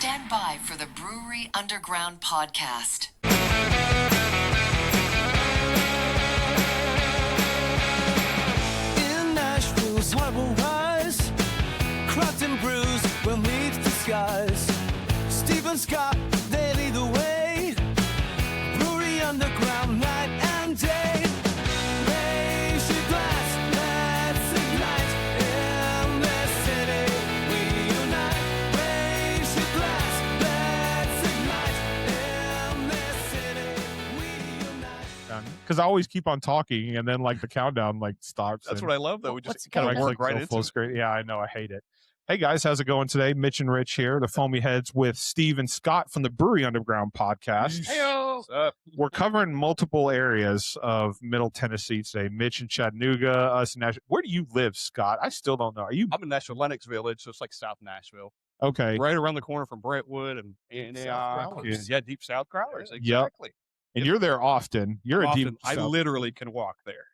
Stand by for the Brewery Underground podcast. In Nashville's harbor rise, craft and brews will meet the skies. Stephen Scott, they lead the way. Brewery Underground, night and day. Raise your glass, let's ignite. In this city, we unite. Raise your glass, let's ignite. In this city, we unite. Because I always keep on talking, and then like the countdown like stops. That's and what I love, though. We just it kind of makes, work like, right go into full it. screen. Yeah, I know. I hate it. Hey guys, how's it going today? Mitch and Rich here, the Foamy Heads with Steve and Scott from the Brewery Underground podcast. Heyo! What's up? We're covering multiple areas of Middle Tennessee today. Mitch in Chattanooga, us in Nashville. Where do you live, Scott? I still don't know. Are you I'm in Nashville, Lenox Village, so it's like South Nashville. okay? Right around the corner from Brentwood and South Growlers. yeah, Deep South Growlers. Yep. Exactly. And you're there often. You're a Often, deep. I South. literally can walk there.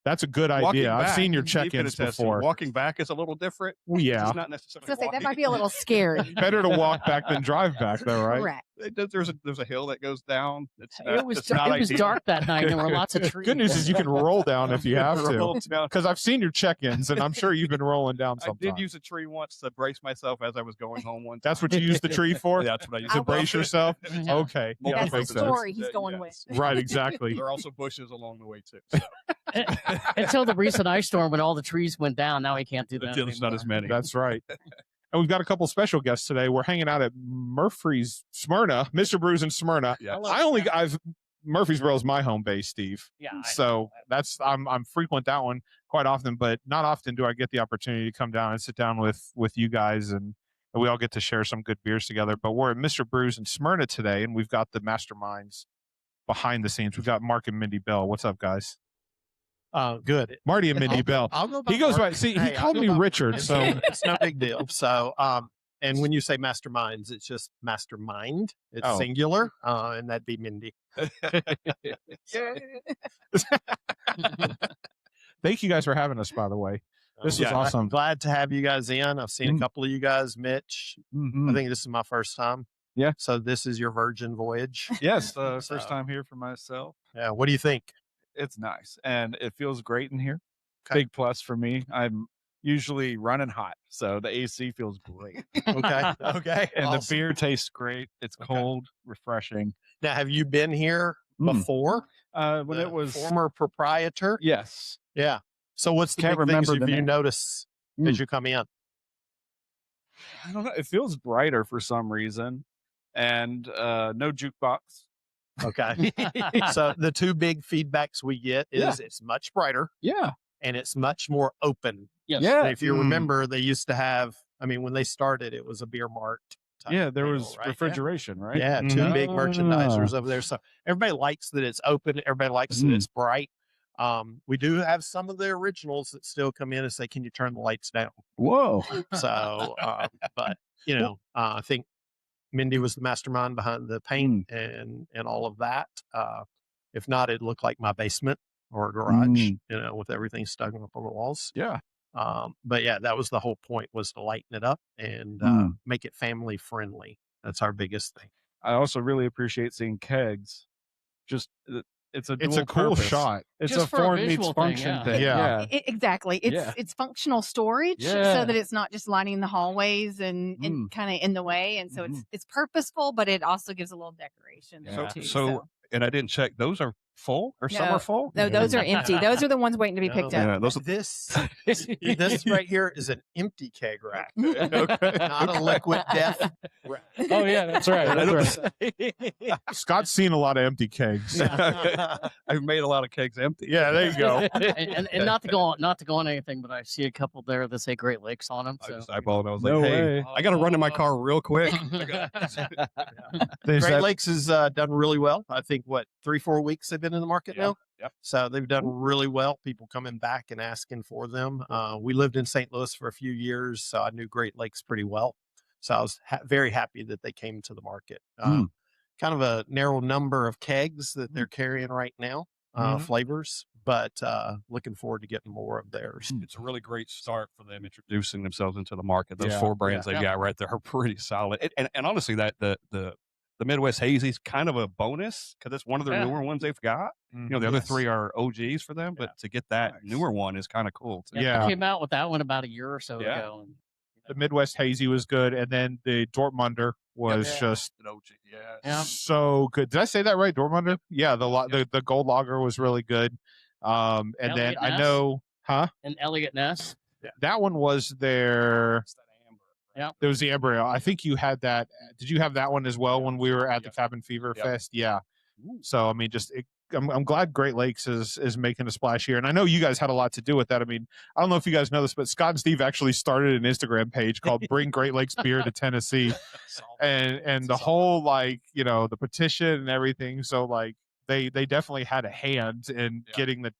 That's a good Walking idea. I've back, seen your Steve can check-ins attest to, before. Walking back is a little different. Well, yeah, It's not necessarily So say that walking. might be a little scary. better to walk back than drive back, though, right? Correct. There's a hill that goes down. It's It was it's not ideal. dark that night. There were lots of trees. Good news is you can roll down if you have Roll to. down. Because I've seen your check-ins, and I'm sure you've been rolling down I sometimes. did use a tree once to brace myself as I was going home one time. That's what you use the tree for? That's what I used To to brace yourself? Yeah. Okay. Yeah, That's that the makes sense. story he's going Yes. with. Right, exactly. There are also bushes along the way too. So Until the recent ice storm when all the trees went down. Now we can't do that. there's not anymore. as many. That's right. And we've got a couple special guests today. We're hanging out at Smyrna, Mr. Brews in Smyrna. Yeah. Murfreesboro is my home base, Steve. Yeah. So that's I'm frequent that one quite often, but not often do I get the opportunity to come down and sit down with you guys and we all get to share some good beers together. But we're at Mr. Brews in Smyrna today, and we've got the masterminds behind the scenes. We've got Mark and Mindy Bell. What's up, guys? Good. Marty and Mindy Bell. I'll go by He goes Mark. by. See, he Hey, I'll called go me by Richard. Mark. So It's no big deal. So, and when you say masterminds, it's just mastermind. It's Oh. singular, and that'd be Mindy. thank you guys for having us. By the way, this was Yeah, awesome. Glad to have you guys in. I've seen Mhm. a couple of you guys. Mitch, I think this is my first time. Yeah. So this is your virgin voyage. Yes, So- first time here for myself. Yeah. What do you think? It's nice and it feels great in here. Okay. Big plus for me. I'm usually running hot, so the AC feels great. Okay. Okay. And Awesome. the beer tastes great. It's Okay. cold, refreshing. Now, have you been here Mm. before? When The it was former proprietor. yes, Yeah. So what's the Can't big things remember the you name. notice Mm. as you come in? I don't know. It feels brighter for some reason, and no jukebox. Okay. So the two big feedbacks we get is Yeah. it's much brighter Yeah, and it's much more open. Yes. yeah, And if you Mm. remember, they used to have, I mean, when they started, it was a beer mart. type yeah. There deal, was right? refrigeration, right? Yeah, two Mhm. big merchandisers over there. So everybody likes that it's open. Everybody likes that Mm. it's bright. We do have some of the originals that still come in and say, "Can you turn the lights down?" Whoa. So, but you know, I think Mindy was the mastermind behind the paint and all of that. If not, it looked like my basement or a garage, Mm. you know, with everything stuck up on the walls. Yeah. But yeah, that was the whole point, was to lighten it up and Mm. make it family friendly. That's our biggest thing. I also really appreciate seeing kegs. Just it's a It's a dual cool purpose. shot. It's Just a for a form meets visual thing, function yeah. thing. Yeah. Exactly. It's Yeah. it's functional storage Yeah. so that it's not just lining the hallways and kind of in the way. And so it's purposeful, but it also gives a little decoration there Yeah. too. So and I didn't check. Those are full or some No. are full? No, those are empty. Those are the ones waiting to be picked No. up. Yeah, those are This right here is an empty keg rack, okay. not a liquid death rack. Oh yeah, that's right. That's right. Scott's seen a lot of empty kegs. I've made a lot of kegs empty. Yeah, there you go. and not to go on anything, but I see a couple there that say Great Lakes on them. I So just eyeballed it. I was No like, hey, way. I got to run to my car real quick. There's Great that- Lakes has done really well. I think 3-4 weeks they've been in the market now. Yep. So they've done really well. People coming back and asking for them. We lived in St. Louis for a few years, so I knew Great Lakes pretty well. So I was very happy that they came to the market. Kind of a narrow number of kegs that they're carrying right now, flavors, but looking forward to getting more of theirs. It's a really great start for them introducing themselves into the market. Those Yeah. 4 brands they got right there are pretty solid. And honestly, that the Midwest Hazy is kind of a bonus because it's one of their newer ones they've got. You know, the other 3 are OGs for them, but to get that newer one is kind of cool. Too. Yeah. I came out with that one about a year or so Yeah. ago. And, The Midwest Hazy was good, and then the Dortmunder was Yeah. just An OG, yeah. Yeah. so good. Did I say that right? Dortmunder? Yeah, the gold lager was really good. And then Elliot I Ness? know, and Elliot Ness. that one was their. Yeah. There was the Amber Ale. I think you had that. Did you have that one as well when we were at the Cabin Fever Fest? Yeah. So I mean, I'm glad Great Lakes is making a splash here, and I know you guys had a lot to do with that. I mean, I don't know if you guys know this, but Scott and Steve actually started an Instagram page called "Bring Great Lakes Beer to Tennessee," and the whole the petition and everything. So like they definitely had a hand in getting the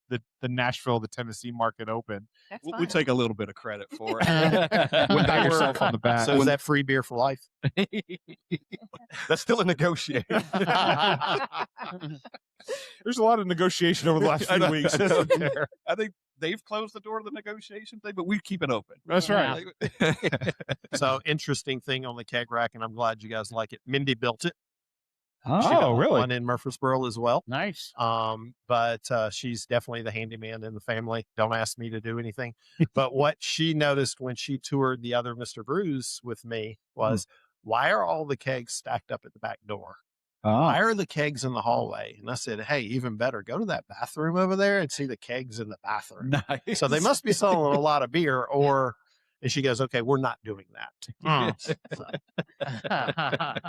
Nashville, the Tennessee market open. That's We fun. take a little bit of credit for it. Wouldn't pat yourself on the back. So is that free beer for life? That's still a negotiation. There's a lot of negotiation over the last I few know, weeks. I know. Isn't there? I think they've closed the door to the negotiation thing, but we keep it open. That's right. So interesting thing on the keg rack, and I'm glad you guys like it. Mindy built it. She Oh, got really? One in Murfreesboro as well. Nice. But she's definitely the handyman in the family. Don't ask me to do anything. But what she noticed when she toured the other Mr. Brews with me was, why are all the kegs stacked up at the back door? Why are the kegs in the hallway? And I said, hey, even better, go to that bathroom over there and see the kegs in the bathroom. Nice. So they must be selling a lot of beer, and she goes, okay, we're not doing that.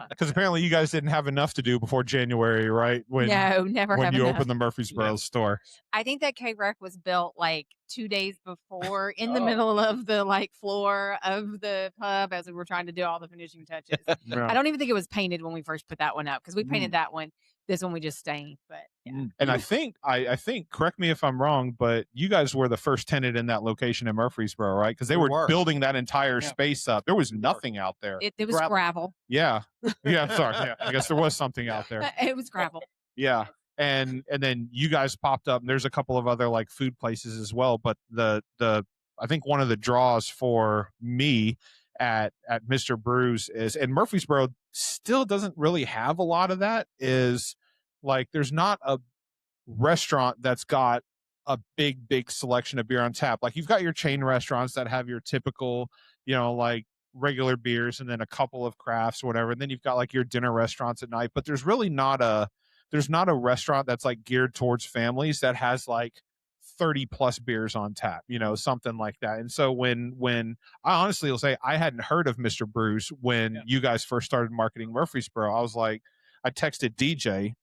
Because apparently you guys didn't have enough to do before January, right? When No, never when have you enough. opened the Murfreesboro store. I think that keg rack was built like 2 days before in the middle of the floor of the pub as we were trying to do all the finishing touches. Yeah. I don't even think it was painted when we first put that one up because we painted that one. This one we just stained, but yeah. And I think, correct me if I'm wrong, but you guys were the first tenant in that location in Murfreesboro, right? Because they were building that entire space up. There was nothing out there. It was gravel. Yeah. Yeah. Sorry. Yeah. I guess there was something out there. It was gravel. Yeah. And then you guys popped up, and there's a couple of other food places as well. But the I think one of the draws for me at Mr. Brews is, and Murfreesboro still doesn't really have a lot of that, is there's not a restaurant that's got a big selection of beer on tap. Like you've got your chain restaurants that have your typical, regular beers and then a couple of crafts or whatever. And then you've got your dinner restaurants at night, but there's really not a restaurant that's geared towards families that has 30 plus beers on tap, something like that. And so when I honestly will say I hadn't heard of Mr. Brews when you guys first started marketing Murfreesboro, I texted DJ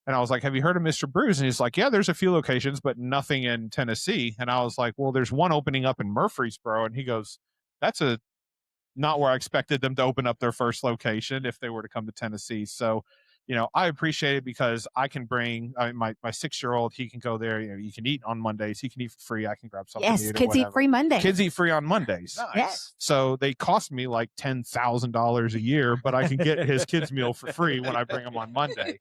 and I was like, have you heard of Mr. Brews? And he's like, yeah, there's a few locations, but nothing in Tennessee. And I was like, well, there's one opening up in Murfreesboro. And he goes, that's not where I expected them to open up their first location if they were to come to Tennessee. So, I appreciate it because I can bring my 6-year-old, he can go there. You can eat on Mondays. He can eat for free. I can grab something. Yes, to eat or kids eat whatever. free Monday. Kids eat free on Mondays. Nice. Yes. So they cost me $10,000 a year, but I can get his kids meal for free when I bring him on Monday.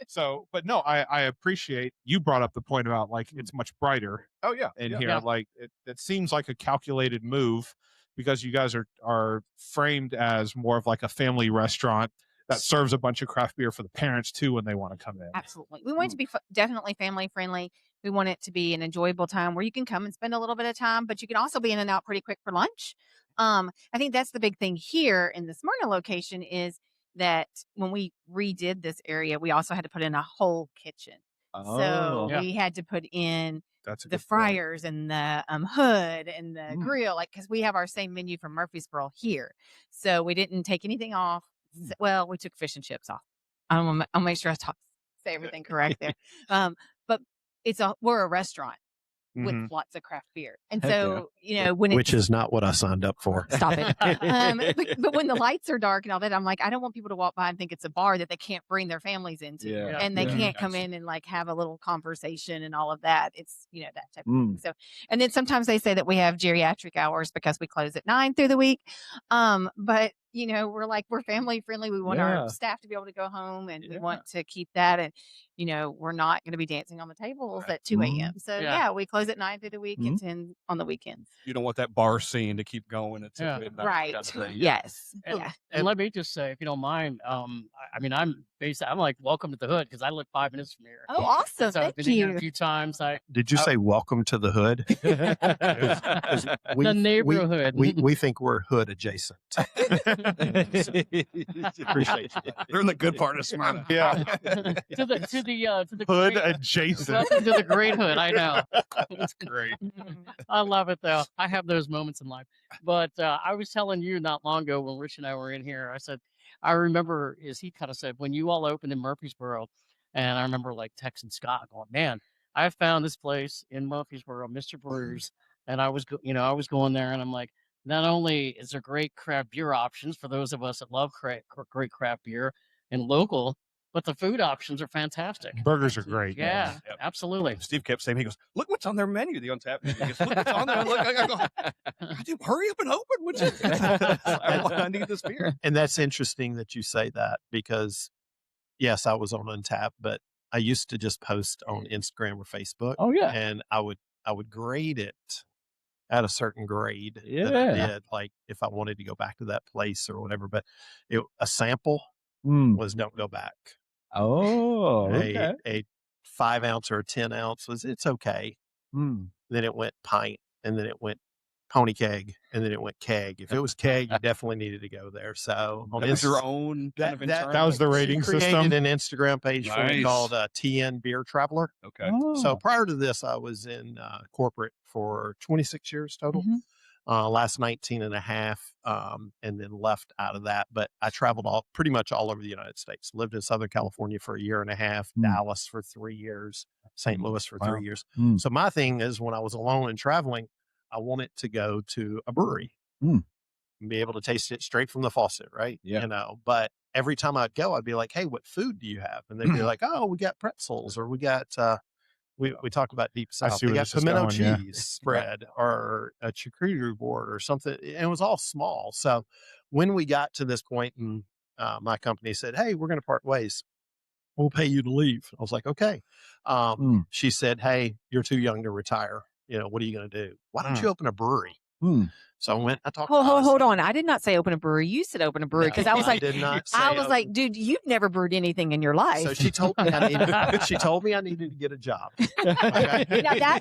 So, but no, I appreciate you brought up the point about it's much brighter Oh, yeah. in yeah. here. It seems like a calculated move because you guys are framed as more of a family restaurant that serves a bunch of craft beer for the parents too when they want to come in. Absolutely. We want it to be definitely family friendly. We want it to be an enjoyable time where you can come and spend a little bit of time, but you can also be in and out pretty quick for lunch. I think that's the big thing here in the Smyrna location is that when we redid this area, we also had to put in a whole kitchen. So we had to put in That's a the good point. fryers and the hood and the grill, because we have our same menu from Murfreesboro here. So we didn't take anything off. Well, we took fish and chips off. I'll make sure I say everything correct there. But we're a restaurant with lots of craft beer. And so, when Which is not what I signed up for. Stop it. But when the lights are dark and all that, I'm like, I don't want people to walk by and think it's a bar that they can't bring their families into. Yeah. And they can't come in and have a little conversation and all of that. It's, that type of thing. So, and then sometimes they say that we have geriatric hours because we close at 9 through the week. But we're family friendly. We want Yeah. our staff to be able to go home, and we Yeah. want to keep that. And we're not going to be dancing on the tables at 2 a.m. So Yeah. we close at 9 through the week and 10 on the weekends. You don't want that bar scene to keep going until Yeah. midnight. Right. kind of thing. Yes. And, Yeah. and let me just say, if you don't mind, I'm like, welcome to the hood because I live 5 minutes from here. Oh, awesome. So I've Thank been in here you. a few times. Did you say welcome to the hood? The neighborhood. We think we're hood adjacent. Appreciate you. They're in the good part of Smyrna. Yeah. to the Hood great, adjacent. welcome to the great hood. I know. That's great. I love it though. I have those moments in life. But I was telling you not long ago when Rich and I were in here, I said, I remember, as he kind of said, when you all opened in Murfreesboro, and I remember like texting Scott going, man, I found this place in Murfreesboro, Mr. Brews. And I was going there and I'm like, not only is there great craft beer options for those of us that love great craft beer and local, but the food options are fantastic. Burgers are great. Yeah, Yep. absolutely. Steve kept saying, he goes, look what's on their menu, the untapped menu. He goes, look what's on there. Look, I go, dude, hurry up and open, would you? I need this beer. And that's interesting that you say that because, yes, I was on Untapped, but I used to just post on Instagram or Facebook. Oh yeah. And I would grade it at a certain grade that I Yeah. did, like if I wanted to go back to that place or whatever. But a sample was don't go back. Oh, okay. A 5 ounce or a 10 ounce it's okay. Then it went pint, and then it went pony keg, and then it went keg. If it was keg, you definitely needed to go there. So That was your own kind of internal. That was the rating created system. an Instagram page for it Nice. called TN Beer Traveler. Okay. So prior to this, I was in corporate for 26 years total. Last 19 and a half, and then left out of that. But I traveled pretty much all over the United States. Lived in Southern California for a year and a half, Dallas for 3 years, St. Louis for 3 years. So my thing is when I was alone and traveling, I wanted to go to a brewery and be able to taste it straight from the faucet, right? Yeah. But every time I'd go, I'd be like, hey, what food do you have? And they'd be like, oh, we got pretzels, or we got we talk about Deep South. see We where got this is pimento going, yeah. cheese spread or a charcuterie board or something. And it was all small. So when we got to this point and my company said, hey, we're going to part ways. We'll pay you to leave. I was like, okay. She said, hey, you're too young to retire. What are you going to do? Why don't you open a brewery? So I went, I talked to Hold on. I did not say open a brewery. You said open a brewery because I was like, did not say I was open. like, dude, you've never brewed anything in your life. So she told me I needed to get a job. Okay? Now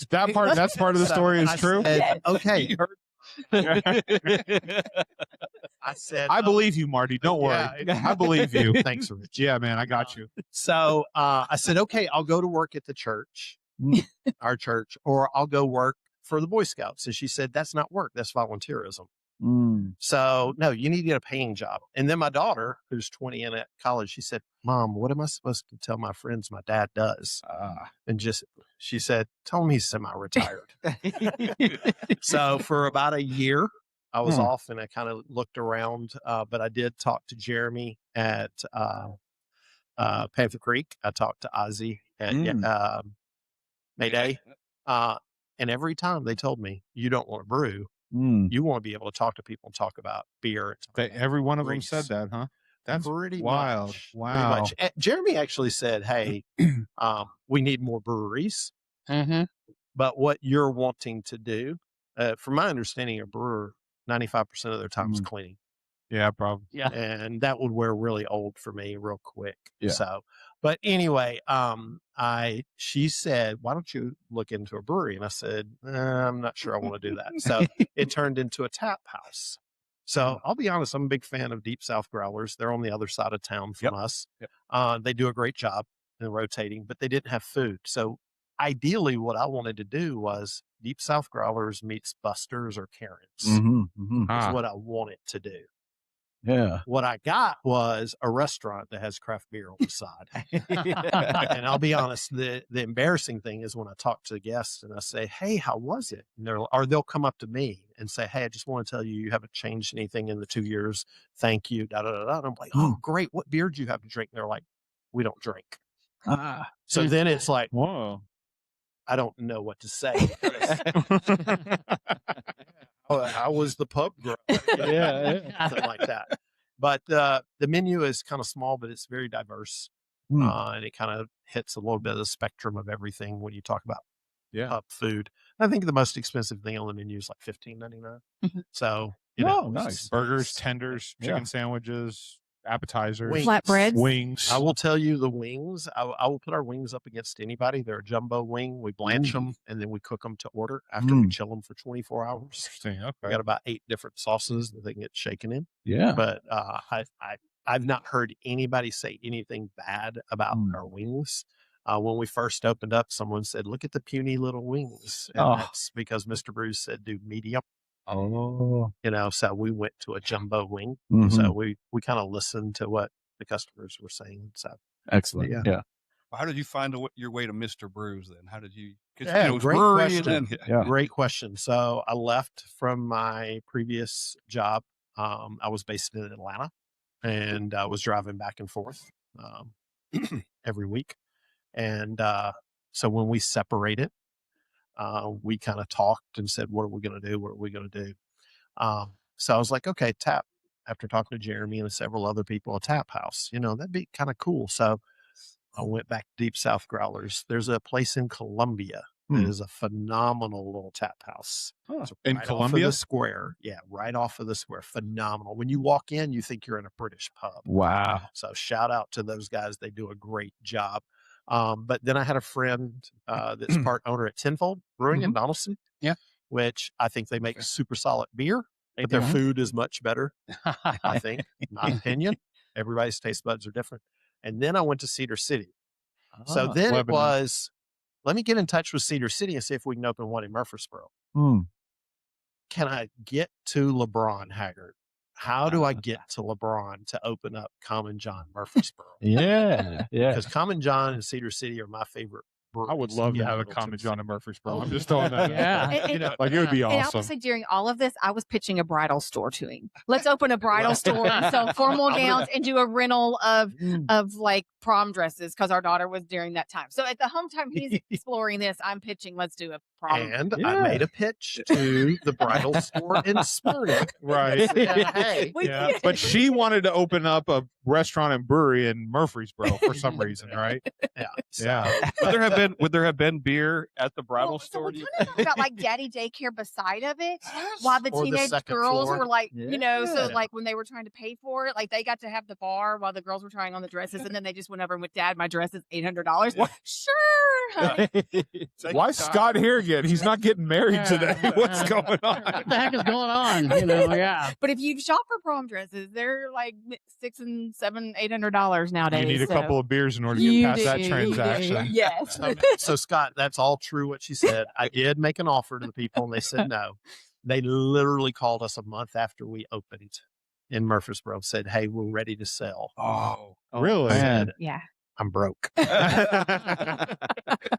That's part of the story is I true. said, okay. I said, I believe you, Marty. Don't worry. Yeah, I believe you. Thanks, Rich. Yeah, man, I got you. So I said, okay, I'll go to work at the church, our church, or I'll go work for the Boy Scouts. And she said, that's not work. That's volunteerism. So no, you need to get a paying job. And then my daughter, who's 20 and at college, she said, Mom, what am I supposed to tell my friends my dad does? And she said, tell him he's semi-retired. So for about a year, I was off and I kind of looked around, but I did talk to Jeremy at Panther Creek. I talked to Ozzy at Mayday. And every time they told me, you don't want to brew, you want to be able to talk to people and talk about beer. Every one of them Grease. said that, huh? That's pretty wild. much. Wow. Pretty much. Jeremy actually said, hey, we need more breweries. But what you're wanting to do, from my understanding, a brewer, 95% of their time is cleaning. Yeah, probably. Yeah. And that would wear really old for me real quick. Yeah. So, but anyway, she said, why don't you look into a brewery? And I said, I'm not sure I want to do that. So it turned into a tap house. So I'll be honest, I'm a big fan of Deep South Growlers. They're on the other side of town from us. They do a great job in rotating, but they didn't have food. So ideally what I wanted to do was Deep South Growlers meets Buster's or Karen's is what I wanted to do. Yeah. What I got was a restaurant that has craft beer on the side. And I'll be honest, the embarrassing thing is when I talk to the guests and I say, hey, how was it? And they'll come up to me and say, hey, I just want to tell you, you haven't changed anything in the 2 years. Thank you. Da, da, da, da. And I'm like, oh, great. What beer do you have to drink? And they're like, we don't drink. So then it's like, whoa. I don't know what to say. How was the pub growing? Something like that. But the menu is kind of small, but it's very diverse. And it kind of hits a little bit of the spectrum of everything when you talk about pub food. I think the most expensive thing on the menu is like $15.99. So, you know, nice. Burgers, tenders, chicken sandwiches, appetizers, Flatbreads. wings. I will tell you the wings. I will put our wings up against anybody. They're a jumbo wing. We blanch them and then we cook them to order after we chill them for 24 hours. Interesting. Okay. We got about 8 different sauces that they can get shaken in. Yeah. But I've not heard anybody say anything bad about our wings. When we first opened up, someone said, "Look at the puny little wings," and that's because Mr. Bruce said, "Do medium." Oh. You know, so we went to a jumbo wing. So we kind of listened to what the customers were saying. So Excellent. Yeah. Yeah. Well, how did you find your way to Mr. Brews then? How did you? Yeah, it was great brewery question. and then- Yeah. Great question. So I left from my previous job. I was based in Atlanta, and I was driving back and forth every week. And so when we separated, we kind of talked and said, "What are we going to do? What are we going to do?" So I was like, "Okay, tap." After talking to Jeremy and several other people, a tap house, you know, that'd be kind of cool. So I went back to Deep South Growlers. There's a place in Columbia that is a phenomenal little tap house. It's In right Columbia? off of the square. Yeah, right off of the square. Phenomenal. When you walk in, you think you're in a British pub. Wow. So shout out to those guys. They do a great job. But then I had a friend that's part owner at Tenfold Brewing in Donaldson. Yeah. Which I think they make super solid beer, but their food is much better, I think, in my opinion. Everybody's taste buds are different. And then I went to Cedar City. So then it was, let me get in touch with Cedar City and see if we can open one in Murfreesboro. Can I get to LeBron Haggard? How do I get to LeBron to open up Common John Murfreesboro? Yeah. Because Common John and Cedar City are my favorite breweries. I would love to in have a Middle Common Tennessee. John in Murfreesboro. I'm just throwing that. Yeah. out there. And- You know, like it would be And I awesome. will say during all of this, I was pitching a bridal store to him. Let's open a bridal store and sell formal gowns and do a rental of like prom dresses because our daughter was during that time. So at the home time he's exploring this, I'm pitching, let's do a prom. And I made a pitch to the bridal store in Smyrna. Right. Hey, We Yeah. did. But she wanted to open up a restaurant and brewery in Murfreesboro for some reason, right? yeah. So, Yeah. would there have been beer at the bridal Well, so store? we kind of talked about like daddy daycare beside of it, while the Or the teenage second girls floor. were like, you know, so Yeah. like when they were trying to pay for it, like they got to have the bar while the girls were trying on the dresses, and then they just went over and went, "Dad, my dress is $800." Sure, honey. Why Scott here again? He's not getting married today. What's going on? What the heck is going on? You know, yeah. But if you shop for prom dresses, they're like $600 and $700, $800 nowadays. You need a so- couple of beers in order to You get past that do. transaction. Yes. so Scott, that's all true what she said. I did make an offer to the people and they said no. They literally called us a month after we opened in Murfreesboro, said, "Hey, we're ready to sell." Oh, really? man. Yeah. I'm broke.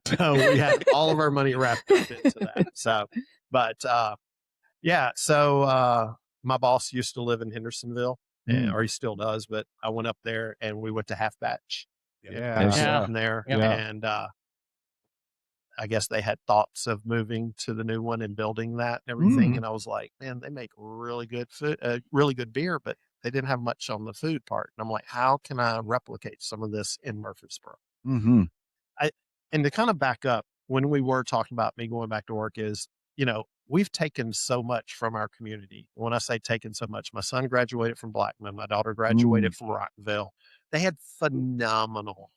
So we had all of our money wrapped up into that. So, but yeah, so my boss used to live in Hendersonville, or he still does, but I went up there and we went to Half Batch. Yeah. Yeah. There. Yeah. And I guess they had thoughts of moving to the new one and building that and everything. And I was like, man, they make really good food, really good beer, but they didn't have much on the food part. And I'm like, how can I replicate some of this in Murfreesboro? Mm-hmm. And to kind of back up, when we were talking about me going back to work is, you know, we've taken so much from our community. When I say taken so much, my son graduated from Blackman. My daughter graduated from Rockville. They had phenomenal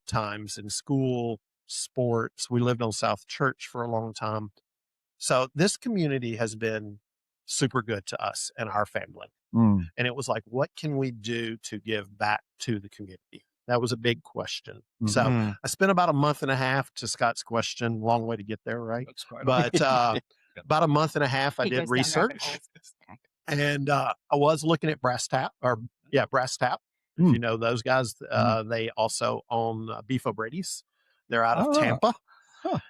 times in school, sports. We lived on South Church for a long time. So this community has been super good to us and our family. And it was like, what can we do to give back to the community? That was a big question. So I spent about a month and a half, to Scott's question, long way to get there, right? That's quite But about a month and a half, I He did goes down rabbit research, holes. and I was looking at Brass Tap. If you know those guys, they also own Beef O'Brady's. They're out of Tampa.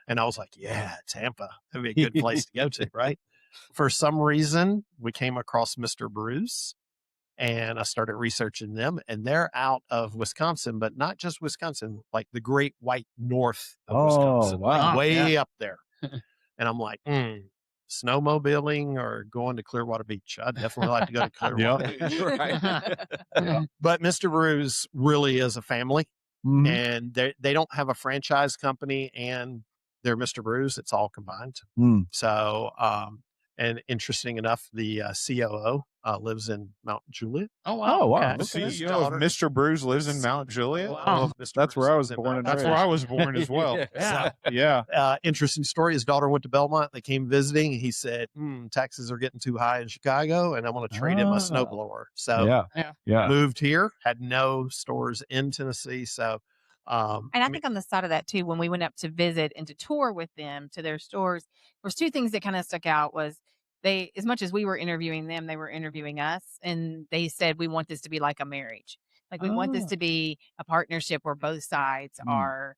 And I was like, yeah, Tampa. That'd be a good place to go to, right? For some reason, we came across Mr. Brews, and I started researching them, and they're out of Wisconsin, but not just Wisconsin, like the Great White North of Wisconsin, wow. like way up there. And I'm like, snowmobiling or going to Clearwater Beach. I'd definitely like to go to Clearwater Beach. But Mr. Brews really is a family, and they don't have a franchise company and they're Mr. Brews. It's all combined. So, and interesting enough, the COO lives in Mount Juliet. Oh, wow. The CEO of Mr. Brews lives in Mount Juliet. Wow. That's where I was born and That's raised. where I was born as well. Yeah. Yeah. Interesting story. His daughter went to Belmont. They came visiting. And he said, taxes are getting too high in Chicago, and I'm going to trade in my snowblower. So moved here, had no stores in Tennessee. So, and I think on the side of that too, when we went up to visit and to tour with them to their stores, there was two things that kind of stuck out. Was they, as much as we were interviewing them, they were interviewing us, and they said, we want this to be like a marriage. Like, we want this to be a partnership where both sides are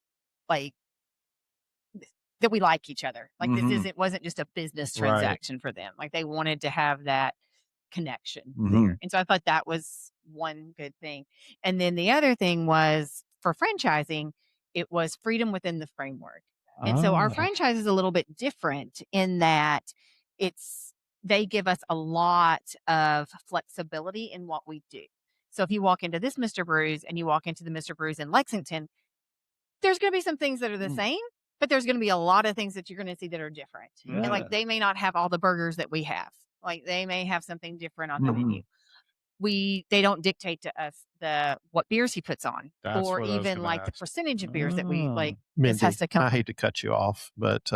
like, that we like each other. Like, this wasn't just a business transaction for them. Like, they wanted to have that connection there. And so I thought that was one good thing. And then the other thing was, for franchising, it was freedom within the framework. And so our franchise is a little bit different in that they give us a lot of flexibility in what we do. So if you walk into this Mr. Brews and you walk into the Mr. Brews in Lexington, there's going to be some things that are the same, but there's going to be a lot of things that you're going to see that are different. And like, they may not have all the burgers that we have. Like, they may have something different on the menu. They don't dictate to us what beers he puts on, or even like the percentage of beers that we like. Mindy, has to come. I hate to cut you off, but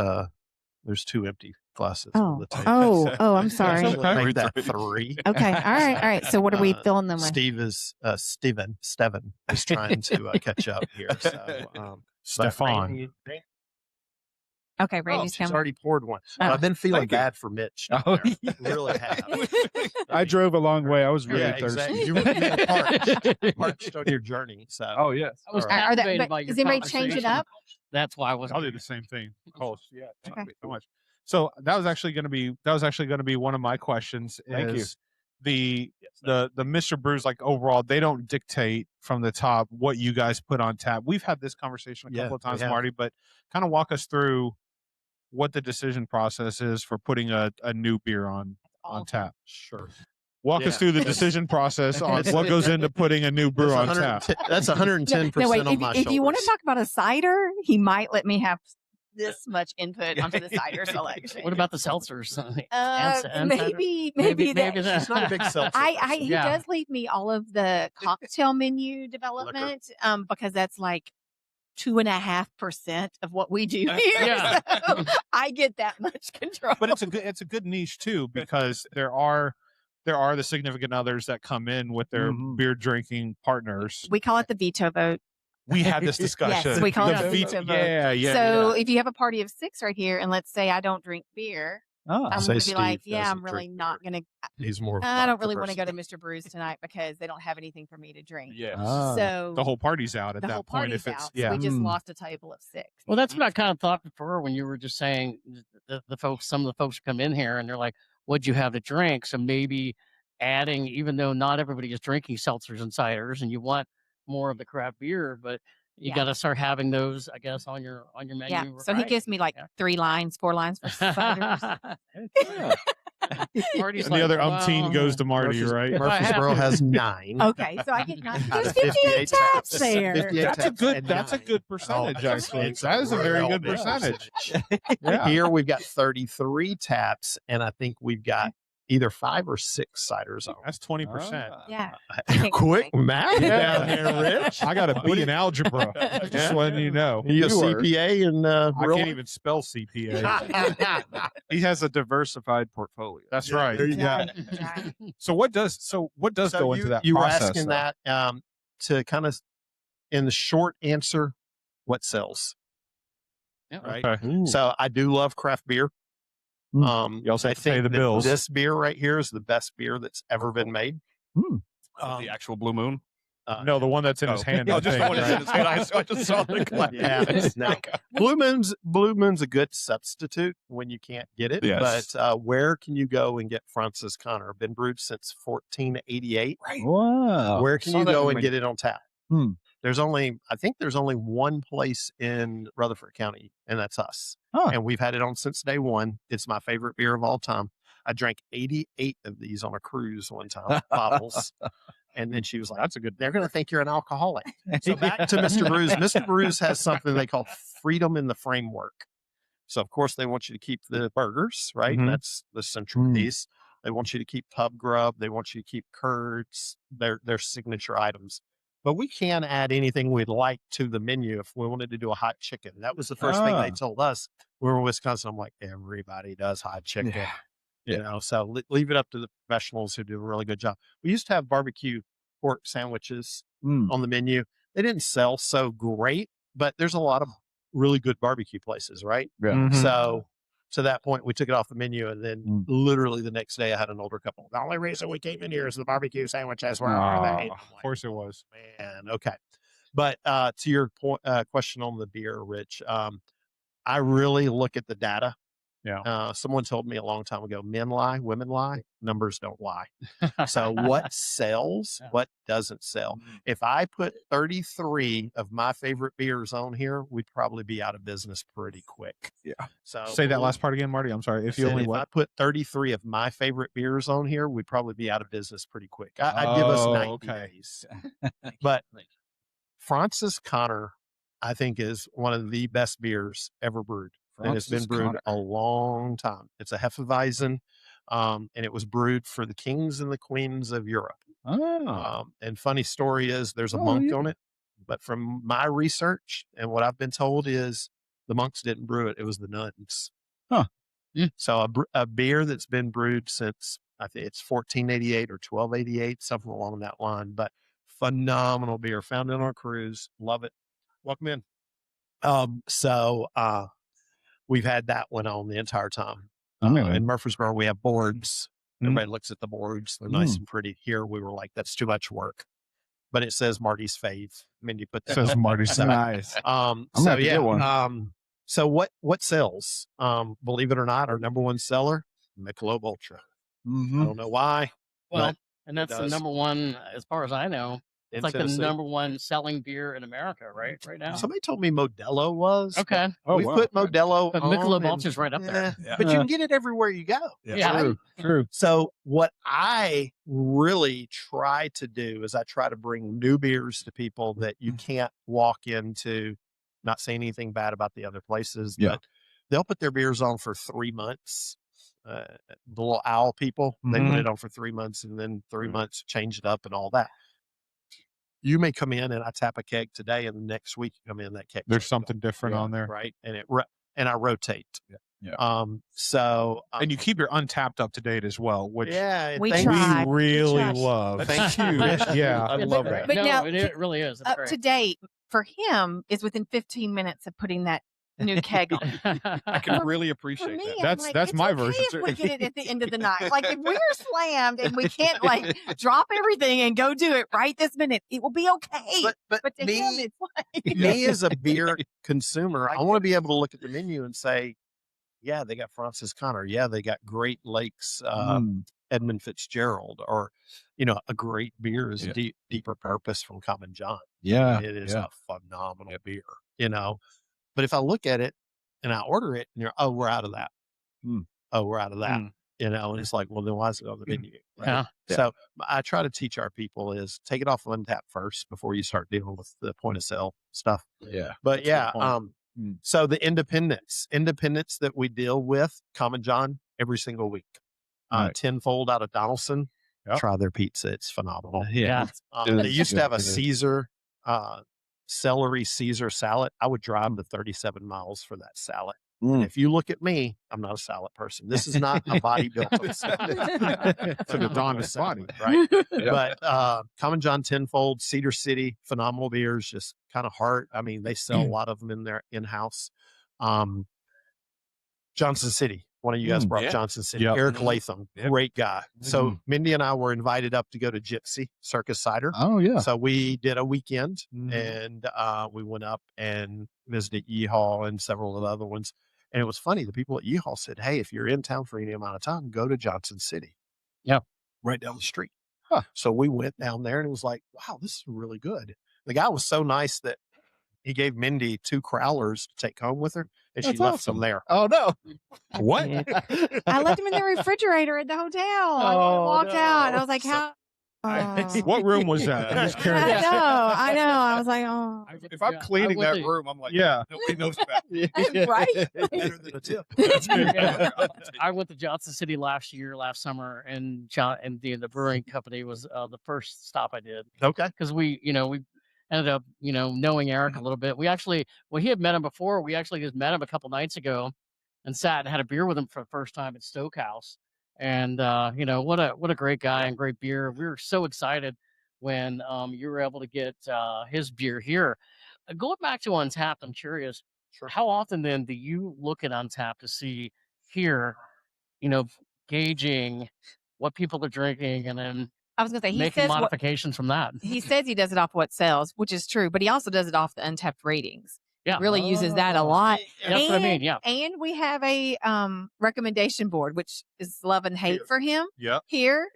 there's 2 empty glasses on the table. I'm sorry. Make that 3. Okay. All right. So what are we filling them with? Steven is trying to catch up here. So, Stefan. Okay, Randy's she's coming. already poured one. But I've been feeling bad for Mitch. Really have. I drove a long way. I was really thirsty. Exactly. You were parched on your journey. So. Oh, yes. I was Are captivated that, by your is anybody changing conversation. up? That's why I was. I'll do the same thing. Close. Yeah. Okay. Thank you so much. So that was actually going to be one of my questions. Thank you. The Mr. Brews, like, overall, they don't dictate from the top what you guys put on tap. We've had this conversation a couple of times, Marty, but kind of walk us through what the decision process is for putting a new beer on tap. Sure. Walk us through the decision process on what goes into putting a new brew on tap. That's 110% No, wait, on my if you want to shoulders. talk about a cider, he might let me have this much input onto the cider selection. What about the seltzers? Maybe that. She's not a big seltzer. He does leave me all of the cocktail menu development, because that's like 2.5% of what we do here. Yeah. So I get that much control. But it's a good niche too, because there are the significant others that come in with their beer drinking partners. We call it the veto vote. We had this discussion. Yes, we call it The a veto vote. Yeah. So if you have a party of 6 right here, and let's say I don't drink beer, I'm going to be like, I'm really not going to. He's more. I don't really want to go to Mr. Brews tonight because they don't have anything for me to drink. Yeah. So the whole party's out at the that whole point. party's If it's out. So we just lost a table of 6. Well, that's what I kind of thought before when you were just saying the folks. Some of the folks come in here and they're like, "What'd you have to drink?" So maybe adding, even though not everybody is drinking seltzers and ciders, and you want more of the craft beer, but you got to start having those, I guess, on your menu. Yeah. So he gives me like 4 lines for ciders. Marty's and the other umpteen goes to Marty, right? Murfreesboro has 9. Okay, so I get 9. Out There's of 58 taps there. 58 That's a taps good. and That's a 9. good percentage. Actually, It's that is a very real good big percentage. percentage. Here we've got 33 taps, and I think we've got either 5 or 6 ciders on. That's 20%. Yeah. Quick math Yeah. down there, Rich. I got a B in algebra. Just letting you know. You a You are- CPA and I real can't even spell CPA. He has a diversified portfolio. That's right. There you go. So what does go into that you were process? asking though? that to kind of, in the short answer, what sells, right? Okay. So I do love craft beer. You also I have to pay think the that bills. This beer right here is the best beer that's ever been made. The actual Blue Moon. No, the one that's in his hand. Oh, I just the think, one that's in right? his hand. I just saw the glass. Yeah, no. Blue Moon's a good substitute when you can't get it. Yes. But where can you go and get Francis Connor? Been brewed since 1488. Wow. Where can Saw you that go when and we- get it on tap? I think there's only one place in Rutherford County, and that's us. Huh. And we've had it on since day one. It's my favorite beer of all time. I drank 88 of these on a cruise one time, bottles. And then she was like, That's a good. they're going to think you're an alcoholic. So back to Mr. Brews. Mr. Brews has something they call freedom in the framework. So, of course, they want you to keep the burgers, right? Mhm. That's the central piece. They want you to keep pub grub. They want you to keep curds, their signature items. But we can add anything we'd like to the menu if we wanted to do a hot chicken. That was the first thing they told us. We were in Wisconsin. I'm like, everybody does hot chicken. Yeah. You know, so leave it up to the professionals who do a really good job. We used to have barbecue pork sandwiches on the menu. They didn't sell so great, but there's a lot of really good barbecue places, right? Yeah. Mhm. So to that point, we took it off the menu, and then literally the next day I had an older couple. The only reason we came in here is the barbecue sandwiches. Where are they? Of course it was. Man, okay. But to your point, question on the beer, Rich, I really look at the data. Yeah. Someone told me a long time ago, men lie, women lie, numbers don't lie. So what sells, what doesn't sell? If I put 33 of my favorite beers on here, we'd probably be out of business pretty quick. Yeah. So Say that last part again, Marty. I'm sorry. If you only if I what? put 33 of my favorite beers on here, we'd probably be out of business pretty quick. I'd give us 90 days. But Francis Connor, I think, is one of the best beers ever brewed. And it's been brewed a long time. It's a Hefeweizen, and it was brewed for the kings and the queens of Europe. And funny story is there's a monk on it, but from my research and what I've been told is the monks didn't brew it. It was the nuns. Huh. So a beer that's been brewed since, I think it's 1488 or 1288, something along that line, but phenomenal beer found in our cruise. Love it. Welcome in. We've had that one on the entire time. In Murfreesboro, we have boards. Everybody looks at the boards. They're nice and pretty. Here, we were like, that's too much work. But it says Marty's fave. I mean, you put that. Says Marty's So, Nice. so to yeah. get one. So what sells? Believe it or not, our number one seller, Michelob Ultra. I don't know why. Well, but and that's the does. number one, as far as I know. in It's like Tennessee. the number one selling beer in America, right now. Somebody told me Modelo was. Okay. We put Modelo But on, Michelob and- Ultra's right up there. Yeah. But you can get it everywhere you go. Yeah. True. So what I really try to do is I try to bring new beers to people that you can't walk into, not saying anything bad about the other places, Yeah. but they'll put their beers on for 3 months. The little owl people, they put it on for 3 months and then 3 months, change it up and all that. You may come in and I tap a keg today and the next week you come in, that keg. There's something different on there. Right. And and I rotate. Yeah. And you keep your untapped up to date as well, which yeah, We thank try. we really try. love. Thank you. Yeah. I It's love great. that. But no, now, it really is. It's Up great. to date for him is within 15 minutes of putting that new keg on. I can really For appreciate me, that. I'm That's- like, that's it's my okay version, if too. we get it at the end of the night. Like if we're slammed and we can't like drop everything and go do it right this minute, it will be okay. But But to me, him, it's like me as a beer consumer, I want to be able to look at the menu and say, yeah, they got Francis Connor. Yeah, they got Great Lakes, Edmund Fitzgerald, or, a great beer is deeper purpose from Common John. Yeah. It is a phenomenal beer, But if I look at it and I order it and we're out of that. Oh, we're out of that. And it's like, well, then why is it on the menu? Right? Yeah. So I try to teach our people is take it off of Untap first before you start dealing with the point of sale stuff. Yeah. But That's a good point. so the independents that we deal with, Common John, every single week. Right. Tenfold out of Donaldson. Yep. Try their pizza. It's phenomenal. Yeah. They used to have a It is. Caesar, celery Caesar salad. I would drive the 37 miles for that salad. And if you look at me, I'm not a salad person. This is not a bodybuilder salad. For the Donald's body. Right? But Common John Tenfold, Cedar City, phenomenal beers, just kind of heart. I mean, they sell a lot of them in their in-house. Johnson City. One of you guys brought Johnson City. Yep. Eric Latham, great guy. So Mindy and I were invited up to go to Gypsy Circus Cider. Oh, yeah. So we did a weekend and we went up and visited Yeehaw and several of the other ones. And it was funny. The people at Yeehaw said, hey, if you're in town for any amount of time, go to Johnson City. Yeah. Right down the street. Huh. So we went down there and it was like, wow, this is really good. The guy was so nice that he gave Mindy 2 crowlers to take home with her, and she That's left awesome. them there. Oh no! What? I left them in the refrigerator at the hotel. I walked out. And I was like, how? What room was that? I'm just curious. I know. I was like, oh. If I'm cleaning that room, I'm like, Yeah. nobody knows about it. Right? Better than a tip. I went to Johnson City last summer, and the brewing company was the first stop I did. Okay. Because we ended up, knowing Eric a little bit. He had met him before. We actually just met him a couple nights ago and sat and had a beer with him for the first time at Stokehouse. And, what a great guy and great beer. We were so excited when you were able to get his beer here. Going back to Untapped, I'm curious, how often then do you look at Untapped to see here, gauging what people are drinking and then I was going to say, making modifications from that? He says he does it off what sells, which is true, but he also does it off the Untapped ratings. Yeah. Really uses that a lot. That's what I mean. Yeah. And we have a recommendation board, which is love and hate for him here.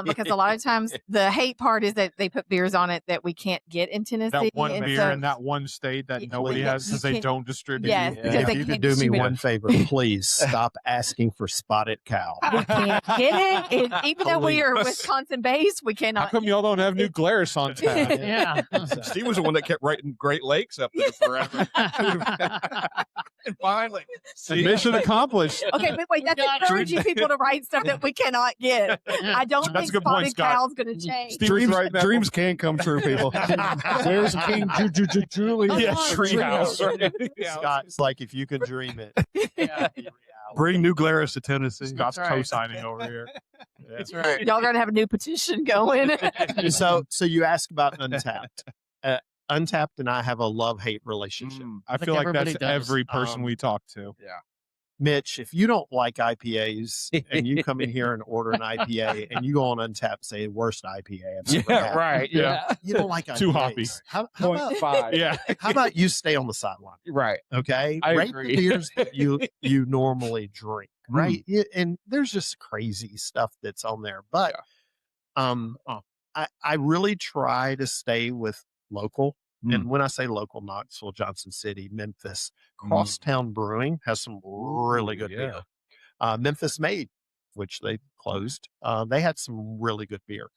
Because a lot of times the hate part is that they put beers on it that we can't get in Tennessee. That one beer in that one state that nobody has because they don't distribute. Yes, because If you could do me one favor, please stop asking for Spotted Cow. We can't get it. Even though we are Wisconsin based, we cannot. How come y'all don't have New Glarus on tap? Yeah. Steve was the one that kept writing Great Lakes up there forever. And finally, Mission accomplished. Okay, but wait, that's encouraging people to write stuff that we cannot get. I don't That's a think good point, Spotted Scott. Cow's going to change. Dreams can come true, people. There's King Julie. Yeah, Treehouse. Right? Scott's like, if you can dream it. Bring New Glarus to Tennessee. Scott's right. co-signing over here. That's right. Y'all going to have a new petition going. So you asked about Untapped. Untapped and I have a love-hate relationship. I think feel like everybody that's does. every person we talk to. Yeah. Mitch, if you don't like IPAs and you come in here and order an IPA and you go on Untapped and say worst IPA I've ever had, right. Yeah. you don't like IPAs. Too hoppy. How about, 0.5. Yeah. how about you stay on the sideline? Right. Okay, I rate agree. the beers that you normally drink, right? And there's just crazy stuff that's on there, but I really try to stay with local. And when I say local, Knoxville, Johnson City, Memphis, Crosstown Brewing has some really good beer. Memphis Made, which they closed, they had some really good beer.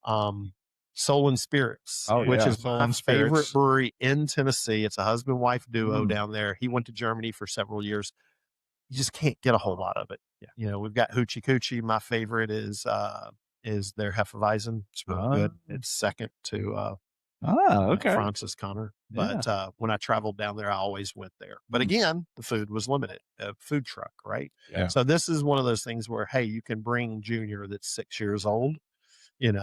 Soul and Spirits, which is my favorite brewery in Tennessee. It's a husband-wife duo down there. He went to Germany for several years. You just can't get a whole lot of it. We've got Hoochie Coochie. My favorite is their Hefeweizen. It's really good. It's second to Francis Connor. But when I traveled down there, I always went there. But again, the food was limited. A food truck, right? Yeah. So this is one of those things where, hey, you can bring Junior that's 6 years old. You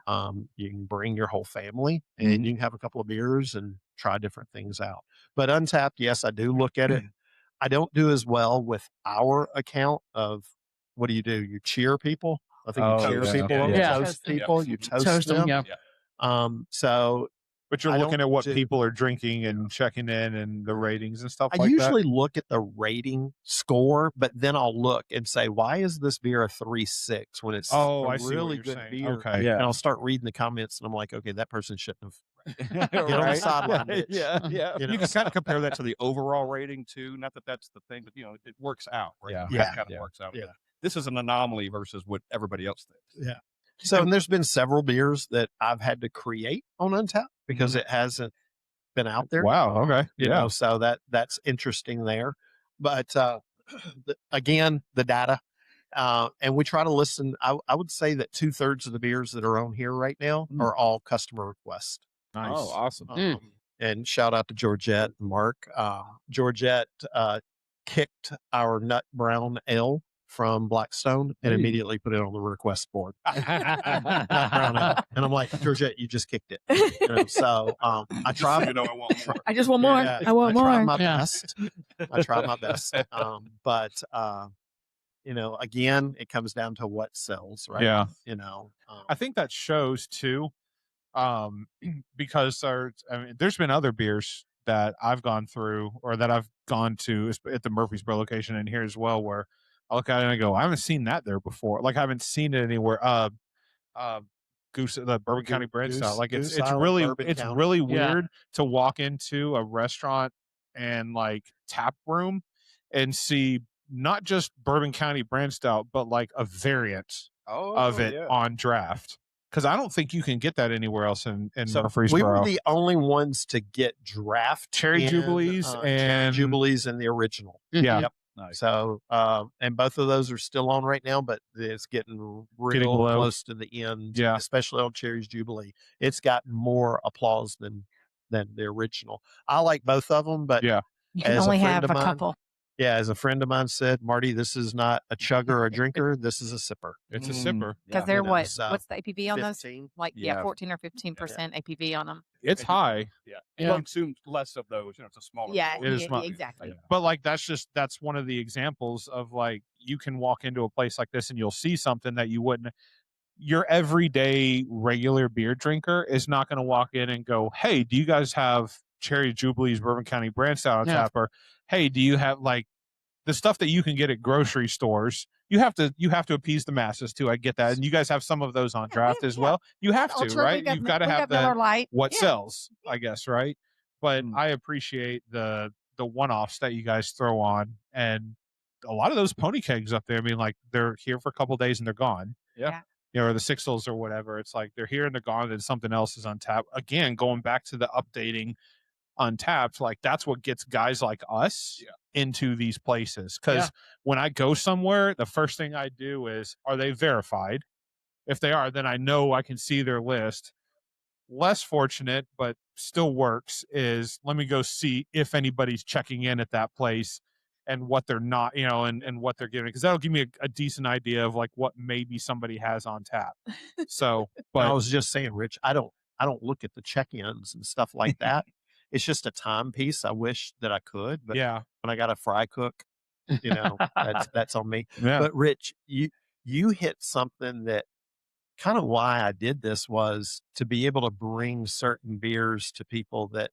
can bring your whole family and you can have a couple of beers and try different things out. But Untapped, yes, I do look at it. I don't do as well with our account of what do? You cheer people. I think you cheer people. Yeah. Toast people. You toast them. Yeah. But you're I looking don't at what do- people are drinking and checking in and the ratings and stuff I like that. usually look at the rating score, but then I'll look and say, why is this beer a 3.6 when it's Oh, a I see what really you're good saying. beer? Okay. And I'll start reading the comments and I'm like, okay, that person shouldn't have. Get on the Right. sideline. Mitch. Yeah. You know? You can kind of compare that to the overall rating too. Not that that's the thing, but it works out. Right? Yeah. That kind of works out. Yeah. This is an anomaly versus what everybody else thinks. So, and there's been several beers that I've had to create on Untapped because it hasn't been out there. Wow. Okay. You know, so that's interesting there. But again, the data, and we try to listen. I would say that 2/3 of the beers that are on here right now are all customer requests. Nice. Oh, awesome. And shout out to Georgette and Mark. Georgette kicked our Nut Brown Ale from Blackstone and immediately put it on the request board. Nut Brown Ale. And I'm like, Georgette, you just kicked it. So I tried. I want more. I just want more. Yeah, I want I tried more. my Yeah. best. I tried my best. But again, it comes down to what sells, right? Yeah. I I think that shows too, because there's been other beers that I've gone through or that I've gone to at the Murfreesboro location and here as well, where I look at it and I go, I haven't seen that there before. Like I haven't seen it anywhere. the Bourbon County brand style. Like Goose it's Island, really Bourbon County. really Yeah. weird to walk into a restaurant and like tap room and see not just Bourbon County brand style, but like a variant of it on draft. Because I don't think you can get that anywhere else in Murfreesboro. We were the only ones to get draft Cherry Jubilees Cherry and Jubilees and the original. Yeah. Yep. Nice. So, and both of those are still on right now, but it's getting real low. close to the end. Yeah. Especially on Cherry's Jubilee. It's gotten more applause than the original. I like both of them, but Yeah. You can as a only friend have of a mine- couple. yeah, as a friend of mine said, Marty, this is not a chugger or a drinker. This is a sipper. It's a sipper. Because you they're know, what? so What's the APV on those? 15. Like, Yeah. 14 or 15% APV on them. It's high. Yeah. Yeah. Consume less of those. It's a smaller. Yeah, It is yeah, small. exactly. But like that's one of the examples of like you can walk into a place like this and you'll see something that you wouldn't. Your everyday regular beer drinker is not going to walk in and go, "Hey, do you guys have Cherry Jubilees Bourbon County brand style on tap?" Or, "Hey, do you have like the stuff that you can get at grocery stores?" You have to appease the masses too. I get that, and you guys have some of those on draft as well. You have to, Ultra, right? You've got to have Miller Lite. what Yeah. sells, I guess, right? But I appreciate the one-offs that you guys throw on, and a lot of those pony kegs up there. I mean, like they're here for a couple of days and they're gone. Yeah. You know, or the Sixels or whatever. It's like they're here and they're gone, and something else is on tap. Again, going back to the updating Untapped, like that's what gets guys like us into these places. Because when I go somewhere, the first thing I do is, are they verified? If they are, then I know I can see their list. Less fortunate, but still works, is let me go see if anybody's checking in at that place and what they're not, you know, and what they're giving, because that'll give me a decent idea of like what maybe somebody has on tap. So, but I was just saying, Rich, I don't look at the check-ins and stuff like that. It's just a time piece. I wish that I could, but yeah, when I got a fry cook, you know, that's on me. yeah, But Rich, you hit something that kind of why I did this was to be able to bring certain beers to people that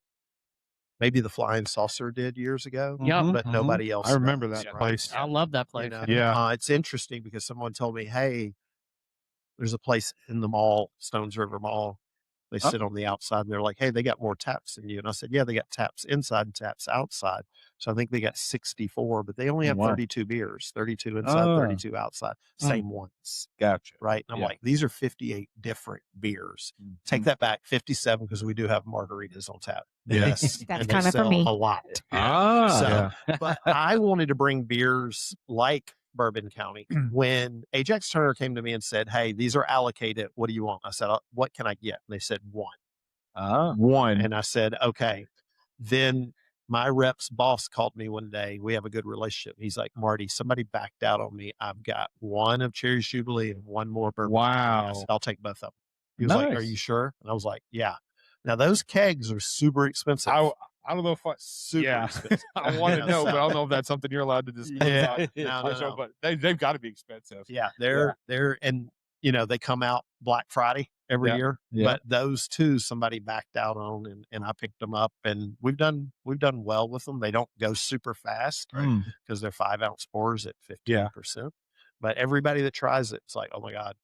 maybe the Flying Saucer did years ago, Yep. but nobody else. I remember does, that right? place. I love that place. You know? Yeah. It's interesting because someone told me, hey, there's a place in the mall, Stones River Mall. They sit on the outside and they're like, hey, they got more taps than you. And I said, yeah, they got taps inside and taps outside. So I think they got 64, but they only have 32 beers, 32 inside, 32 outside, same ones. Gotcha. Right. And I'm like, these are 58 different beers. Take that back, 57, because we do have margaritas on tap. Yes. That's And they kind of for sell me. a lot. Ah, So, but I wanted to bring beers like Bourbon County. When Ajax Turner came to me and said, hey, these are allocated. What do you want? I said, what can I get? And they said one. one. And I said, okay. Then my rep's boss called me one day. We have a good relationship. He's like, Marty, somebody backed out on me. I've got one of Cherry's Jubilee and one more Bourbon County. I Wow. said, I'll take both of them. He was like, are you sure? And I was like, yeah. Now those kegs are super expensive. I don't know if super expensive. I want to Yeah, know, but I so- don't know if that's something you're allowed to discuss. Yeah. on the show, No. but they've got to be expensive. Yeah, they're and you know they come out Black Friday every year. Yeah. But those two somebody backed out on, and I picked them up, and we've done well with them. They don't go super fast because they're 5-ounce pours at 15%. But everybody that tries it, it's like, oh my god,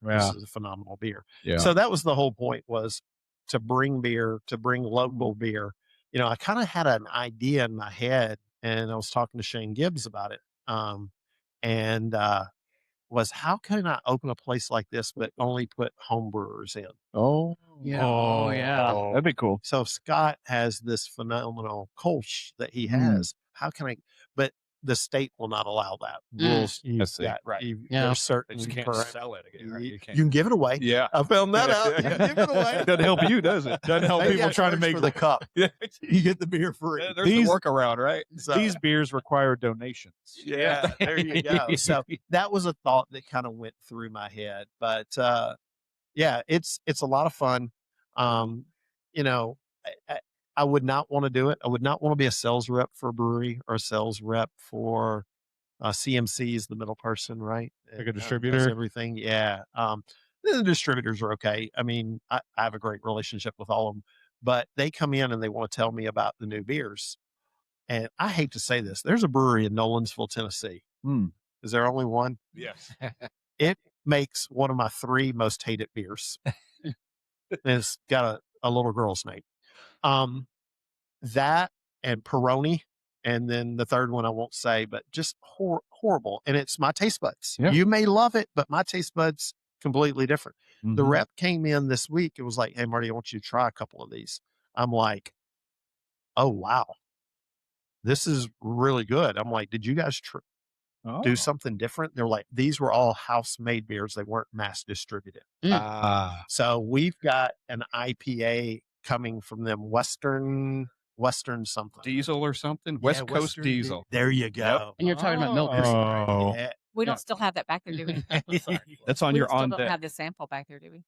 this is a phenomenal beer. Yeah. So that was the whole point, was to bring beer, to bring local beer. You know, I kind of had an idea in my head, and I was talking to Shane Gibbs about it. Was how can I open a place like this but only put home brewers in? Oh, Yeah. Oh, yeah. That'd be cool. So Scott has this phenomenal Kolsch that he has. How can I? But the state will not allow that. Rules. I see. There's certain. You can't parameters. sell it again. Right? You can't. can give it away. Yeah. I found that out. You can give it away. Doesn't help you, does it? Doesn't help Maybe people I trying to charge make for the cup. Yeah. You get the beer free. There's the workaround, right? So- These beers require donations. Yeah, there you go. So that was a thought that kind of went through my head. But yeah, it's a lot of fun. You know, I would not want to do it. I would not want to be a sales rep for a brewery or a sales rep for CMC is the middle person, right? Like a Does distributor? everything. Yeah. The distributors are okay. I mean, I have a great relationship with all of them, but they come in and they want to tell me about the new beers. And I hate to say this, there's a brewery in Nolensville, Tennessee. Is there only one? Yes. makes one of my 3 most hated beers. And it's got a little girl's name. That and Peroni. And then the third one I won't say, but just horrible. And it's my taste buds. Yeah. You may love it, but my taste buds completely different. The Mhm. rep came in this week. It was like, hey, Marty, I want you to try a couple of these. I'm like, oh, wow. This is really good. I'm like, did you guys do something different? They're like, these were all house-made beers. They weren't mass distributed. So we've got an IPA coming from them, Western something. Diesel or something? West Coast Western Diesel. There you go. And you're talking about milk. Oh. Yeah. We don't still have that back there, do we? That's on We your still on don't deck. have the sample back there, do we?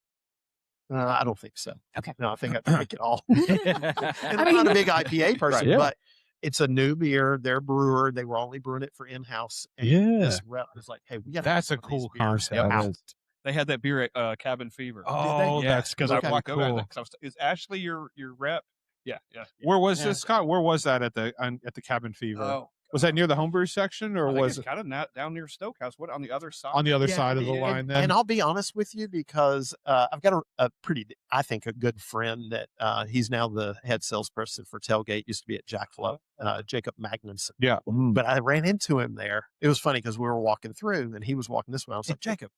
I don't think so. Okay. No, I think I drank it all. And I'm not a big IPA person, yeah. but it's a new beer. They're brewer. They were only brewing it for in-house. And Yeah. this rep was like, hey, we got That's a cool concept. out. They had that beer at Cabin Fever. Oh, Yeah, that's because I okay, walked over. cool. Is Ashley your rep? Yeah. Where was Yeah. this, Scott? Where was that at the Cabin Fever? Oh, Was that near the homebrew section, or I think was it's it kind of down near Stokehouse? What on the other side? on the other Yeah, side of the and- line? Then And I'll be honest with you, because I've got a pretty, I think, a good friend that he's now the head salesperson for Tailgate, used to be at Jack Flow, Jacob Magnuson. yeah. But I ran into him there. It was funny because we were walking through and he was walking this way. I was like, Jacob.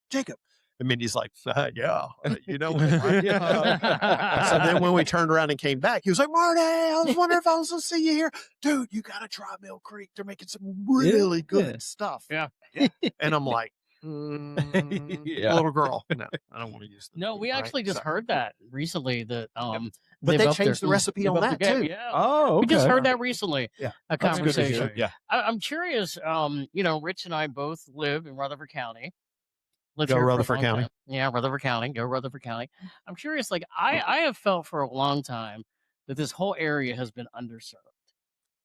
And Mindy's like, you know. Right? Yeah. So then when we turned around and came back, he was like, Marty, I was wondering if I was going to see you here. Dude, you got to try Mill Creek. They're making some really good stuff. Yeah. And I'm like, little girl. No, I don't want to use the No, name, we right? actually just So- heard that recently. That But they changed the recipe on that too. Yeah. Oh, We just okay. heard that recently. Yeah. A That's good to hear. conversation. Yeah. I'm curious. Rich and I both live in Rutherford County. Lived Go here for a Rutherford long County. time. Yeah, Rutherford County. Go Rutherford County. I'm curious. Like I have felt for a long time that this whole area has been underserved.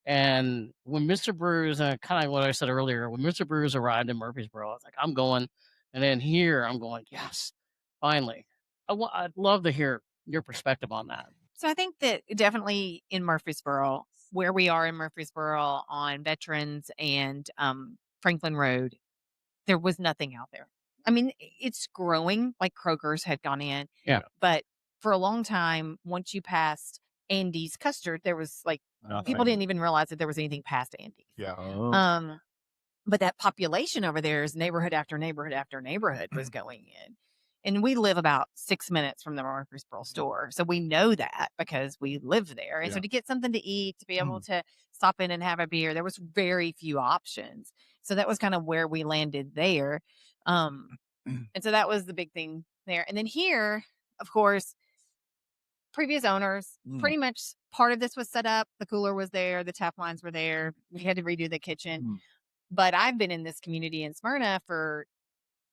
And when Mr. Brews, kind of what I said earlier, when Mr. Brews arrived in Murfreesboro, I was like, I'm going. And then here, I'm going, yes, finally. I'd love to hear your perspective on that. So I think that definitely in Murfreesboro, where we are in Murfreesboro on Veterans and Franklin Road, there was nothing out there. I mean, it's growing, like Kroger's had gone in. Yeah. But for a long time, once you passed Andy's Custard, there was like, people didn't even realize that there was anything past Andy's. Yeah. But that population over there is neighborhood after neighborhood after neighborhood was going in. And we live about 6 minutes from the Murfreesboro store. So we know that because we live there. And so to get something to eat, to be able to stop in and have a beer, there was very few options. So that was kind of where we landed there. And so that was the big thing there. And then here, of course, previous owners, pretty much part of this was set up. The cooler was there. The tap lines were there. We had to redo the kitchen. But I've been in this community in Smyrna for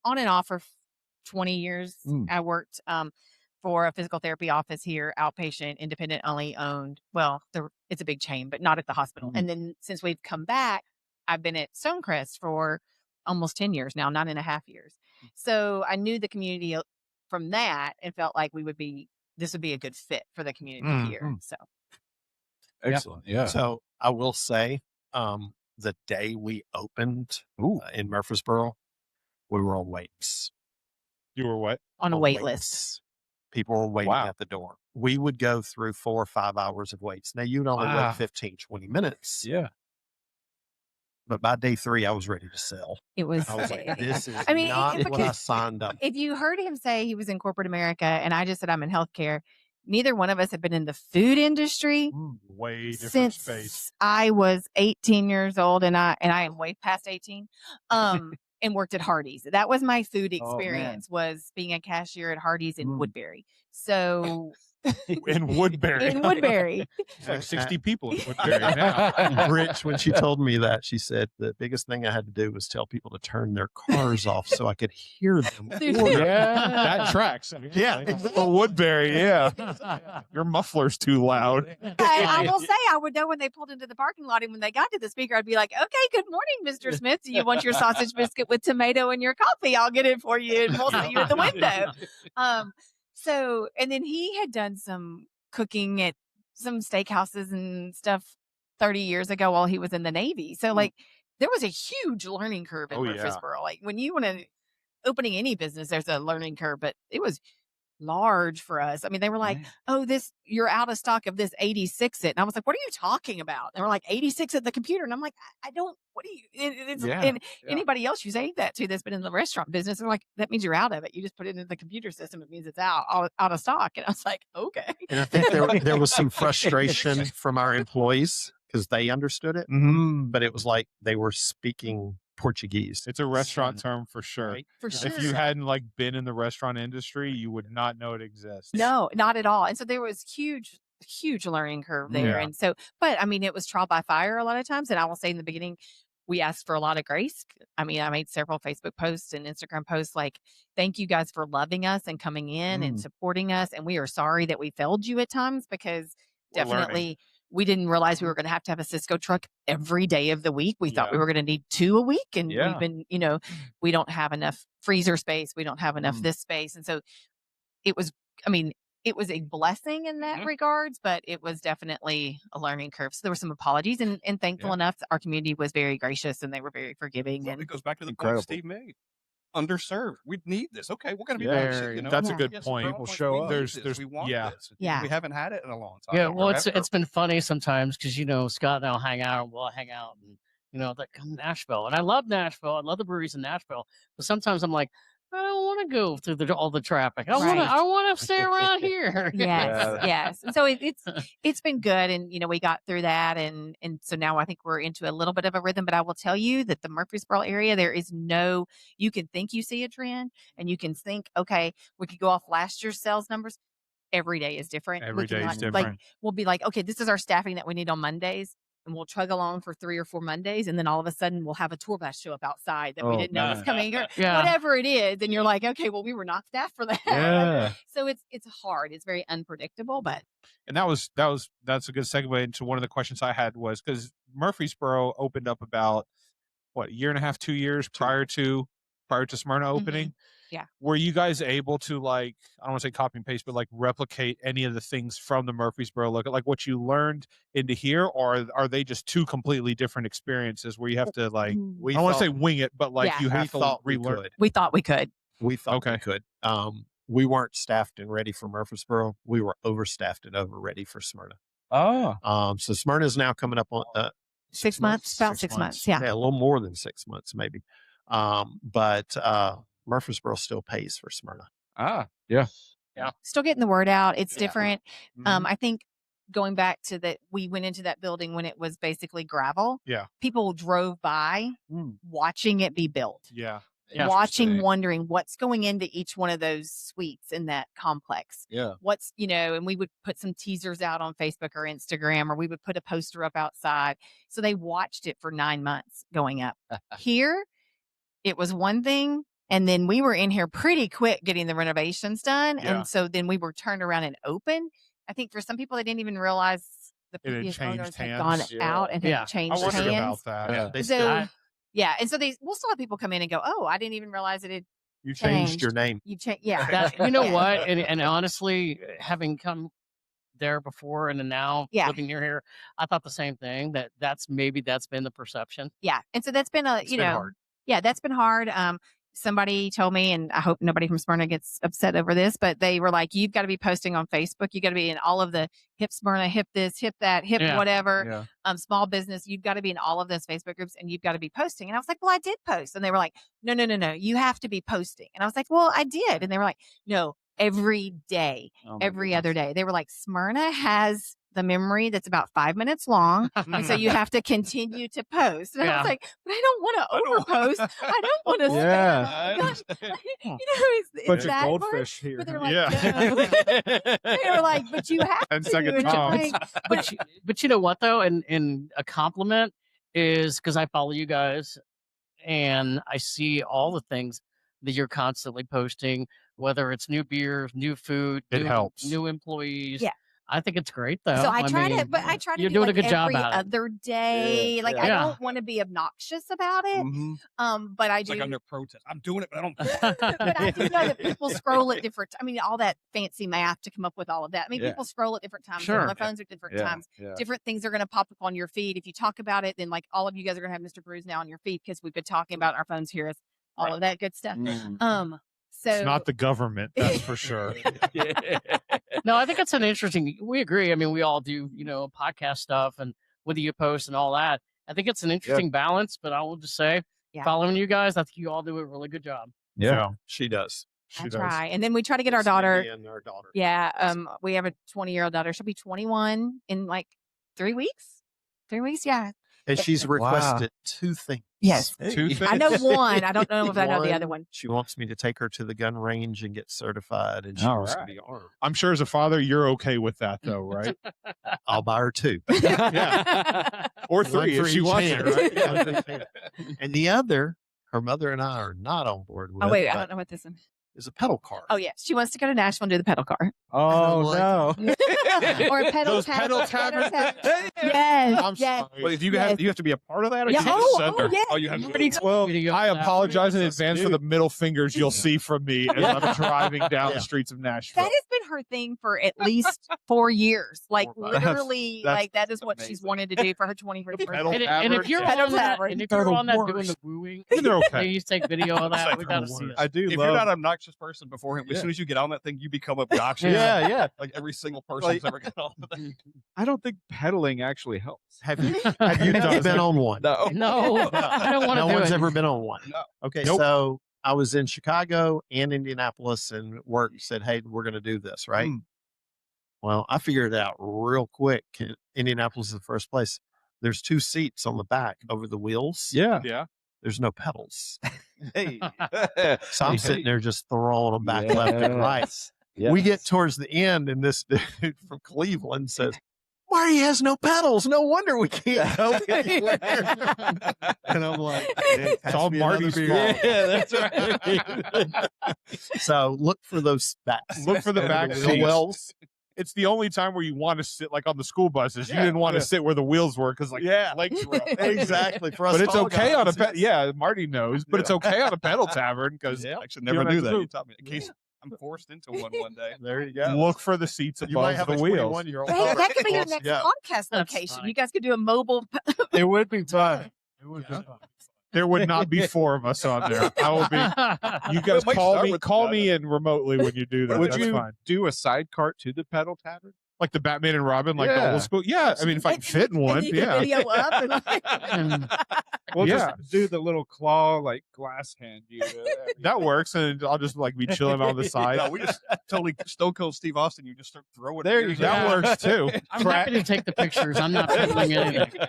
on and off for 20 years. I worked for a physical therapy office here, outpatient, independent only owned. Well, it's a big chain, but not at the hospital. And then since we've come back, I've been at Stonecrest for almost 10 years now, 9.5 years. So I knew the community from that and felt like this would be a good fit for the community here. So Excellent. Yeah. So I will say, the day we opened in Murfreesboro, we were on waits. You were what? on a On wait waits. list. People were waiting Wow. at the door. We would go through 4 or 5 hours of waits. Now, you'd only Wow. wait 15, 20 minutes. Yeah. But by day 3, I was ready to sell. It was. I was like, this is I mean, not what I because signed up. if you heard him say he was in corporate America and I just said I'm in healthcare, neither one of us have been in the food industry Way different since space. I was 18 years old, and I am way past 18. And worked at Hardee's. That was my food Oh, man. experience, was being a cashier at Hardee's in Woodbury. So In Woodbury. in Woodbury. It's like 60 people in Woodbury now. Rich, when she told me that, she said the biggest thing I had to do was tell people to turn their cars off so I could hear them. order. That tracks. Yeah. For Woodbury, yeah. Your muffler's too loud. I will say I would know when they pulled into the parking lot, and when they got to the speaker, I'd be like, okay, good morning, Mr. Smith. Do you want your sausage biscuit with tomato in your coffee? I'll get it for you, and we'll see you at the window. So, and then he had done some cooking at some steakhouses and stuff 30 years ago while he was in the Navy. So like there was a huge learning curve in Oh, yeah. Murfreesboro. Like when you want to opening any business, there's a learning curve, but it was large for us. I mean, they were like, "Oh, you're out of stock of this 86 it," and I was like, "What are you talking about?" They were like, "86 at the computer," and I'm like, "I don't. What do you?" And anybody else you say that to that's been in the restaurant business, they're like, "That means you're out of it. You just put it into the computer system. It means it's out of stock." And I was like, "Okay." And I think there was some frustration from our employees because they understood it, but it was like they were speaking Portuguese. It's a restaurant term for sure. Right? For sure. If you hadn't like been in the restaurant industry, you would not know it exists. No, not at all. And so there was huge learning curve there. Yeah. And so, but I mean, it was trial by fire a lot of times. And I will say in the beginning, we asked for a lot of grace. I mean, I made several Facebook posts and Instagram posts like, thank you guys for loving us and coming in and supporting us. And we are sorry that we failed you at times because We're definitely learning. we didn't realize we were going to have a Cisco truck every day of the week. We thought we were going to need 2 a week. And we've been, we don't have enough freezer space. We don't have enough this space. And so it was, it was a blessing in that regards, but it was definitely a learning curve. So there were some apologies and thankful enough, our community was very gracious and they were very forgiving. Well, And it goes back to the point Steve made. Underserved. We need this. Okay, we're going to be patient. That's a good point. People show up. There's we want this. Yeah. We haven't had it in a long time. Yeah, well, it's been funny sometimes because Scott and I'll hang out, and we'll hang out, and like come to Nashville, and I love Nashville, I love the breweries in Nashville, but sometimes I'm like, I don't want to go through all the traffic. I want to stay around here. Yes. And so it's been good, and we got through that, and so now I think we're into a little bit of a rhythm. But I will tell you that the Murfreesboro area, there is you can think you see a trend, and you can think, okay, we could go off last year's sales numbers. Every day is different. Every day is different. Like we'll be like, okay, this is our staffing that we need on Mondays. And we'll chug along for 3 or 4 Mondays. And then all of a sudden we'll have a tour bus show up outside that we didn't know was coming or whatever it is. And you're like, okay, well, we were not staffed for that. Yeah. So it's hard. It's very unpredictable, but. And that's a good segue into one of the questions I had was because Murfreesboro opened up about a year and a half, 2 years prior to Smyrna opening. Yeah. Were you guys able to I don't want to say copy and paste, but replicate any of the things from the Murfreesboro look like what you learned into here, or are they just 2 completely different experiences where you have to I don't want to say wing it, but you have to relearn? We thought we could. We thought we could. We weren't staffed and ready for Murfreesboro. We were overstaffed and over ready for Smyrna. Oh. So Smyrna is now coming up on 6 months, about 6 months. Yeah. A little more than 6 months, maybe. But Murfreesboro still pays for Smyrna. Yeah. Still getting the word out. It's different. I think going back to that, we went into that building when it was basically gravel. Yeah. People drove by watching it be built. Yeah. Watching, wondering what's going into each one of those suites in that complex. Yeah. What's, and we would put some teasers out on Facebook or Instagram, or we would put a poster up outside. So they watched it for 9 months going up. Here, it was one thing. And then we were in here pretty quick getting the renovations done. Yeah. And so then we were turned around and open. I think for some people, they didn't even realize the previous owners had gone out and had changed I wondered hands. about that. Yeah. And so we'll still have people come in and go, oh, I didn't even realize it had You changed your name. You changed. Yeah. You know what? And honestly, having come there before and now living near here, I thought the same thing, that's been the perception. Yeah. And so that's been hard. Yeah, that's been hard. Somebody told me, and I hope nobody from Smyrna gets upset over this, but they were like, you've got to be posting on Facebook. You got to be in all of the hip Smyrna, hip this, hip that, hip whatever, small business. You've got to be in all of those Facebook groups and you've got to be posting. And I was like, well, I did post. And they were like, no, you have to be posting. And I was like, well, I did. And they were like, no, every day, every other day. They were like, Smyrna has the memory that's about 5 minutes long. And so you have to continue to post. And I was like, but I don't want to overpost. I don't want to. Yeah. It's bunch of that goldfish part. here. But they're like, no. They were like, but you have And to. second And I'm Toms. like, But you know what though? And a compliment is because I follow you guys and I see all the things that you're constantly posting, whether it's new beers, new food, It helps. new employees. Yeah. I think it's great though. So I try mean, to you're do doing like a good job every at it. other day. Yeah. Like Yeah. I don't want to be obnoxious about it. But I It's do. like under protest. I'm doing it, but I don't. But I do know that people scroll at different. I mean, all that fancy math to come up with all of that. I mean, people scroll at different times. Sure. On their phones at different times. Yeah. Different things are going to pop up on your feed. If you talk about it, then like all of you guys are going to have Mr. Brews now on your feed because we've been talking about our phones here as all of that good stuff. So It's not the government, that's for sure. No, I think it's an interesting. We agree. I mean, we all do, podcast stuff and what do you post and all that. I think it's an interesting balance, but I will just say, following you guys, I think you all do a really good job. Yeah, she does. I try. And then we try to get our daughter. And our daughter. Yeah. We have a 20-year-old daughter. She'll be 21 in like 3 weeks. 3 weeks. Yeah. And she's requested 2 things. Yes. 2 things? I know one. I don't know if I know the other one. She wants me to take her to the gun range and get certified, and she wants to be armed. I'm sure as a father, you're okay with that, though, right? I'll buy her 2. Yeah. Or 3 if she wants it, right? Yeah. And the other, her mother and I are not on board with. Oh, wait. I don't know what this is. Is a pedal car. Oh, yes. She wants to go to Nashville and do the pedal car. Oh, no. Or a pedal Those pedal taverns. Yes. I'm yes. sorry. But if you have to be a part of that, or Yeah, you just send her? yes. Oh, you have to. Already Well, video I of that. apologize in advance for the middle fingers you'll see from me as I'm driving down the streets of Nashville. That has been her thing for at least 4 years. Like that's literally, like that is what she's wanted to do for her 21st birthday. And if you're Pedal on that, tavern. and if They're you're the on that doing worst. the wooing, They're okay. you take video of that. We got to see it. I do If love. you're not an obnoxious person before him, as soon as you get on that thing, you become obnoxious. Yeah. Like every single person's ever got on the thing. I don't think pedaling actually helps. Have you been on one? No. No, I don't want to No do one's it. ever been on one. No. Okay, Nope. so I was in Chicago and Indianapolis, and work said, "Hey, we're going to do this, right?" Well, I figured it out real quick. Indianapolis is the first place. There's 2 seats on the back over the wheels. Yeah. There's no pedals, Hey. so I'm sitting there just throwing them back left and right. We get towards the end, and this dude from Cleveland says, "Marty has no pedals. No wonder we can't go anywhere." And I'm like, It's all Marty's fault. Yeah, that's right. So look for those back. Look for the back wheel seats. wells. It's the only time where you want to sit, like on the school buses. You didn't want to sit where the wheels were because, like, legs were up. Exactly. For us But it's tall okay on a guys. Marty knows, but it's okay on a pedal tavern because I actually You never don't knew have to that. move. You taught me in case I'm forced into one day. There you go. look for the seats You might above have the a wheels. 21-year-old Hey, daughter that could be who your wants to next go. podcast That's location. funny. You guys could do a mobile. It would be fun. It would be fun. There would not be 4 of us on there. I will be. You guys It might call start me. with Call that. me in remotely when you do that. Would That's you fine. do a side cart to the pedal tavern? Like the Batman and Robin, like the Yeah. old school. Yeah, I mean, if I can fit in one, And you can yeah. video up and We'll Yeah. just do the little claw, like glass hand. That works, and I'll just like be chilling on the side. No, we just totally Stone Cold Steve Austin. You just start throwing. There you beers go. That out. works too. I'm happy to take the pictures. I'm not filming anything.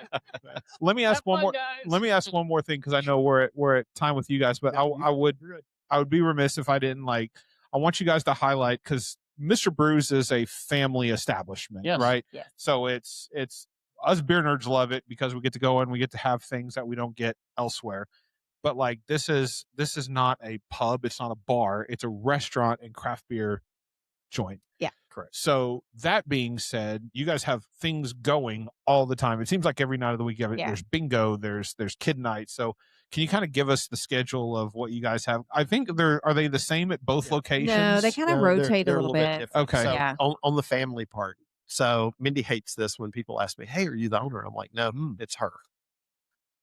Let me ask Have one fun, more. guys. Let me ask one more thing because I know we're at time with you guys, but I would be remiss if I didn't I want you guys to highlight because Mr. Brews is a family establishment, Yes. right? Yes. So it's us beer nerds love it because we get to go and we get to have things that we don't get elsewhere. But like this is not a pub, it's not a bar, it's a restaurant and craft beer joint. Yeah. Correct. So that being said, you guys have things going all the time. It seems like every night of the week there's bingo, there's kid night. So can you kind of give us the schedule of what you guys have? I think are they the same at both locations? no, they kind of No, rotate they're a little bit. different. Okay. So Yeah. on the family part. So Mindy hates this when people ask me, "Hey, are you the owner?" I'm like, "No, it's her."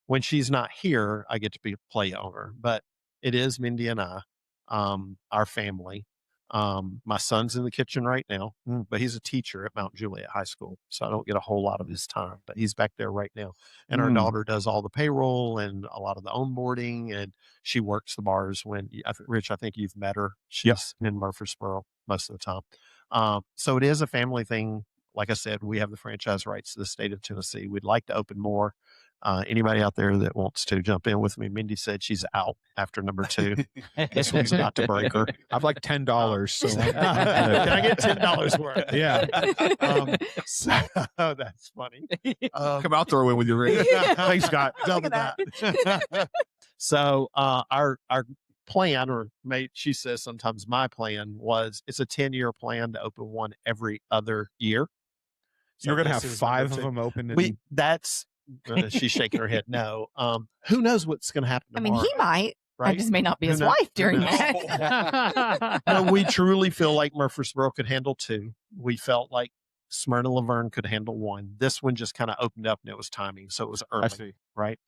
When she's not here, I get to be play owner, but it is Mindy and I, our family. My son's in the kitchen right now, but he's a teacher at Mount Juliet High School, so I don't get a whole lot of his time. But he's back there right now, and our daughter does all the payroll and a lot of the onboarding, and she works the bars. Rich, I think you've met her. She's in Murfreesboro most of the time. So it is a family thing. Like I said, we have the franchise rights to the state of Tennessee. We'd like to open more. Anybody out there that wants to jump in with me? Mindy said she's out after number 2. This one's about to break her. I've like $10. So Can I get $10 worth? yeah. So, that's funny. Come out there with your ring. Thanks, Scott. Double at that. So our plan, or she says sometimes my plan was, it's a 10-year plan to open one every other year. You're gonna have this is 5 of number 2. them open. She's shaking her head. No. Who knows what's going to happen I tomorrow? mean, he might. I right? just may not be Who his knows? wife during Who knows? that. No, we truly feel like Murfreesboro could handle 2. We felt like Smyrna Laverne could handle 1. This one just kind of opened up, and it was timing, so it was early. I see. Right?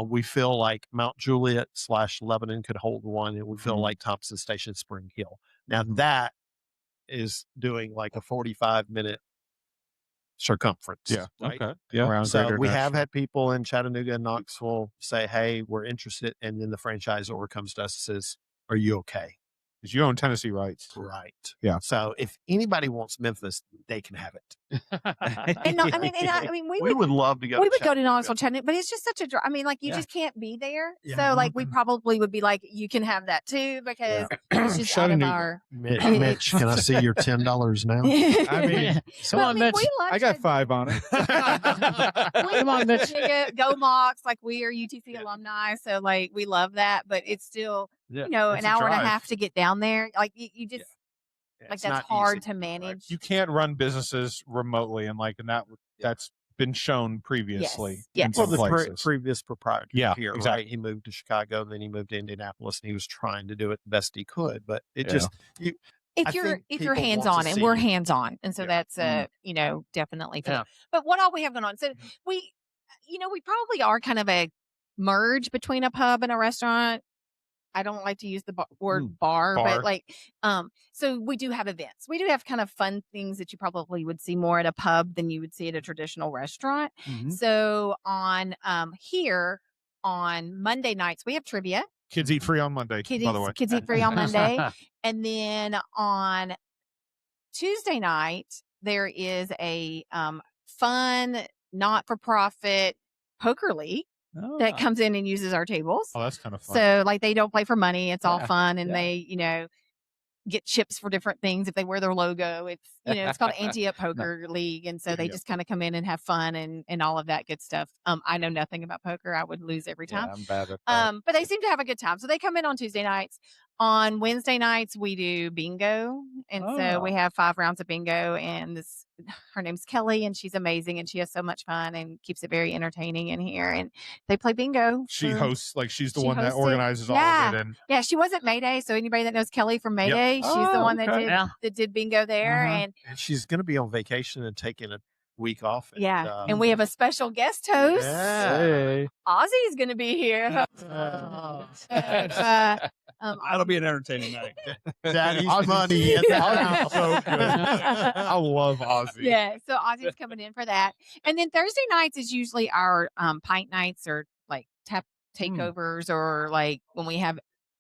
We feel like Mount Juliet / Lebanon could hold one, and we feel like Thompson Station Spring Hill. Now that is doing like a 45-minute circumference. Yeah. Right? Okay. Yeah. Around So Greater we have Nashville. had people in Chattanooga and Knoxville say, "Hey, we're interested," and then the franchisor comes to us and says, "Are you okay?" Because you own Tennessee rights. Right. Yeah. So if anybody wants Memphis, they can have it. And no, I mean, we would love to go. we would go to Knoxville, Chattanooga, but it's just such a drive. I mean, like you just can't be there. So like we probably would be like, you can have that too because it's just out of our. Mitch, can I see your $10 now? I mean, Come on, Mitch. I got 5 on it. Come on, Mitch. Go Mox. Like we are UTC alumni, so like we love that. But it's still, an hour and a half to get down there. Like you just like It's that's not hard easy, to manage. You can't run businesses remotely, and that's been shown previously. Yes. in Well, some the places. previous proprietor Yeah, here, exactly. right? He moved to Chicago, then he moved to Indianapolis, and he was trying to do it the best he could. But it Yeah. just I if you're think hands people want to on, and see we're you. hands on, and so Yeah. that's definitely. Yeah. But what all we have going on? So we probably are kind of a merge between a pub and a restaurant. I don't like to use the word bar, Bar. but like, so we do have events. We do have kind of fun things that you probably would see more at a pub than you would see at a traditional restaurant. So on here on Monday nights, we have trivia. Kids eat free on Monday, by the way. Kids eat free on Monday. And then on Tuesday night, there is a fun, not-for-profit poker league that comes in and uses our tables. Oh, that's kind of fun. So like they don't play for money. It's all fun. And Yeah. they, get chips for different things if they wear their logo. It's, it's called Anti-Up Poker League. And so they just kind of come in and have fun and all of that good stuff. I know nothing about poker. I would lose every time. Yeah, I'm bad at that. But they seem to have a good time. So they come in on Tuesday nights. On Wednesday nights, we do bingo. And so we have 5 rounds of bingo. And her name's Kelly, and she's amazing. And she has so much fun and keeps it very entertaining in here. And they play bingo. She hosts, she's the she one that hosts it. organizes all Yeah. of it. And Yeah, she was at Mayday. So anybody that knows Kelly from Mayday, she's the one that okay. did bingo there. And And she's going to be on vacation and taking a week off. and we have a special guest host. Yeah. Hey. Ozzy's going to be here. That'll be an entertaining night. Daddy's Ozzy's- money. In the house. Ozzy's so good. I love Ozzy. Yeah, so Ozzy's coming in for that. And then Thursday nights is usually our pint nights or like tap takeovers or like when we have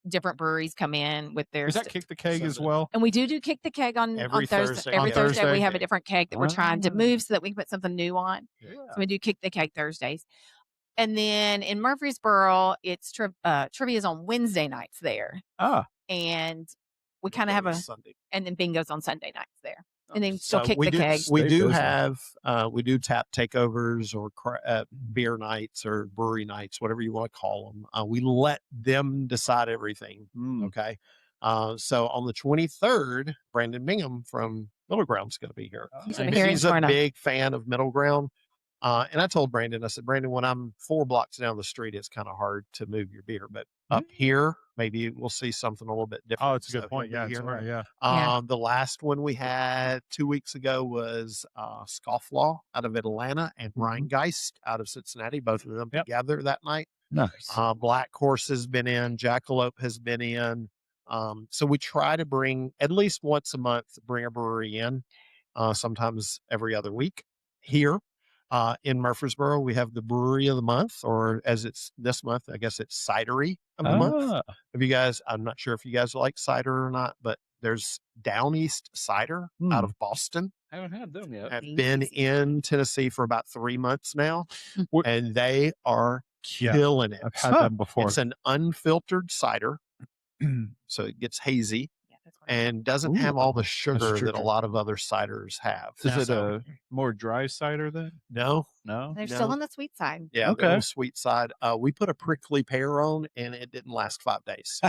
different breweries come in with their Is that Kick the Keg as well? and we do kick the keg on Every Thursday. Thursday. Every On Thursday Thursday? we have a different keg that we're trying to move so that we can put something new on. Yeah. So we do kick the keg Thursdays. And then in Murfreesboro, it's trivia's on Wednesday nights there. And we kind of have Sunday. and then bingo's on Sunday nights there. And then still kick we the do, keg. We Stay do busy. have we do tap takeovers or beer nights or brewery nights, whatever you want to call them. We let them decide everything. Okay. So on the 23rd, Brandon Bingham from Middle Ground's going to be here. He's gonna be here in He's a Smyrna. big fan of Middle Ground. And I told Brandon, I said, Brandon, when I'm 4 blocks down the street, it's kind of hard to move your beer. But up here, maybe we'll see something a little bit different. Oh, it's a good So point. he'll Yeah, be it's here. right. Yeah. Yeah. The last one we had 2 weeks ago was Scofflaw out of Atlanta and Rheingeist out of Cincinnati, both of them together that night. Nice. Black Horse has been in, Jackalope has been in. So we try to bring at least once a month, bring a brewery in, sometimes every other week. Here in Murfreesboro, we have the Brewery of the Month, or as it's this month, I guess it's Cidery of the Month. Have you guys, I'm not sure if you guys like cider or not, but there's Down East Cider out of Boston. I haven't had them yet. Have been in Tennessee for about 3 months now, and they are killing it. I've had them before. It's an unfiltered cider, so it gets hazy and doesn't have all the sugar true, that a true. lot of other ciders have. Is it So- a more dry cider then? no? No. They're No. still on the sweet side. Yeah, Okay. they're on the sweet side. We put a prickly pear on, and it didn't last 5 days.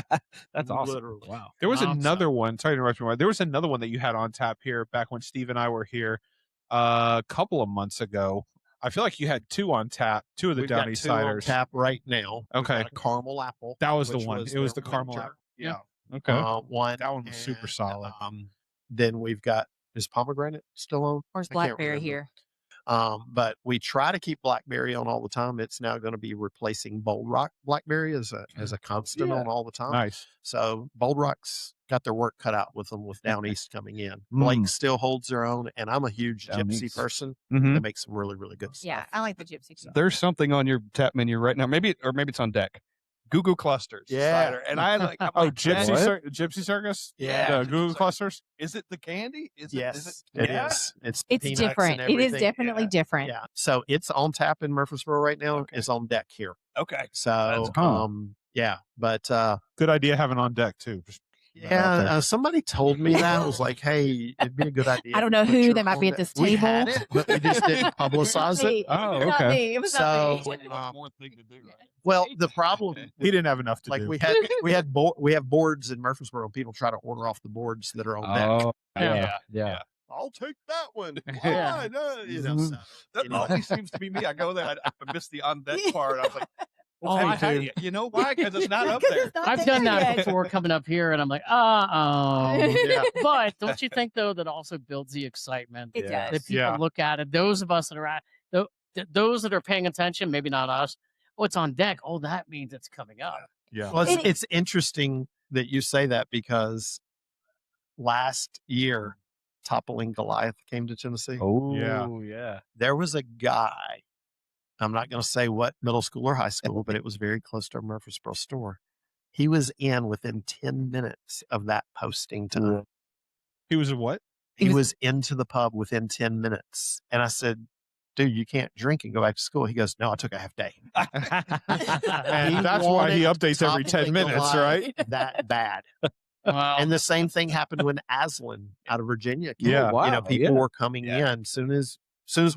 That's awesome. Literally. Wow. There was Nonstop. another one. Sorry to interrupt you. There was another one that you had on tap here back when Steve and I were here a couple of months ago. I feel like you had 2 on tap, 2 of the We've Down got East 2 on ciders. tap right now. We've Okay. got a caramel apple. That was the which one. It was the their caramel winter. apple. Yeah. Okay. One. That one was super and, solid. Then we've got, is pomegranate still on? Where's I can't blackberry remember. here? But we try to keep blackberry on all the time. It's now going to be replacing Bold Rock blackberry as a constant on all the time. Nice. So Bold Rock's got their work cut out with them with Down East coming in. Blake still holds their own, and I'm a huge Down gypsy East. person. Mhm. They make some really, really good stuff. Yeah, I like the gypsy. There's something on your tap menu right now. Maybe it's on deck. Goo Goo clusters. Yeah. cider. And I'm like, Gypsy Circus? Yeah. The Google clusters? Is it the candy? Yes, it it is. It's It's peanuts different. and It is everything. definitely different. Yeah. So it's on tap in Murfreesboro right now. Okay. It's on deck here. Okay. So, yeah. But, Good idea having on deck, too. Just yeah, somebody told me that. I was like, hey, it'd be a good idea. I don't know to put who your they might be own at this We had table. it, but we just didn't publicize it. Oh, It was not okay. me. It was So, not me. More thing to do, right? Well, the problem, he didn't have enough to like do. we have boards in Murfreesboro. People try to order off the boards that are on deck. Yeah. I'll take that one. Yeah. Why? You know, so, That anyway. always seems to be me. I go there, I missed the on deck part. I was like, Oh, well, I how do. do you know why? Because it's not up 'Cause there. it's not I've there done that yet. before coming up here, and I'm like, Yeah. But don't you think though that also builds the excitement It that does. people Yeah. look at it? Those of us that are at those that are paying attention, maybe not us. Oh, it's on deck. Oh, that means it's coming up. Yeah. Well, And it's interesting that you say that because last year, Toppling Goliath came to Tennessee. Oh, Yeah. There was a guy, I'm not going to say what middle school or high school, but it was very close to our Murfreesboro store. He was in within 10 minutes of that posting time. He was a what? He was into the pub within 10 minutes. And I said, dude, you can't drink and go back to school. He goes, no, I took a half day. And that's why he wanted updates every 10 Toppling minutes, Goliath right? That bad. Wow. And the same thing happened when Aslan out of Virginia came. Yeah. You know, people were coming in. Soon as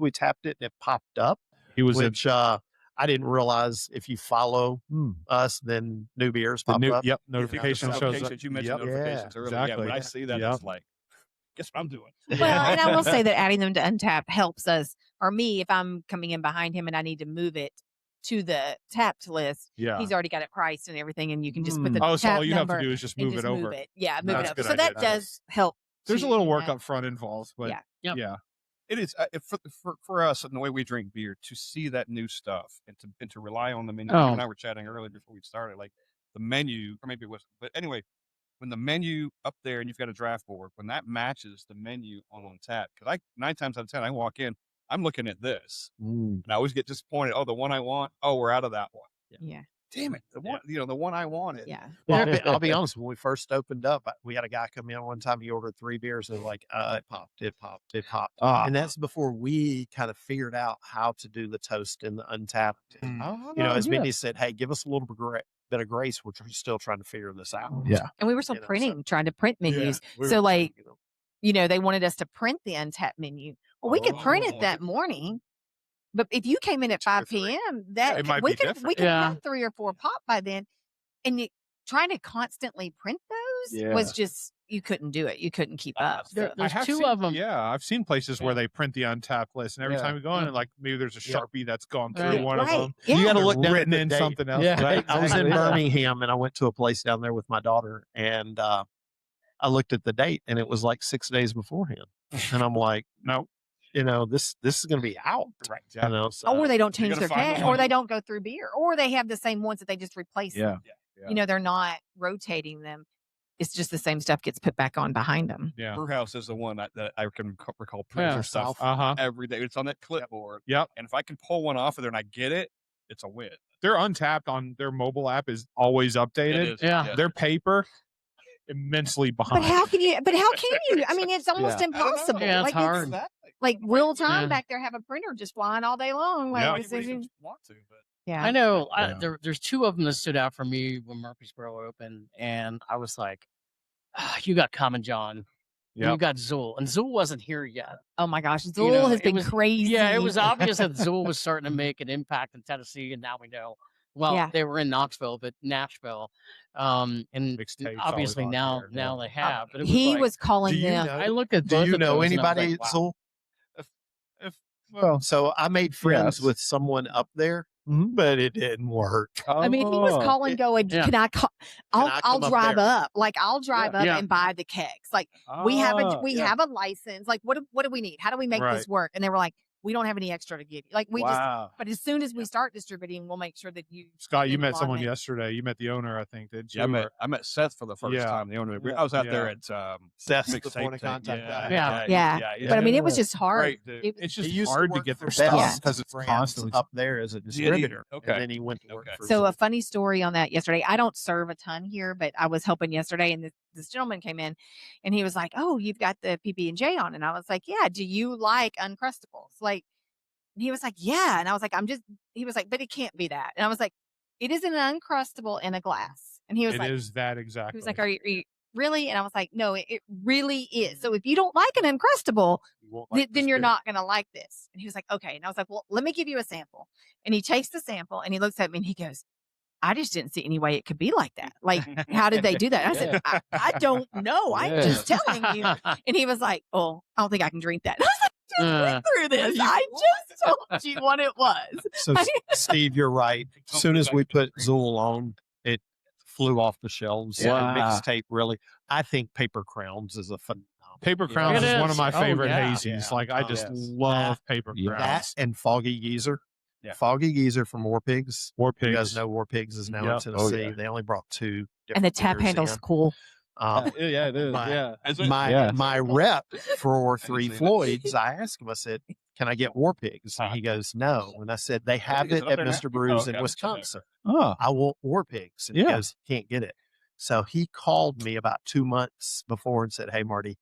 we tapped it and it popped up, He was in which I didn't realize if you follow us, then new beers the pop new, up. notification shows up. Notifications. You mentioned Yep. notifications Yeah, earlier. exactly. Yeah, when I see that, Yep. it's like, guess what I'm doing? Well, and I will say that adding them to Untapped helps us, or me, if I'm coming in behind him and I need to move it to the tapped list, Yeah. he's already got it priced and everything, and you can just put the Oh, so tap all you have number to do is just and move just it over. move it. Yeah, move That's it a good over. So idea. that does help. There's a to little do work that. up front involved, but Yeah. Yep. yeah. It is for us and the way we drink beer to see that new stuff and to rely on the menu. Oh. You and I were chatting earlier before we started, like the menu, or maybe it wasn't. But anyway, when the menu up there and you've got a draft board, when that matches the menu on tap, because 9 times out of 10 I walk in, I'm looking at this, and I always get disappointed. Oh, the one I want. Oh, we're out of that one. Yeah. Damn it, the one the one I wanted. Yeah. Well, I'll be honest. When we first opened up, we had a guy come in one time. He ordered 3 beers, and like, it popped. And that's before we kind of figured out how to do the toast and the untapped. And, you know, as Mindy said, hey, give us a little bit of grace. We're still trying to figure this out. Yeah. And we were still You know, so- printing, trying to print menus. We So, were- like, you know, you know, they wanted us to print the Untapped menu. Well, we could print it that morning. But if you came in at 5 p.m., that It might we be could different. we could Yeah. have 3 or 4 pop by then. And trying to constantly print those Yeah. was just you couldn't do it. You couldn't keep up. There- So- there's I have 2 seen- of them. Yeah, I've seen places where they print the untapped list, and every Yeah. time we go in, and like maybe there's a Yep. Sharpie that's gone through Right. one of Right. them. Yeah. You got to look down at written the in date. something else. Yeah. Right? I was in Exactly. Birmingham and I went to a place down there with my daughter, and I looked at the date and it was like 6 days beforehand. And I'm like, no, you know, this is going to be out. Right. You know, so, Or they don't change gotta their find the can, one or you they don't go through beer, or they have the same ones that they just replace. Yeah. You know, they're not rotating them. It's just the same stuff gets put back on behind them. Yeah. Brewhouse is the one that I can recall prints Yeah. or stuff every day. It's on that clipboard. Yep. And if I can pull one off of there and I get it, it's a win. Their untapped on their mobile app is always updated. It is. Yeah. Their paper immensely But behind. how can you? But how can you? I mean, it's almost Yeah. impossible. Yeah, it's like hard. Exactly. like real time Yeah. back there, have a printer just flying all day long. Like Yeah. this Anybody is- who want to, but yeah. I know. Yeah. There's 2 of them that stood out for me when Murfreesboro opened, and I was like, you got Common John, and you Yep. got Zool, and Zool wasn't here yet. Oh my gosh, Zool know, has it been was- crazy. Yeah, it was obvious that Zool was starting to make an impact in Tennessee, and now we know. Well, Yeah. they were in Knoxville, but Nashville, and Mixtapes obviously always now on there, they have. But it was He like, was calling Do you them. know? I looked at Do both you of know those and I was anybody like, at wow. Zool? Well, So I made friends Yes. with someone up there, but it didn't work. I mean, he was Oh. calling, going, Yeah. "Can I call? I'll I I'll come up drive there?" up. Like I'll drive up Yeah. and buy the kegs. Like we have Ah, a yeah. have a license. Like what do we need? How do we make Right. this work?" And they were like, we don't have any extra to give you. Like but as soon as we start distributing, we'll make sure that you. Scott, you met someone yesterday. You met the owner, I think, didn't you? Yeah, I met Seth for the first time. The owner. I was out there at Seth's Mixed the point of Tape contact guy. Yeah. But I mean, it was just hard. It's just He used hard to to get work their for stuff Best because it's constantly up there as a distributor. And then he went to work for So a funny story on that yesterday. I don't serve a ton here, but I was helping yesterday, and this gentleman came in, and he was like, "Oh, you've got the PB&J on," and I was like, "Yeah. Do you like Uncrustables?" Like, and he was like, "Yeah," and I was like, He was like, "But it can't be that," and I was like, "It is an Uncrustable in a glass," and he was like, "It is that exactly." He was like, "Are you really?" And I was like, "No, it really is. So if you don't like an Uncrustable, then you're not going to like this." And he was like, "Okay." And I was like, "Well, let me give you a sample." And he takes the sample and he looks at me and he goes, "I just didn't see any way it could be like that. Like, how did they do that?" And I said, I don't know. I'm just telling you." And he was like, "Oh, I don't think I can drink that." And I was like, "Just went through this. I just told you what it was." So, Steve, you're right. As soon as we put Zool on, it flew off the shelves. Mixtape, really. I think Paper Crowns is a phenomenal. Paper Crowns is one of my favorite hazies. Yeah. Like, I just love Paper Crowns. That and Foggy Geezer. Yeah. Foggy Geezer from War Pigs. War Pigs. You guys know War Pigs is now in Tennessee. They only brought 2. And the tap handle's cool. Yeah, it is. My rep for Three Floyds, I asked him, I said, "Can I get War Pigs?" And he goes, "No." And I said, "They have it at Mr. Brews in Wisconsin. I want War Pigs." And he goes, "Can't get it." So he called me about 2 months before and said, "Hey, Marty,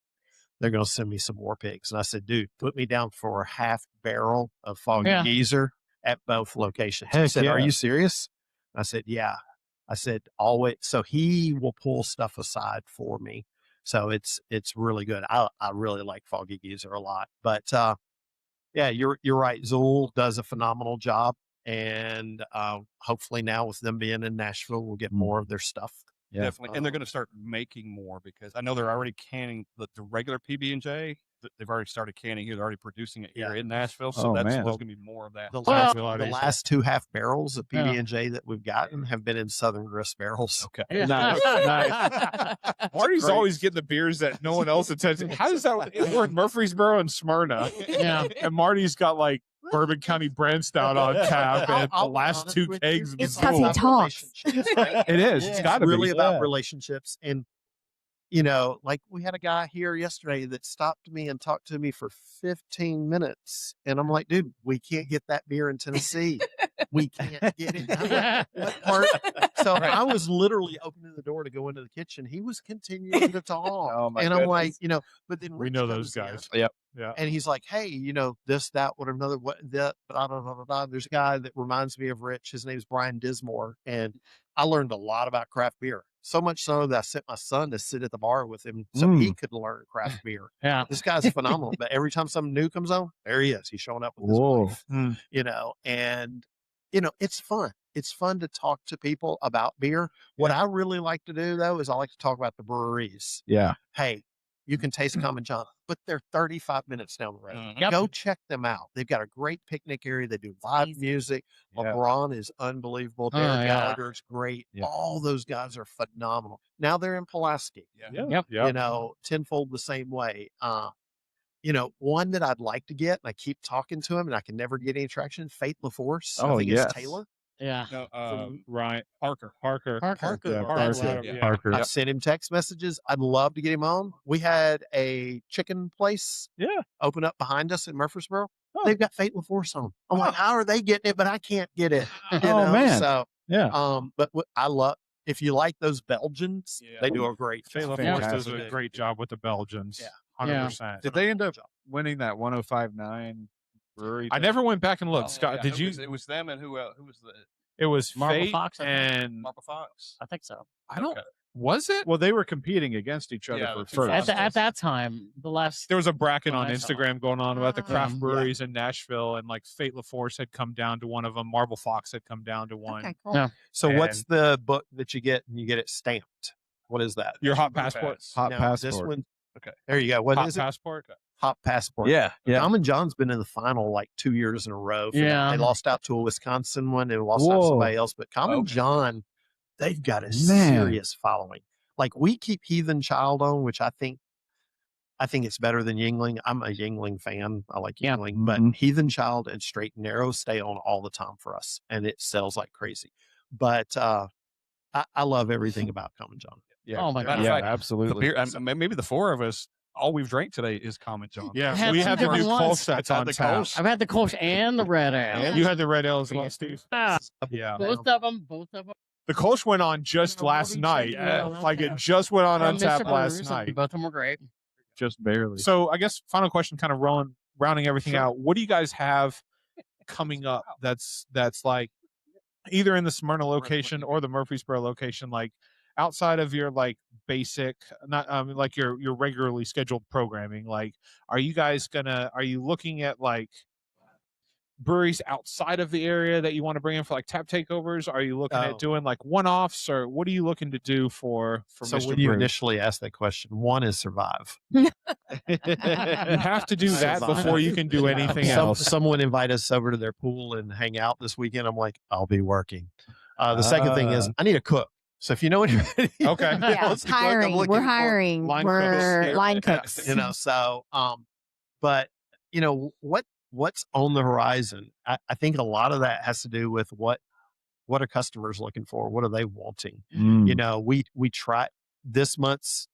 they're going to send me some War Pigs." And I said, "Dude, put me down for a half barrel of Foggy Geezer at both locations." He said, "Are you serious?" I said, "Yeah." I said, "Always." So he will pull stuff aside for me. So it's really good. I really like Foggy Geezer a lot. But yeah, you're right. Zool does a phenomenal job. And hopefully now with them being in Nashville, we'll get more of their stuff. Yeah. Definitely. And they're going to start making more because I know they're already canning the regular PB&J. They've already started canning here. They're already producing it here in Nashville. So there's going to be more of that. The last 2 half barrels of PB&J that we've gotten have been in Southern Grist barrels. Okay. Nice. Marty's always getting the beers that no one else attends. How does that work? We're in Murfreesboro and Smyrna. Yeah. And Marty's got like Bourbon County brand stout on tap, and the last 2 kegs. It's because he talks. It is. It's got to really about relationships. And, you know, like we had a guy here yesterday that stopped me and talked to me for 15 minutes. And I'm like, "Dude, we can't get that beer in Tennessee. We can't get it." I'm like, "What part?" So I was literally opening the door to go into the kitchen. He was continuing to talk. I'm like, you know, but then we know those guys. Yep. Yeah. And he's like, "Hey, you know, this, that, what, another, what, that, blah, blah, blah, blah. There's a guy that reminds me of Rich. His name's Brian Dismore. And I learned a lot about craft beer. So much so that I sent my son to sit at the bar with him so he could learn craft beer." Yeah. This guy's phenomenal. But every time something new comes on, there he is. He's showing up with his wife, you know, and, you know, it's fun. It's fun to talk to people about beer. What I really like to do, though, is I like to talk about the breweries. Yeah. Hey, you can taste Common John, but they're 35 minutes down the road. Go check them out. They've got a great picnic area. They do live music. LeBron is unbelievable. Darren Gallagher's great. All those guys are phenomenal. Now they're in Pulaski. You know, Tenfold the same way. You know, one that I'd like to get, and I keep talking to him, and I can never get any traction. Fate LaForce. I think it's Taylor. Yeah. Right. Parker. I've sent him text messages. I'd love to get him on. We had a chicken place open up behind us in Murfreesboro. They've got Fate LaForce on. I'm like, how are they getting it? But I can't get it. You know? Man. So, but I love, if you like those Belgians, they do a great Fate job. LaForce does a great job with the Belgians. 100%. Did they end up winning that 105.9 brewery? I never went back and looked. Scott, did you? It was them and who was the? It was Marble Fate Fox and Marble Fox. I think so. I don't. Was it? Well, they were competing against each other for first. At that time, there was a bracket on Instagram going on about the Oh. craft breweries in Nashville, and like Fate LaForce had come down to one of them. Marble Fox had come down to one. Okay, cool. Yeah. So what's the book that you get and you get it stamped? What is that? Your hot passport. Hot Now, passport. This one. Okay. There you go. What Hot is it? passport. Hot passport. Yeah. Common John's been in the final like 2 years in a row. For Yeah. that. They lost out to a Wisconsin one and lost out to somebody else. But Common John, they've got a serious following. Like we keep Heathen Child on, which I think I think it's better than Yingling. I'm a Yingling fan. I like Yeah. Yingling, but Heathen Child and Straight and Narrow stay on all the time for us, and it sells like crazy. But I love everything about Common John. Yeah. Oh my Matter God. of Yeah, fact, the absolutely. beer, maybe the four of us, all we've drank today is Common John. Yeah, Had we some have the new different Kolsch ones. that's Had on the tap. Kolsch. I've had the Kolsch and the red ale. You had the red ale as well, Steve. Ah, Yeah. both of them. The Kolsch went on just Yeah, last we'll be night. checking it out. Like it just went on From Untapped Mr. last Brews, night. and both of them were great. Just barely. So I guess final question, kind of rounding everything out. What do you guys have coming up that's like either in the Smyrna location or the Murfreesboro location, like outside of your like basic, not like your regularly scheduled programming? Like, are you looking at like breweries outside of the area that you want to bring in for like tap takeovers? Are you looking at doing like one-offs, or what are you looking to do for So Mr. when you Brews? initially asked that question, one is survive. You have to do that before you can do anything else. Someone invite us over to their pool and hang out this weekend. I'm like, I'll be working. The second thing is I need a cook. So if you know anybody, Okay. Yeah, wants to cook, I'm hiring. looking We're for hiring. line We're cooks. line cooks. you know, so but you know what's on the horizon. I think a lot of that has to do with what are customers looking for? What are they wanting? You know, we try this month's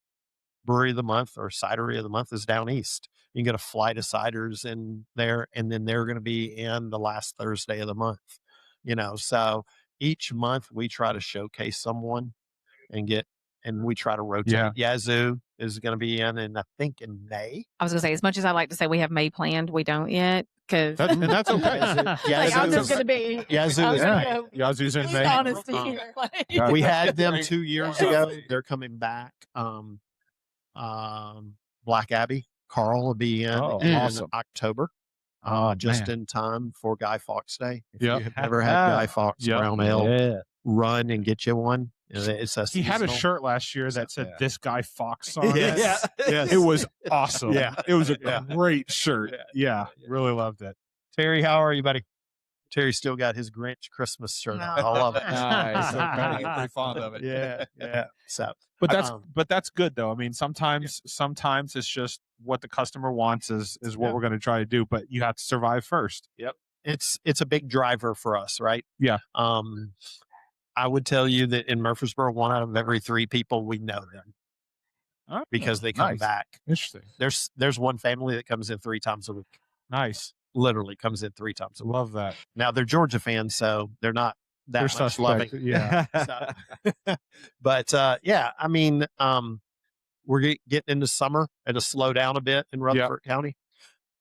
brewery of the month or cidery of the month is down east. You can get a flight of ciders in there, and then they're going to be in the last Thursday of the month. You know, so each month we try to showcase someone and we try to rotate. Yeah. Yazoo is going to be in I think in May. I was going to say, as much as I like to say we have May planned, we don't yet because And that's okay. Like, I'm just going to be. Yazoo I is was May. gonna Yazoo's in be May. honest Um, here. Like, We had them 2 years ago. They're coming back. Black Abbey, Carl will be in awesome. October. Oh, Just man. in time for Guy Fawkes Day. If Yep. you have never had Guy Fawkes Yep. brown ale, Yeah. run and get you one. It's a He had a seasonal. shirt last year that said Yeah. "This Guy Fox" on it. Yes. Yes. It was awesome. Yeah. It was a Yeah. great shirt. Yeah, really loved it. Terry, how are you, buddy? Terry still got his Grinch Christmas shirt. No. I love it. Nice. I'm pretty fond of it. Yeah. So, But that's Um, good though. I mean, sometimes it's just what the customer wants is what Yeah. we're going to try to do. But you have to survive first. it's a big driver for us, right? Yeah. I would tell you that in Murfreesboro, 1 out of every 3 people we know them Oh, because they come nice. back. Interesting. There's one family that comes in 3 times a week. Nice. Literally comes in 3 times a week. Love that. Now they're Georgia fans, so they're not that They're much suspect. loving. Yeah. So, but yeah, I mean, we're getting into summer. It'll slow down a bit in Rutherford County,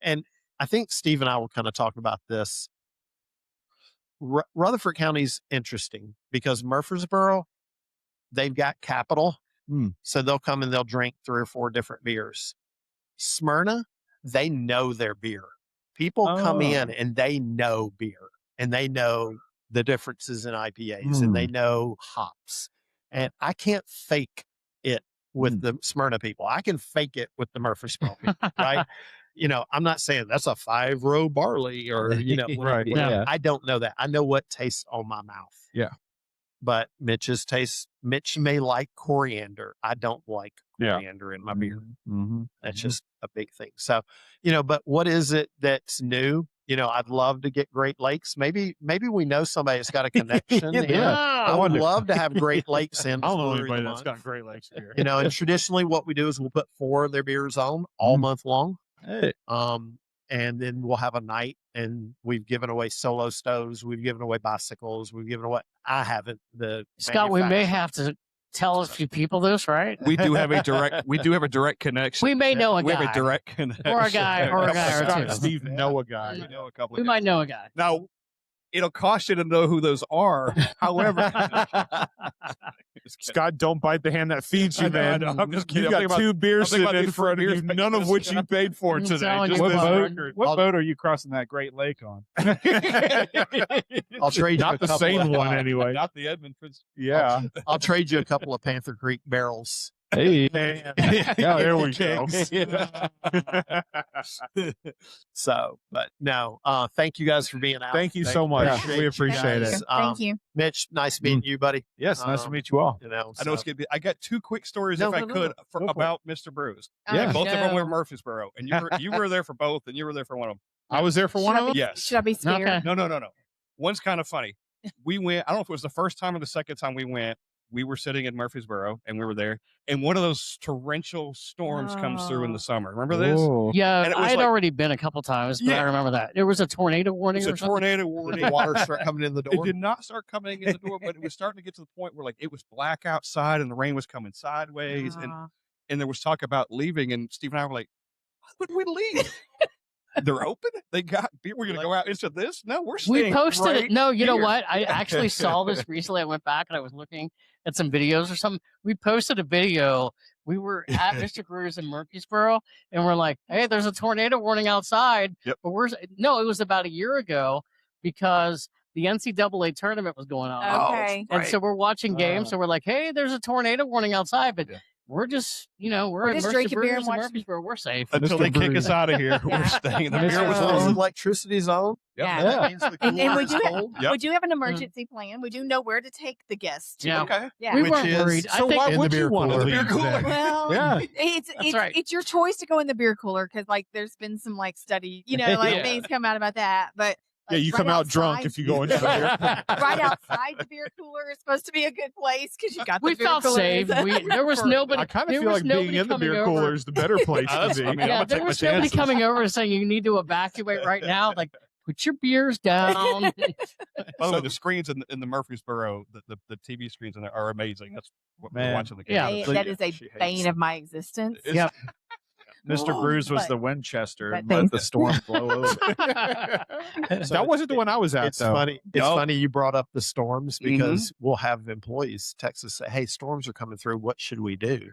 and I think Steve and I were kind of talking about this. Rutherford County's interesting because Murfreesboro, they've got capital, so they'll come and they'll drink 3 or 4 different beers. Smyrna, they know their beer. People come in and they know beer, and they know the differences in IPAs, and they know hops. And I can't fake it with the Smyrna people. I can fake it with the Murfreesboro people, right? You know, I'm not saying that's a 5-row barley or, you know, Right. Yeah. I don't know that. I know what tastes on my mouth. Yeah. But Mitch may like coriander. I don't like Yeah. coriander in my beer. Mm-hmm. That's just a big thing. So, you know, but what is it that's new? You know, I'd love to get Great Lakes. Maybe we know somebody that's got a connection. Yeah. I would love to have Great Lakes in. I don't know Brewery of anybody the that's Month. got Great Lakes beer. You know, and traditionally what we do is we'll put 4 of their beers on all month long. Hey. And then we'll have a night, and we've given away solo stoves, we've given away bicycles, we've given away. I haven't. The Scott, we may manufacturer- have to tell a few people this, right? We do have a direct connection. We may know a We have a guy. direct connection. Or a guy, or a guy or Scott two. and Steve know a guy. We know a couple. We of might know a guy. Now, it'll cost you to know who those are. However, Scott, don't bite the hand that feeds you, I know, man. I know. I'm just kidding. You've I'm got thinking 2 beers I'm thinking about sitting in these front of beers you, back none to of the which you paid for I'm today. telling Just you for the what. record. What boat are you crossing that Great Lake on? I'll trade you a Not the couple same of, one, anyway. not the Edmund Prince. Yeah. I'll trade you a couple of Panther Creek barrels Hey. Yeah, there we go. So, but no, thank you guys for being out. Thank you so much. We you appreciate guys. it. Thank you. Mitch, nice meeting you, buddy. Yes, nice to Um, meet you all. You know, I know it's gonna be. I got two quick stories No, if I no, no, could no. Go for it. about Mr. Brews. Yeah. Both of them were No. Murfreesboro, and you were there for both, and you were there for one of them. I was there for one of them. Yes. Should I be scared? Okay. No. One's kind of funny. We went. I don't know if it was the first time or the second time we went. We were sitting in Murfreesboro, and we were there, and one of those torrential storms comes through in the summer. Remember this? Oh. Yeah, And it was I had like- already been a couple times, but I Yeah. remember that. There was a tornado warning It's or a something. tornado warning. water start coming in the It door. did not start coming in the door, but it was starting to get to the point where like it was black outside and the rain was coming sideways, and there was talk about leaving. And Steve and I were like, "Why would we leave? They're open. They got beer. We're gonna go out into this? No, we're We staying posted right it. No, you know here." what? I actually saw this recently. I went back and I was looking at some videos or something. We posted a video. We were at Mr. Brews in Murfreesboro, and we're like, "Hey, there's a tornado warning outside." Yep. But it was about a year ago because the NCAA tournament was going on. Okay. And so we're watching games, so we're like, "Hey, there's a tornado warning outside," but Yeah. we're just, we're We're at just Mr. drinking beer Brews and in watching- Murfreesboro. We're safe. Until Mr. they kick Brews. us out of here, we're Yeah. staying. The Mr. beer was As long as on. electricity's on. Yeah. That means the And cooler we is do cold. Yep. we do have an emergency plan. We do know where to take the guests. Yeah. Okay. Yeah. We Which weren't is- worried. I So think why in the would beer you want to cooler. leave? Beer cooler. then? Well, Yeah. it's right. it's your choice to go in the beer cooler because like there's been some like study, Yeah. things come out about that. But Yeah, you come out drunk if you go into the beer. right outside the beer cooler is supposed to be a good place because you got the we beer felt cooler. safe. There was nobody. I kind of there feel was like being nobody in the coming beer over. cooler is the better place to That's- be. I mean, I'm Yeah, gonna there take my was nobody chances. coming over and saying you need to evacuate right now. Like, put your beers down. By the way, the screens in the Murfreesboro, the TV screens in there are amazing. That's what we're Man. watching the game. Yeah. That is a She hates bane of my existence. It's- Yep. Mr. Oh, Brews was but- the Winchester but and let thanks. the storm blow over. That wasn't the one I was at, It's though. funny. It's Nope. funny you brought up the storms because we'll have employees text us say, "Hey, storms are coming through. What should we do?"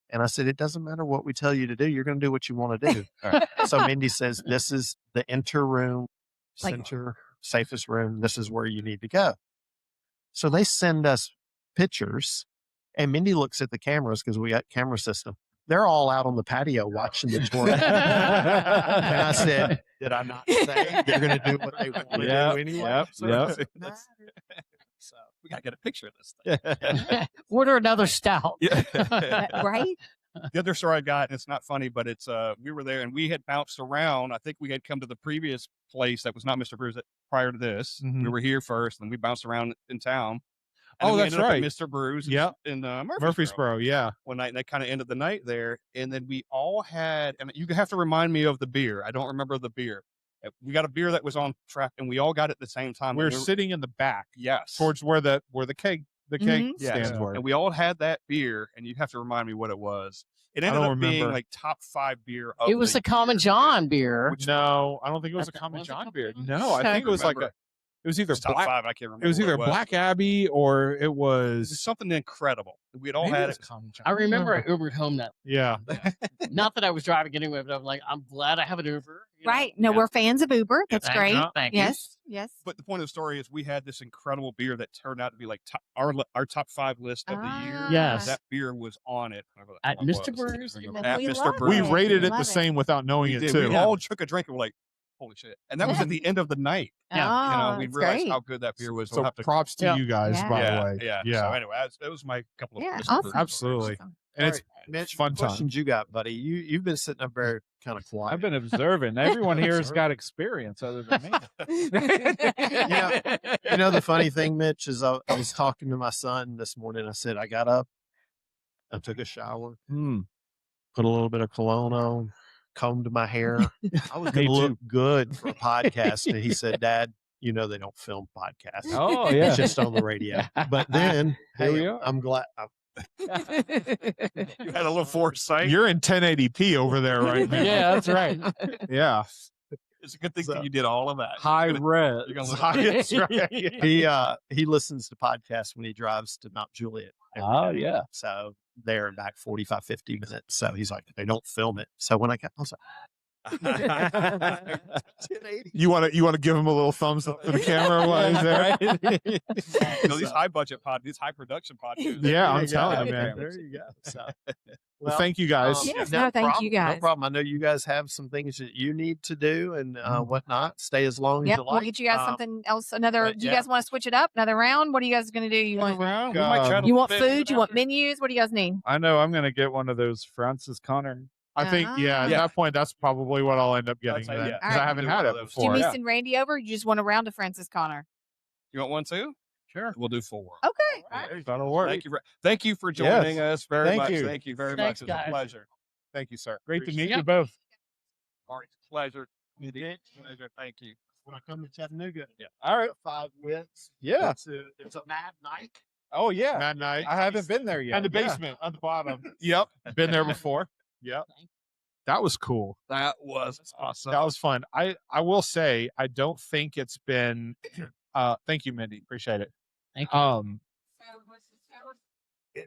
And I said, "It doesn't matter what we tell you to do. You're going to do what you want to do." All right. So Mindy says, "This is the enter room, Like- center, safest room. This is where you need to go." So they send us pictures, and Mindy looks at the cameras because we got camera system. They're all out on the patio watching the tornado. And I said, "Did I not say they're going to do what they want to Yep, do anyway?" yep, So yep. it doesn't matter. So We gotta get a picture of this thing. Order another stout. Yeah. Right? The other story I got, and it's not funny, but it's we were there and we had bounced around. I think we had come to the previous place that was not Mr. Brews prior to this. Mhm. We were here first, and we bounced around in town. Oh, then we that's ended up right. at Mr. Brews Yep. in Murfreesboro Murfreesboro, yeah. one night, and they kind of ended the night there. And then we all had, and you have to remind me of the beer. I don't remember the beer. We got a beer that was on track, and we all got it at the same time. We were And we were- sitting in the back yes, towards where the keg Mhm. stands yes. were. And we all had that beer, and you have to remind me what it was. It I ended don't up being remember. like top 5 beer. Of It was the the Common John beer. No, I don't think it was a That's- Common was it John Common beer. John? No, I Okay. think it was like Remember. it was either top Black 5. I can't remember. it was what either Black Abbey or it It was was something incredible. We had all maybe had was it. Common John. I remember I Ubered home that. Yeah. Not that I was driving anyway, but I'm like, I'm glad I have an Uber. Right. No, we're fans of Uber. That's Thank great. you. Thank you. Yes. Yes. But the point of the story is we had this incredible beer that turned out to be like our top 5 list of the year. Ah. Yes. That beer was on it. whatever that At one Mr. was. Brews. And At we Mr. love Brews. We it. rated it Love the same without knowing We it did. too. We all took a drink and were like, holy shit. And that was at the end of the night. Oh, We that's realized great. how good that beer was. So We'll have to- props to Yeah. you guys, Yeah. by yeah, the way. yeah. So anyway, that was my couple of Yeah, Mr. awesome. Brews Absolutely. Awesome. And it's Mitch, fun what time. questions you got, buddy? You've been sitting up there kind of quiet. I've been observing. Everyone here has got experience other than me. You know, the funny thing, Mitch, is I was talking to my son this morning. I said, I got up, I took a shower, put a little bit of cologne on, combed my hair. I was going to Me look good for a podcast. And he said, Dad, you know, they don't film podcasts. Oh, yeah. It's just on the radio. But then, Here we hey, are. I'm glad. You had a little foresight. You're in 1080p over there right now. Yeah, that's right. Yeah. It's a good thing So- that you did all of that. High res. You're gonna look That's right. He listens to podcasts when he drives to Mount Juliet. every Oh, day. yeah. So there and back 45, 50 minutes. So he's like, they don't film it. So when I was like, You want to give him a little thumbs up to the camera while he's there? These high budget these high production podcasts. Yeah, I'm telling you, man. There you go. So, Well, thank you guys. Yes, no, thank you guys. No problem. I know you guys have some things that you need to do and whatnot. Stay as long as Yep, you like. we'll get you guys something else. Do but you yeah. guys want to switch it up? Another round? What are you guys going to do? You want We might try to you want fit food? it You out want there. menus? What do you guys need? I know I'm gonna get one of those Francis Connor. I think, yeah, at that point, that's probably what I'll end up getting That's- then, yeah. because All I right. haven't Do had one it of those. Do you before. need Yeah. send Randy over? Or you just want a round of Francis Connor? You want one too? Sure. We'll do 4. Okay. All right. That'll work. Thank you for joining Yes. us very Thank much. you. Thank you very Thanks, much. It's guys. a pleasure. Thank you, sir. Great to Appreciate meet it. you both. Marty, pleasure. Mitch, Pleasure. Thank you. when I come to Chattanooga, All right. 5 wits. Yeah. It's a mad night. Oh yeah. That night. I haven't been there yet. And the Yeah. basement on the bottom. Yep. Been there before. Yep. That was cool. That was awesome. That was fun. I will say, I don't think it's been, thank you, Mindy. Appreciate it. Thank you.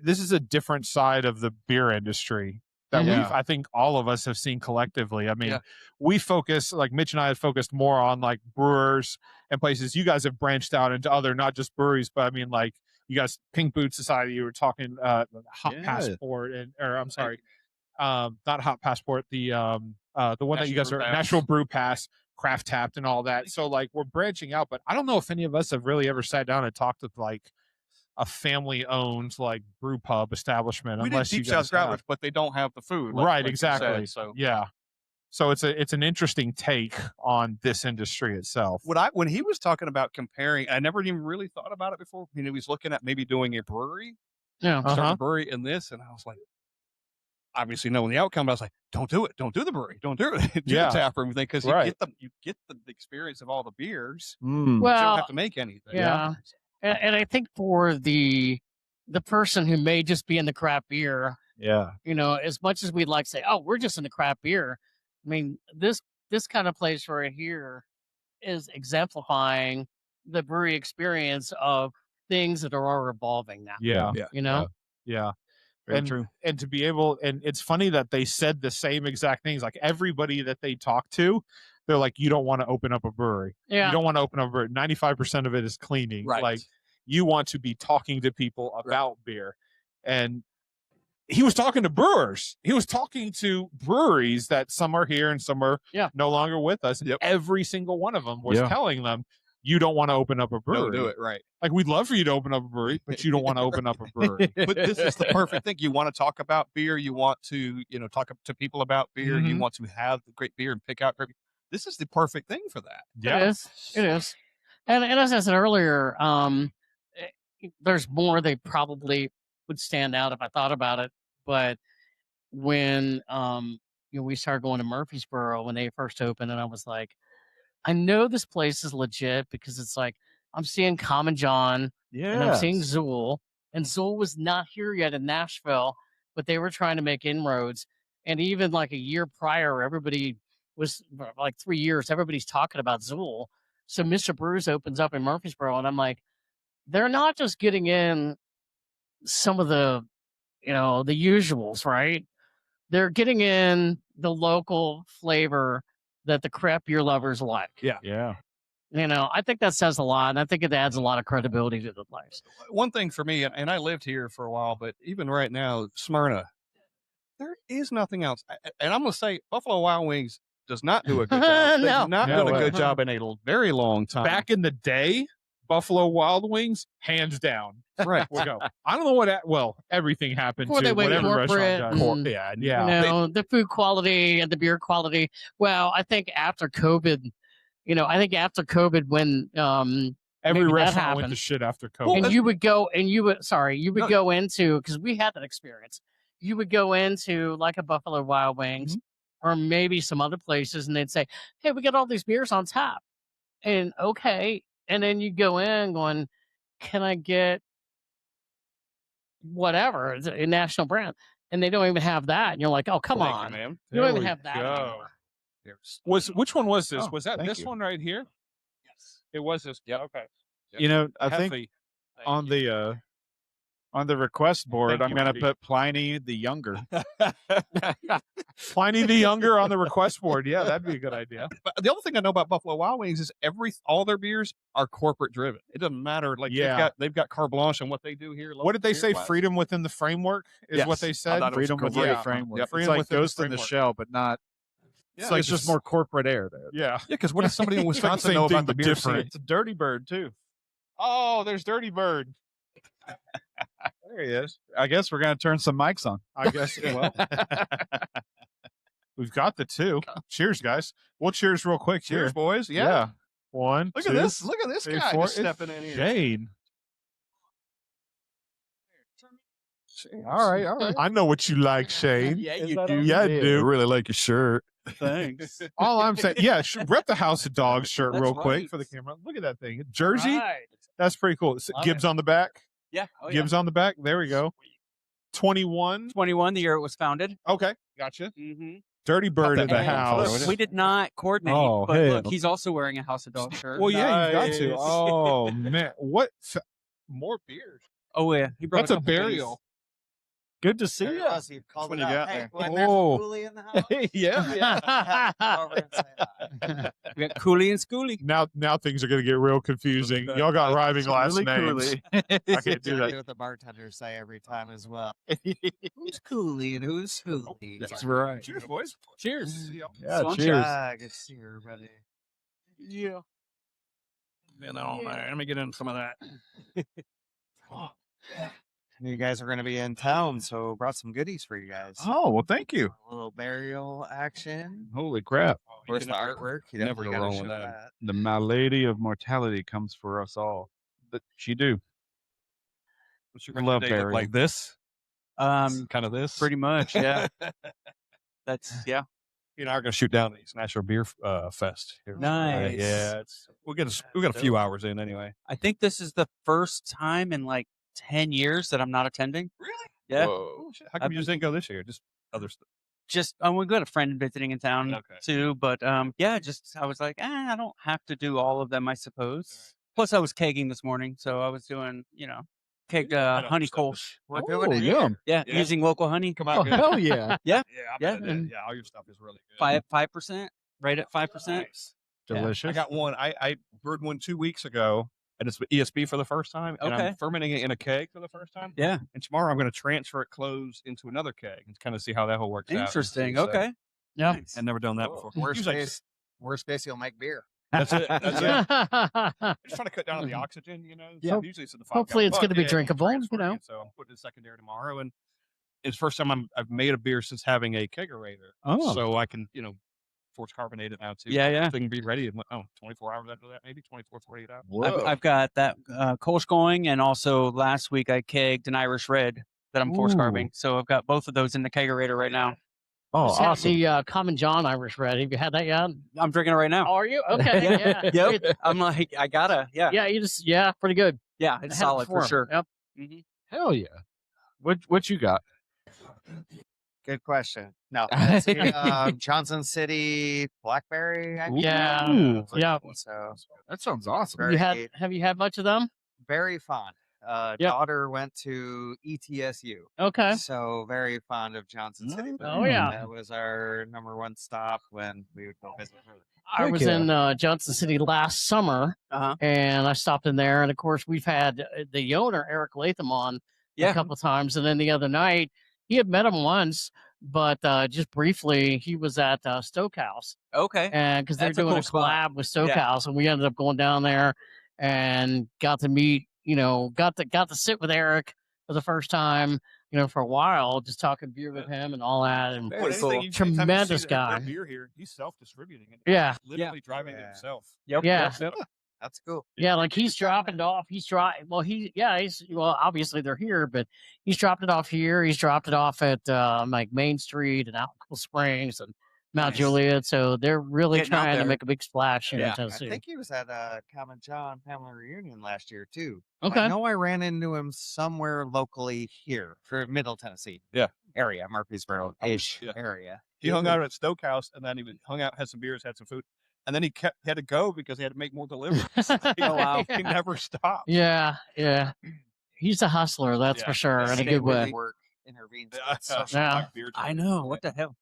This is a different side of the beer industry that Mhm. I think all of us have seen collectively. I mean, Yeah. we focus, like Mitch and I have focused more on like brewers and places. You guys have branched out into other, not just breweries, but I mean, like you guys, Pink Boot Society, you were talking, Hop Yeah. Passport or I'm sorry, not Hop Passport, the one that you guys National are, Brew Pass. National Brew Pass, Craft Tapped and all that. So like we're branching out, but I don't know if any of us have really ever sat down and talked with like a family owned like brew pub establishment, We did unless you Deep South guys have. Growlers, but they don't have the food. like- Right, like you exactly. said, so Yeah. So it's an interesting take on this industry itself. when he was talking about comparing, I never even really thought about it before. You know, he was looking at maybe doing a brewery, Yeah. starting Uh-huh. a brewery in this, and I was like, obviously knowing the outcome, but I was like, don't do it, don't do the brewery, don't do it, do Yeah. the tap room thing, because Right. you get the experience of all the beers. Mm. You don't Well, have to make anything. yeah. And I think for the person who may just be in the craft beer, Yeah. you know, as much as we'd like to say, oh, we're just in the craft beer. I mean, this kind of place right here is exemplifying the brewery experience of things that are evolving now. Yeah. You know, Yeah. Very and, true. And to be able, and it's funny that they said the same exact things. Like everybody that they talk to, they're like, you don't want to open up a brewery. yeah, You don't want to open up a brewery. 95% of it is cleaning. Right. Like you want to be talking to people about beer. And he was talking to brewers. He was talking to breweries that some are here and some are no longer with us. And every single one of them was telling them, you don't want to open up a brewery. Don't do it, right. Like we'd love for you to open up a brewery, but you don't want to open up a brewery. But this is the perfect thing. You want to talk about beer. You want to, talk to people about beer. You Mhm. want to have great beer and pick out great. This is the perfect thing for that. it is. It is. And as I said earlier, there's more they probably would stand out if I thought about it. But when we started going to Murfreesboro when they first opened, and I was like, I know this place is legit because it's like I'm seeing Common John and I'm seeing Zool, and Zool was not here yet in Nashville, but they were trying to make inroads. And even like a year prior, everybody was like 3 years, everybody's talking about Zool. So Mr. Brews opens up in Murfreesboro, and I'm like, they're not just getting in some of the, the usuals, right? They're getting in the local flavor that the craft beer lovers like. Yeah. I think that says a lot, and I think it adds a lot of credibility to the place. One thing for me, and I lived here for a while, but even right now, Smyrna, there is nothing else. And I'm going to say Buffalo Wild Wings does not do a good job. No. They've not No, done a good job in a very long time. Back in the day, Buffalo Wild Wings, hands down. right. We'll go. I don't know what, everything happened Before to they went whatever corporate restaurant does. and- Yeah. The food quality and the beer quality. Well, I think after COVID, when Every maybe that restaurant went happened. to shit after COVID. and you would go go into, because we had that experience. You would go into like a Buffalo Wild Wings or maybe some other places, and they'd say, "Hey, we got all these beers on tap," and okay, and then you go in going, "Can I get whatever, it's a national brand?" And they don't even have that, and you're like, "Oh, come Thank on, you, ma'am. you don't There even we have that." go. anymore." Which one was this? Oh, Was that thank this you. one right here? Yes. It was this. Yep. Okay. You know, I think Hefe. on the On the request board, Thank I'm you, going to Marty. put Pliny the Younger. Pliny the Younger on the request board. Yeah, that'd be a good idea. But the other thing I know about Buffalo Wild Wings is all their beers are corporate driven. It doesn't matter. Like they've got carte blanche on what they do here. What did they say? beer-wise. Freedom within the framework is what Yes. they I said. thought it was Freedom within great. the framework. Yep. It's Freedom like within the Ghost in the framework. Shell, but not. Yeah, It's like just more corporate air there. Yeah. Yeah, because what does somebody in like the Wisconsin same know thing, about the but beer different. scene? It's a Dirty Bird too. Oh, there's Dirty Bird. There he is. I guess we're going to turn some mics on. I guess. Well, we've got the two. Cheers, guys. We'll cheers real quick. Cheers, Here. boys. Yeah. One. Look two, at this. Look at this three, guy four. just stepping in here. Shane. All right, all right. I know what you like, Shane. Yeah, Is you that do. all? Yeah, I Yeah. do. really like your shirt. Thanks. All I'm saying, yeah, rep the House of Dogs shirt That's real quick right. for the camera. Look at that thing. Jersey. Right. That's pretty cool. Love Gibbs on the back. Yeah. Oh, yeah. Gibbs on the back. There we go. 21. 21, the year it was founded. Okay. Gotcha. Mm-hmm. Dirty Bird in the And house. We did not coordinate, Oh, but hey. look, he's also wearing a House of Dogs shirt. Well, yeah, you've got to. Nice. Oh, man. What? More beers. Oh yeah, he brought That's a couple goodies. burial. Good to see you. You've called When it you out. got Hey, there. when there's a Oh. coolie in the house, Yeah. over and say hi. We got Cooley and Schoolie. Now things are going to get real confusing. Y'all got rhyming last Really names. coolly. I can't do Exactly that. what the bartenders say every time as well. Who's coolie and who's hoolie? That's right. Cheers, boys. Cheers. Yeah, Sunshine. cheers. Good to see everybody. Yeah. Man, let me get into some of that. You guys are going to be in town, so brought some goodies for you guys. Oh, well, thank you. A little burial action. Holy crap. Where's the artwork? You never definitely go gotta wrong show with that. The My Lady of Mortality comes for us all. But she do. What's your Love recommendation? burial. Like this? Kind of this? pretty much, yeah. That's yeah. You and I are going to shoot down these National Beer Fest. Here. Nice. Yeah, we got a few hours in anyway. I think this is the first time in like 10 years that I'm not attending. Really? Yeah. Whoa. How come you just didn't go this year? Just other stuff. Just we got a friend visiting in town Okay. too, but yeah, just I was like, I don't have to do all of them, I suppose. Plus, I was kegging this morning, so I was doing, kegged honey kolsch. We're Oh, doing it. yum. Yeah, Yeah. using local honey. Come Oh, out good. hell yeah. Yeah, Yeah, and- all your stuff is really good. 5%, right at 5%. Nice. Delicious. I got one. I brewed one 2 weeks ago, and it's ESB for the first time. And Okay. I'm fermenting it in a keg for the first time. Yeah, And tomorrow I'm going to transfer it closed into another keg and kind of see how that whole works out. interesting. So, Okay. Yeah. I've never done that before. Usually, Worst case, you'll make beer. that's it. That's it. Yeah. Just trying to cut down on the oxygen, Yeah. So usually it's in the 5 Hopefully it's gallon gonna be bucket, drinkable, transferring you know. it, So I'm putting it secondary tomorrow, and it's the first time I've made a beer since having a kegerator. Oh. So I can force carbonate it now too. Yeah, yeah. So it can be ready in 24 hours after that, maybe 24, 48 hours. I've got that Kolsch going, and also last week I kegged an Irish Red that I'm force Ooh. carbing. So I've got both of those in the kegerator right now. Oh, Just had awesome. The Common John Irish Red. Have you had that yet? I'm drinking it right now. Are you? Okay. Yeah. Yep. I'm like, I gotta. Yeah. Yeah. Yeah. Pretty good. Yeah. I It's had it solid for before. sure. Yep. Hell yeah. What you got? Good question. No, that's the, Johnson City Blackberry. I think. Yeah. Ooh. Yeah. So That sounds awesome. Very Have you had much of them? very fond. Yep. Daughter went to ETSU, Okay. so very fond of Johnson City. Oh, yeah. That was our number one stop when we would go visit her. I Heck was yeah. in Johnson City last summer, Uh-huh. and I stopped in there. And of course, we've had the owner Eric Latham on a Yeah. couple times, and then the other night he had met him once, but just briefly, he was at Stokehouse, Okay. and because they're That's a doing cool a spot. collab with Stokehouse, and we ended up going down there and got to meet. Got to sit with Eric for the first time. For a while, just talking beer with him and all that, and Very cool. Tremendous guy. Beer here, he's self-distributing it. Yeah. He's literally driving it himself. Yep. Yeah. Yep. That's cool. Yeah, like he's dropping it off. He's obviously they're here, but he's dropped it off here. He's dropped it off at like Main Street and out in Cool Springs and Mount Nice. Juliet. So they're really Getting out trying to there. make a big splash here Yeah. in I Tennessee. think he was at Common John family reunion last year too. Okay. I know I ran into him somewhere locally here for Middle Tennessee. Yeah. Area, Murfreesboro ish Yeah. area. He hung out at Stokehouse, and then he hung out, had some beers, had some food, and then he had to go because he had to make more deliveries. Oh, wow. He never stopped. Yeah, yeah. He's a hustler, that's for sure, in a good way. Work intervenes. Yeah. I know. What the hell?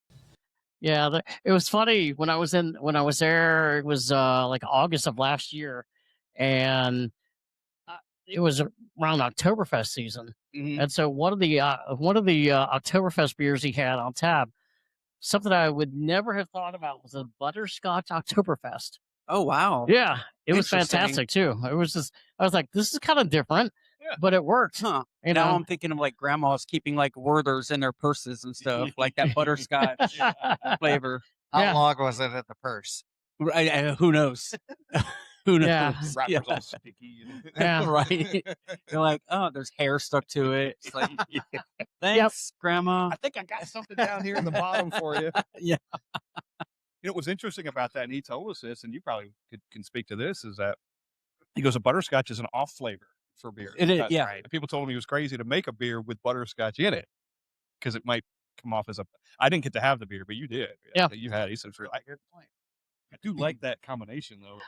Yeah, it was funny when I was there. It was like August of last year, and it was around Oktoberfest season. Mhm. And so one of the Oktoberfest beers he had on tap, something I would never have thought about, was a butterscotch Oktoberfest. Oh wow. Yeah, it was Interesting. fantastic too. It was just, I was like, this is kind of different, but it worked. Huh. You Now know? I'm thinking of like grandmas keeping like Werthers in their purses and stuff, like that butterscotch flavor. How long was it in the purse? Who knows? Who knows? Yeah. Wrappers all sticky. Yeah. Right. You're like, oh, there's hair stuck to it. It's like, thanks, Grandma. I think I got something down here in the bottom for you. Yeah. You know, what's interesting about that, and he told us this, and you probably can speak to this, is that he goes, a butterscotch is an off flavor for beer. It is, yeah. Right. People told him he was crazy to make a beer with butterscotch in it because it might come off as a. I didn't get to have the beer, but you did. Yeah. You had it. He said, I do like that combination, though.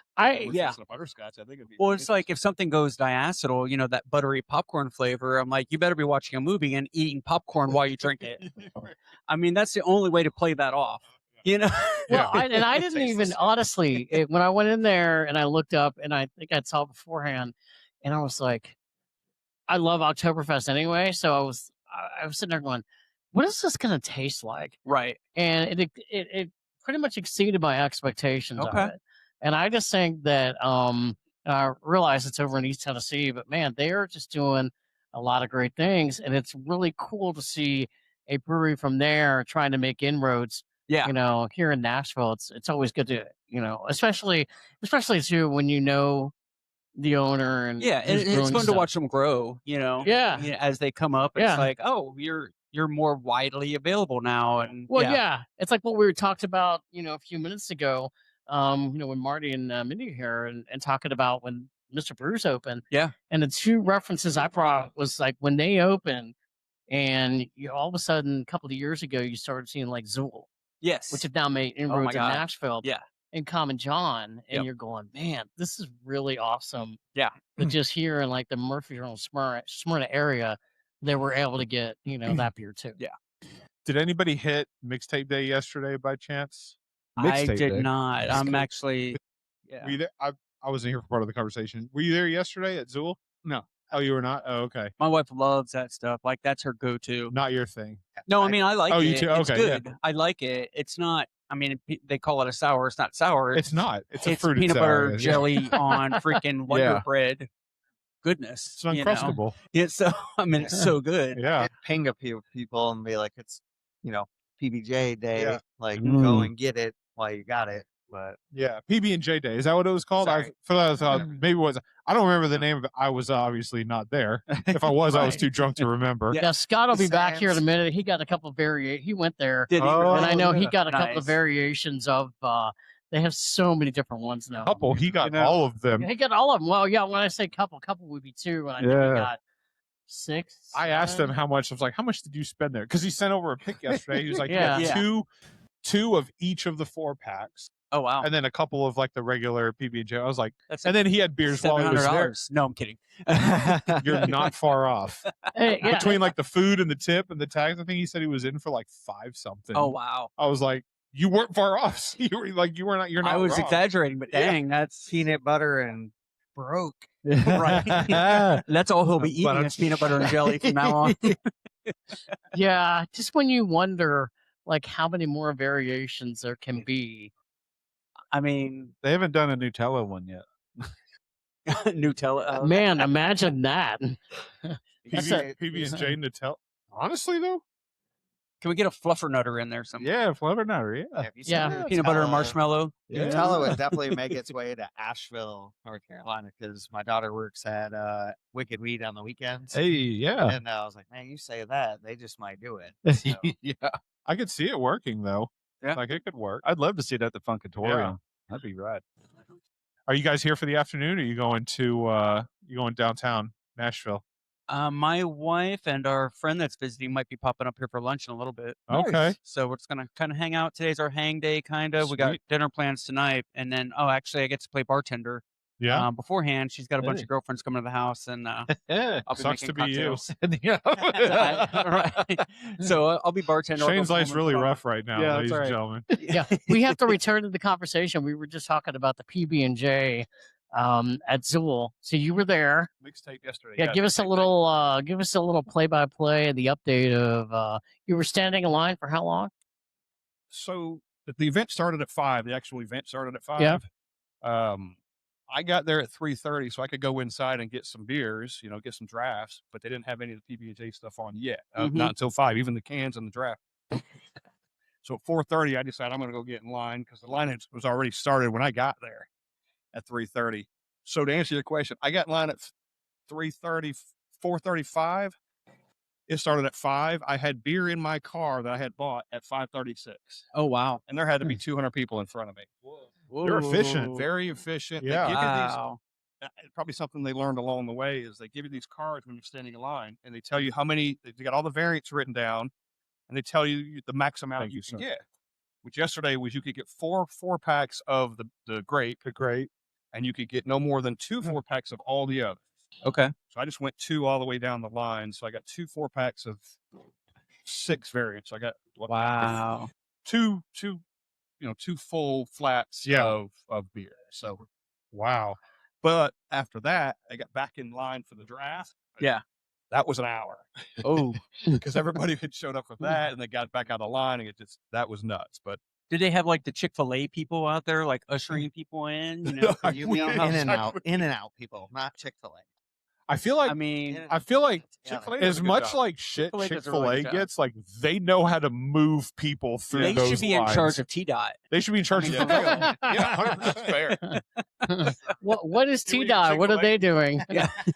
Yeah. With butterscotch, I think it'd be. Well, it's like if something goes diacetyl, you know, that buttery popcorn flavor, I'm like, you better be watching a movie and eating popcorn while you drink it. I mean, that's the only way to play that off, you know? Well, I didn't even, honestly, when I went in there and I looked up, and I think I saw beforehand, and I was like, I love Oktoberfest anyway. So I was sitting there going, what is this going to taste like? Right. And it pretty much exceeded my expectations of Okay. it. And I just think that, I realize it's over in East Tennessee, but man, they are just doing a lot of great things. And it's really cool to see a brewery from there trying to make inroads. Yeah. You know, here in Nashville, it's always good to, you know, especially too when you know the owner and Yeah, who's it's brewing fun to stuff. watch them grow, you know? Yeah. You know, as they come up, it's Yeah. like, oh, you're more widely available now. And Well, yeah. It's like what we were talked about, you know, a few minutes ago, you know, when Marty and Mindy here and talking about when Mr. Brews opened. Yeah. And the two references I brought was like when they opened, and you all of a sudden, a couple of years ago, you started seeing like Zool, Yes. which have now made Oh my inroads in God. Nashville. Yeah. And Common John, and Yep. you're going, man, this is really awesome. Yeah. But just here in like the Murfreesboro, Smyrna area, they were able to get, you know, that beer too. Yeah. Did anybody hit mixtape day yesterday by chance? I Mixtape did day. not. I'm actually, yeah. Were you there? I wasn't here for part of the conversation. Were you there yesterday at Zool? No. Oh, you were not? Oh, okay. My wife loves that stuff. Like, that's her go-to. Not your thing. No, I mean, I like Oh, it. you too? It's Okay, yeah. good. I like it. It's not, I mean, they call it a sour. It's not sour. It's not. It's a It's fruited peanut sour, butter yeah. jelly on freaking Wonder Yeah. Bread. Goodness. It's uncrustable. You know? It's so, I mean, it's so good. Yeah. Ping a few people and be like, it's, PBJ day. Yeah. Like, Mm. go and get it while you got it. But Yeah. PB&J Day. Is that what it was called? I Sorry. thought maybe it was. I don't remember the name of it. I was obviously not there. If I was, I was Right. too drunk to remember. Yeah, Scott will be back here in a Sam's. minute. He got a couple he went there. Did he Oh, really? And I know he yeah. got a couple of Nice. variations of they have so many different ones now. Couple. He got You know- all of them. He got all of them. Well, yeah, when I say couple would be two, and I think he Yeah. got 6. I asked him 7. how much. I was like, "How much did you spend there?" Because he sent over a pic yesterday. He was like, Yeah. "Yeah, two of each of the 4 packs, Oh, wow. and then a couple of like the regular PB&J." I was like, That's and then he had beers while he was there. $700. No, I'm kidding. You're not far off. Hey, yeah. Between like the food and the tip and the tax, I think he said he was in for like 5 something. Oh, wow. I was like, you weren't far off. You're not. You're not. I was wrong. exaggerating, but Yeah. dang, that's peanut butter and broke. right. That's all he'll be eating Butter- is peanut butter and jelly from now on. Yeah, just when you wonder like how many more variations there can be. I mean, They haven't done a Nutella one yet. Nutella. Man, imagine that. That's a- PB&J Nutella. Honestly though, Can we get a fluffernutter in there somewhere? Yeah, Fluffernutter. Yeah. Have you seen Yeah. Peanut butter and Nutella? marshmallow. Nutella would definitely make its way to Asheville, North Carolina, because my daughter works at Wicked Weed on the weekends. Hey, yeah. And I was like, man, you say that, they just might do it. So, Yeah. I could see it working though. Yeah. Like it could work. I'd love to see it at the Funkatorium. That'd be right. Are you guys here for the afternoon? Or are you going to downtown Nashville? My wife and our friend that's visiting might be popping up here for lunch in a little bit. Okay. So we're just gonna kind of hang out. Today's our hang day, kind of. We got Sweet. dinner plans tonight, and then actually, I get to play bartender Yeah. beforehand. She's got a bunch Hey. of girlfriends coming to the house, and I'll be Sucks making to be you. cocktails. Right. So I'll be bartending. Shane's life's really rough right now, Yeah, ladies that's and right. gentlemen. Yeah, we have to return to the conversation. We were just talking about the PB&J at Zool. So you were there. Mixtape yesterday. Yeah, give us a little play-by-play, the update of you were standing in line for how long? So the event started at 5. The actual event started at 5. Yeah. I got there at 3:30, so I could go inside and get some beers, get some drafts, but they didn't have any of the PB&J stuff on yet. Not until 5, even the cans and the draft. So at 4:30, I decided I'm going to go get in line because the line was already started when I got there at 3:30. So to answer your question, I got in line at 3:30, 4:35. It started at 5. I had beer in my car that I had bought at 5:36. Oh, wow. And there had to be 200 people in front of me. You're efficient. Very efficient. Yeah. They give you Wow. these, probably something they learned along the way is they give you these cards when you're standing in line, and they tell you how many. They got all the variants written down, and they tell you the max amount Thank you you, can sir. get. Which yesterday was you could get four packs of the grape, and you could get no more than 2 4-packs of all the others. Okay. So I just went 2 all the way down the line. So I got 2 4-packs of 6 variants. I got Wow. two 2 full flats of beer. So Wow. but after that, I got back in line for the draft. Yeah. That was an hour. Oh. Because everybody had showed up for that and they got back out of line, and that was nuts. But Did they have like the Chick-fil-A people out there, like ushering people in? You know, You mean in and out people, not Chick-fil-A. I feel like I mean, Chick-fil-A does as a good much job. like shit Chick-fil-A does a Chick-fil-A really good job. gets, like they know how to move people through they those should be lines. in charge of T-Dot. They should be in charge of Yeah, the yeah, 100% fair. What is You eat T-Dot? What are Chick-fil-A? they doing?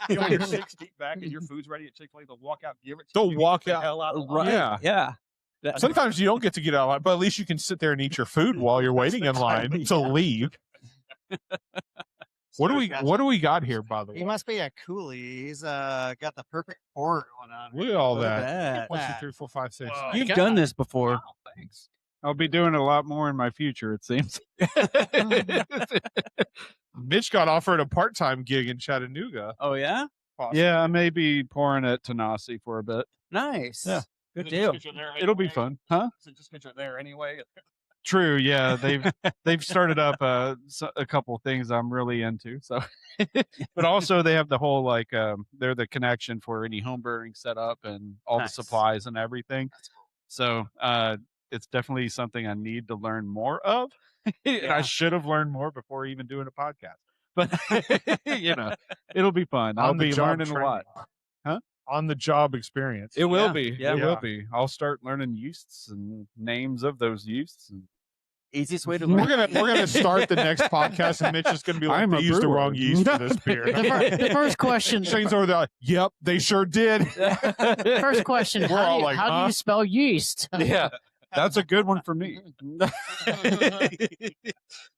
You want your 6 deep back and your food's ready at Chick-fil-A, they'll walk out, give it to They'll you, walk get the out. hell out of the line. Yeah. Yeah. Sometimes you don't get to get out of line, but at least you can sit there and eat your food while you're waiting in line to leave. What do we got here, by the way? He must be a coolie. He's got the perfect pour going on. Look at all Look at that. that. 1, 2, 3, 4, 5, 6. Whoa. You've done this before. Thanks. I'll be doing a lot more in my future, it seems. Mitch got offered a part-time gig in Chattanooga. Oh, yeah? Yeah, I may be pouring at Tanasi for a bit. Nice. Yeah. Good Just deal. 'cause you're there It'll be anyway? fun, huh? Is it just because you're there anyway? True. Yeah, they've started up a couple things I'm really into. So, but also they have the whole like they're the connection for any home brewing setup and all Nice. the supplies and everything. So it's definitely something I need to learn more of. And I should have learned more before even doing a podcast. But it'll be fun. I'll be learning a lot. On the job experience. It will Yeah. be. Yeah. It will be. I'll start learning yeasts and names of those yeasts. And Easiest way to We're learn. gonna start the next podcast, and Mitch is gonna be like, I'm "They a used the brewer." wrong yeast for this beer." The first question. Shane's over there. Like, yep, they sure did. First question. We're all like, How do huh? you spell yeast? yeah, that's a good one for me.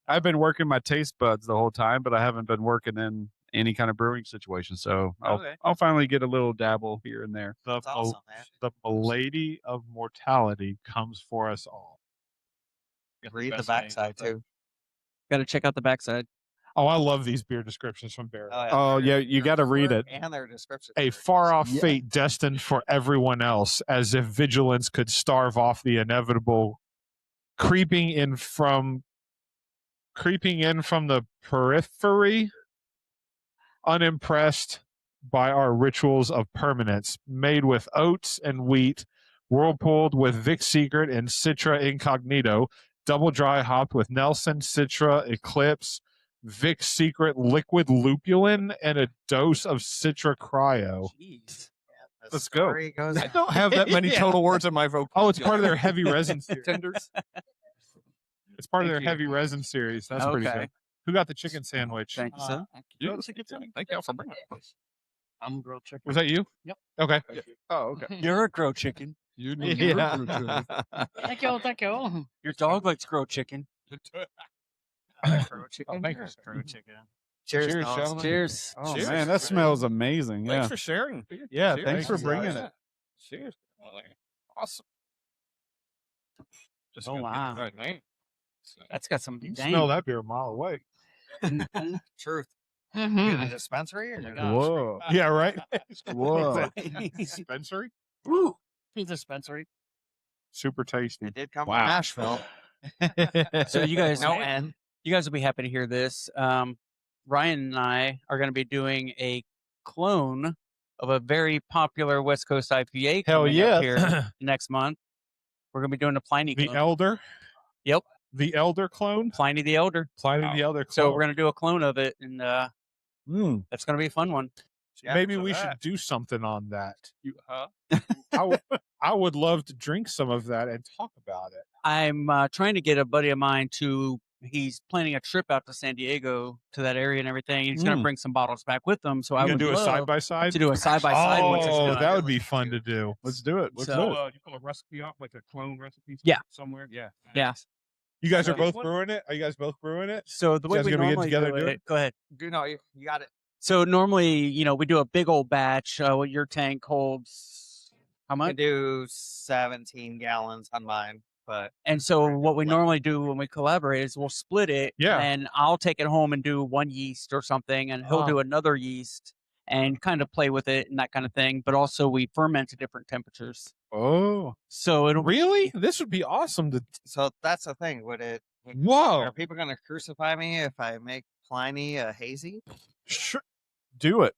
I've been working my taste buds the whole time, but I haven't been working in any kind of brewing situation. So I'll finally get a little dabble here and there. The, That's awesome, man. the Milady of Mortality comes for us all. Read the backside too. Got to check out the backside. Oh, I love these beer descriptions from Barry. Oh yeah, you got to read it. And their description. A far-off fate destined for everyone else, as if vigilance could starve off the inevitable, creeping in from the periphery, unimpressed by our rituals of permanence, made with oats and wheat, whirlpooled with Vic Secret and Citra Incognito, double dry hopped with Nelson, Citra, Eclipse, Vic Secret liquid lupulin, and a dose of Citra Cryo. Jeez. Let's go. I don't have that many total words in my vocabulary. Oh, it's part of their heavy resin series. Tenders. It's part of their Thank you. heavy resin series. That's pretty Okay. good. Who got the chicken sandwich? Thank you, sir. Thank y'all for bringing it. I'm grilled chicken. Was that you? Yep. Okay. Oh, okay. You're a grilled chicken. You need Thank you. Thank you. Your dog likes grilled chicken. Grilled chicken. Oh, thank you. Grilled chicken. Cheers, Cheers, fellas. gentlemen. Cheers. Oh Cheers. man, that smells amazing. Thanks Yeah. for sharing. Yeah, Cheers. thanks for Thank you, bringing guys. it. Cheers. Awesome. Just Oh, gonna get wow. the right name. That's got some You can dang. smell that beer a mile away. Truth. In a dispensary? Or Whoa. Yeah, right. Whoa. Dispensary? Woo! Dispensary. Super tasty. It did come Wow. from Nashville. So you guys, No N. you guys will be happy to hear this. Ryan and I are going to be doing a clone of a very popular West Coast IPA Hell coming yeah. up here next month. We're going to be doing a Pliny The clone. Elder? Yep. The Elder clone? Pliny the Elder. Pliny the Elder clone. So we're going to do a clone of it, and that's going to be a fun one. Maybe we should do something on that. Huh? I would love to drink some of that and talk about it. I'm trying to get a buddy of mine to. He's planning a trip out to San Diego to that area and everything. He's going to bring some bottles back with him. So I You would gonna do a love side by side? to do a side by side. Oh, that would be fun to do. Let's do it. Let's So- do it. You pull a recipe off, like a clone recipe Yeah. somewhere? Yeah. Yeah. You guys are So- both brewing it? Are you guys both brewing it? So the way guys we gonna get normally together do and do it, go ahead. You got it. So normally, we do a big old batch. What your tank holds, how I much? do 17 gallons on mine, but And so what we normally do when we collaborate is we'll split it. Yeah. And I'll take it home and do one yeast or something, and he'll do another yeast and kind of play with it and that kind of thing. But also we ferment to different temperatures. Oh. So it'll Really? This would be awesome to. so that's the thing. Whoa. Are people going to crucify me if I make Pliny a hazy? Sure. Do it.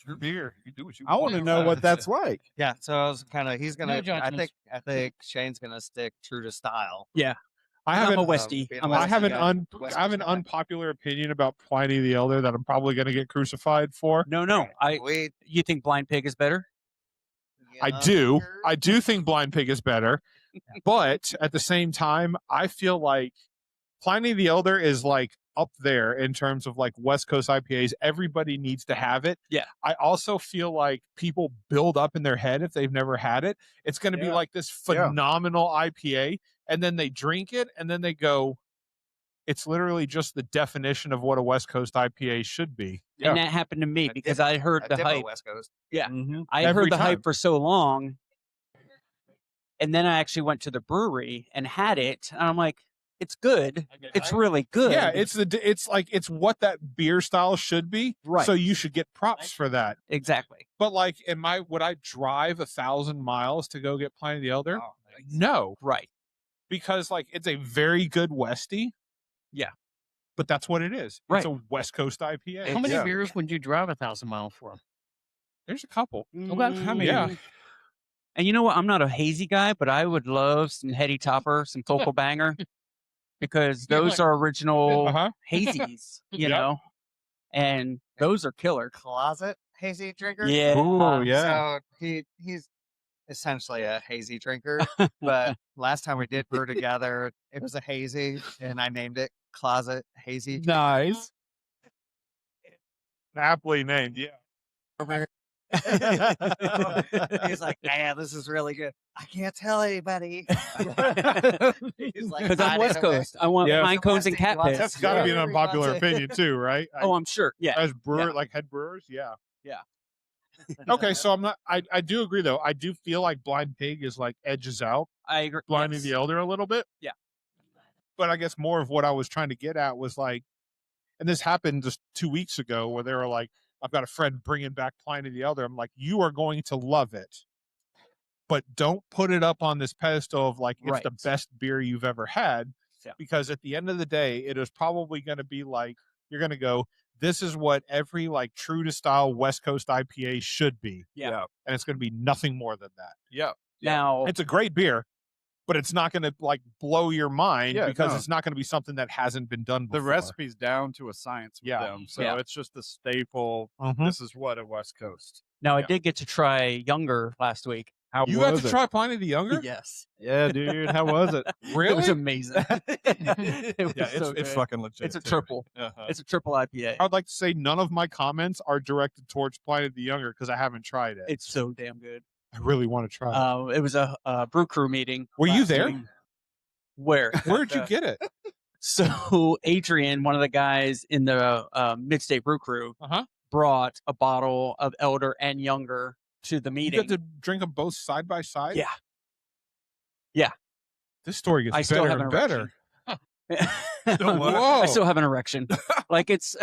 Your beer. You do what you I want to know what that's like. Yeah. So I was kind of. He's gonna. No judgments. I think Shane's gonna stick true to style. I I'm have a an, Westie. being I'm a a I have an Westie I have an unpopular opinion about Pliny the Elder that I'm probably going to get crucified for. No. We. You think Blind Pig is better? I do. I do think Blind Pig is better, but at the same time, I feel like Pliny the Elder is like up there in terms of like West Coast IPAs. Everybody needs to have it. Yeah. I also feel like people build up in their head if they've never had it. It's going to be like this phenomenal IPA, and then they drink it, and then they go, it's literally just the definition of what a West Coast IPA should be. And that happened to me because I heard the hype. West Coast. Yeah. Mm-hmm. I Every heard the time. hype for so long. And then I actually went to the brewery and had it. And I'm like, it's good. It's really good. Yeah, it's what that beer style should be. Right. So you should get props for that. Exactly. But like, would I drive 1,000 miles to go get Pliny the Elder? Oh, No, Right. because like it's a very good Westie. Yeah. But that's what it is. Right. It's a West Coast IPA. How many Yeah. beers would you drive 1,000 miles for? There's a couple. Okay. Yeah. And you know what? I'm not a hazy guy, but I would love some Heady Topper, some Focal Banger, because those are original Uh-huh. hazies, you Yep. know, and those are killer. Closet hazy drinker. Yeah. Ooh, yeah. So he's essentially a hazy drinker. But last time we did brew together, it was a hazy, and I named it Closet Hazy. Nice. Aptly named. Yeah. He's like, "Man, this is really good. I can't tell anybody." He's like, Because I'm "Hide West it away." Coast. I want Yeah. pine cones and cat pits. That's got to be an Yeah. unpopular Lots of- opinion too, right? Oh, I'm sure. Yeah. As like head brewers, yeah. Yeah. Okay, so I'm not. I do agree though. I do feel like Blind Pig is like edges out I agree. Pliny Yes. the Elder a little bit. Yeah. But I guess more of what I was trying to get at was like, and this happened just 2 weeks ago where they were like, I've got a friend bringing back Pliny the Elder. I'm like, you are going to love it, but don't put it up on this pedestal of like, it's Right. the best beer you've ever had. Yeah. Because at the end of the day, it is probably going to be like, you're going to go, this is what every like true to style West Coast IPA should be. Yeah. And it's going to be nothing more than that. Yeah. Now, It's a great beer, but it's not going to like blow your mind Yeah, because no. it's not going to be something that hasn't been done The before. recipe's down to a science with Yeah. them. So Yeah. it's just the staple. Mhm. This is what a West Coast. I Yeah. did get to try Younger last week. How You got was to it? try Pliny the Younger? Yes. Yeah, dude. How was it? It was amazing. It was Yeah, it's so it's good. fucking legit. It's a too. triple. Uh-huh. It's a triple IPA. I would like to say none of my comments are directed towards Pliny the Younger because I haven't tried it. It's so damn good. I really want to try it. It was a brew crew meeting. Were you last there? week. Where? Where'd you get it? So Adrian, one of the guys in the Mid-State Brew Crew, Uh-huh. brought a bottle of Elder and Younger to the You meeting. got to drink them both side by side? Yeah. Yeah. This story gets I still better have and an better. erection. Whoa. I still have an erection. Like it's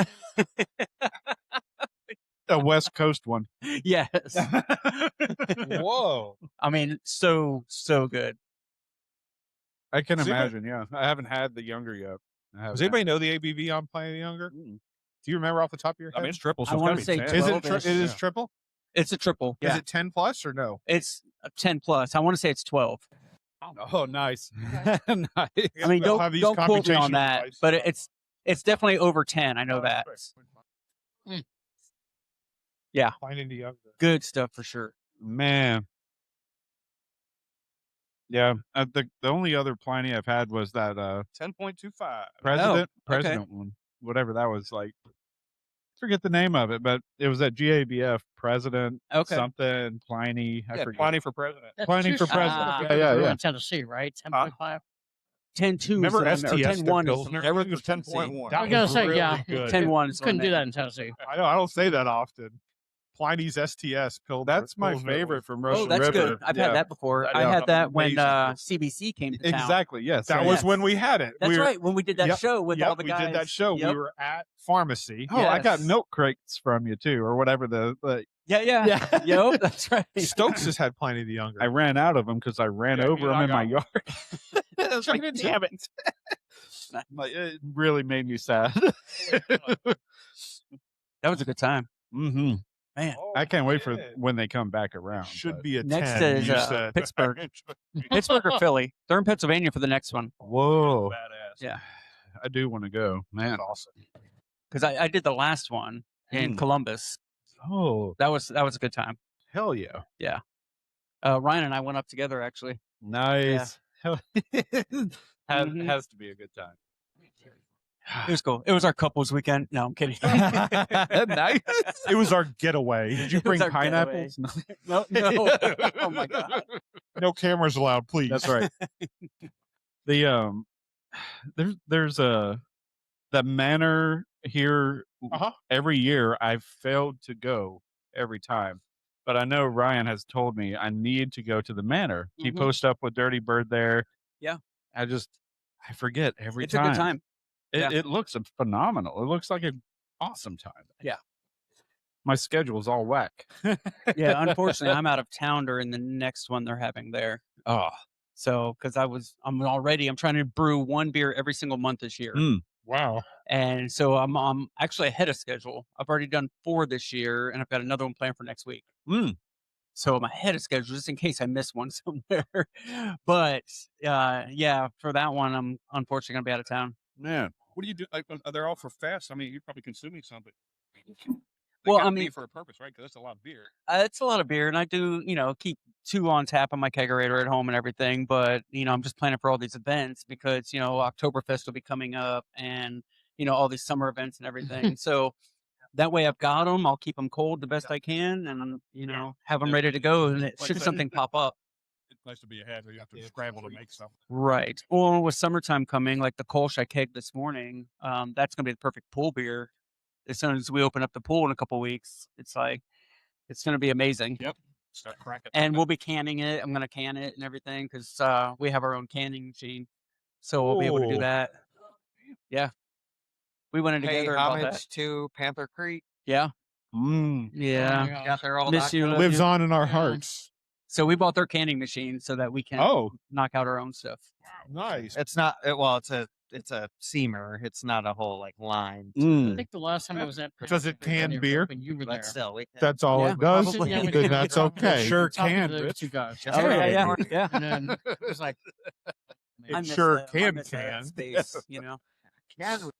A West Coast one. Yes. Whoa. I mean, so good. I can Does anybody- imagine. Yeah, I haven't had the younger yet. Does anybody know the ABV on Pliny the Younger? Do you remember off the top of your head? I mean, it's triple. So I it's wanna gotta be say 10. is it 12-ish. it is triple? It's a triple. Yeah. Is it 10 plus or no? It's a 10 plus. I want to say it's 12. Oh, nice. Nice. I mean, We'll have these don't quote me on computational that, devices. but it's definitely over 10. I know that. Yeah, Pliny the Younger. good stuff for sure. Man. Yeah, the only other Pliny I've had was that 10.25. president one, whatever that was like. Forget the name of it, but it was at GABF president Okay. something Pliny. I forget. Pliny for president. That's Pliny two for shots president. of Yeah, beer yeah, brew yeah. in Tennessee, right? 10.5. 10-2 Remember is STS 10-1 their is Pilsner? Everything was Tennessee. 10.1. I was gonna say, really yeah. good. 10-1 is Couldn't going do that in. in Tennessee. I know. I don't say that often. Pliny's STS Pilsner. That's my Pilsner favorite was- from Russian Oh, that's River. good. I've Yeah. had that before. That I is had that when amazing. CBC came to town. Exactly. Yes. That same. was when we had it. That's we were, right. When we did that Yep, show with yep, all the guys. we did that show. Yep. We were at pharmacy. Oh, I got Yes. milk crates from you too, or whatever the Yeah. Yep, that's right. Stokes has had Pliny the Younger. I ran out of them because I ran Yeah, over me and them I in my got yard. I was like, damn it. Like, it really made me sad. That was a good time. Mm-hmm. Man. I can't wait for when they come back around. Should but- be a Next 10. is you said. Pittsburgh. Pittsburgh or Philly. They're in Pennsylvania for the next one. Whoa. Badass. Yeah. I do want to go, man. That's awesome. Because I did the last one in Columbus. Oh, That was a good time. hell yeah. Ryan and I went up together actually. Nice. Mhm. Has to be a good time. It was cool. It was our couples weekend. No, I'm kidding. Nice. It was our getaway. Did you It was bring our pineapples? no. Oh my god. No cameras allowed, please. That's right. The there's the manor here. Uh-huh. Every year I've failed to go every time, but I know Ryan has told me I need to go to the manor. He Mhm. posts up with Dirty Bird there. Yeah. I forget every It's time. a good time. Yeah. It looks phenomenal. It looks like an awesome time. Yeah. My schedule's all whack. Yeah, unfortunately, I'm out of town during the next one they're having there. Oh, So, because I'm trying to brew one beer every single month this year, Wow. and so I'm actually ahead of schedule. I've already done 4 this year, and I've got another one planned for next week. So I'm ahead of schedule just in case I miss one somewhere. But yeah, for that one, I'm unfortunately gonna be out of town. man. What do you do? Like, are they all for fast? I mean, you're probably consuming some, but Well, gotta I be mean- for a purpose, right? Because that's a lot of beer. It's a lot of beer, and I do, keep 2 on tap on my kegerator at home and everything. But I'm just planning for all these events because Oktoberfest will be coming up, and all these summer events and everything. So that way, I've got them. I'll keep them cold the best I can, and have them Yeah. ready to go. And Like should that. something pop up, It's nice to be ahead. You have to scramble to make something. right? Well, with summertime coming, like the Kolsch I kegged this morning, that's gonna be the perfect pool beer. As soon as we open up the pool in a couple weeks, it's gonna be amazing. Yep. Start cracking. And we'll be canning it. I'm gonna can it and everything because we have our own canning machine, so we'll be able to do Ooh. that. Yeah, we went in Pay together about that. homage to Panther Creek. Yeah, Mm. yeah. Got there all Miss you, knocked love up. Lives you. on in our Yeah. hearts. So we bought their canning machine so that we can Oh, knock out our own stuff. Nice. It's not well. It's a seamer. It's not a whole line. I think the last time I was at Does it can beer? when you were But there. still, we can. That's all Yeah, it does. probably. Yeah, we Then did. that's Yeah. okay. Sure Talking can, to the Rich. 2 guys. Just Oh right. yeah. And then it was like, It I miss sure that- I can miss that can. space, Can we?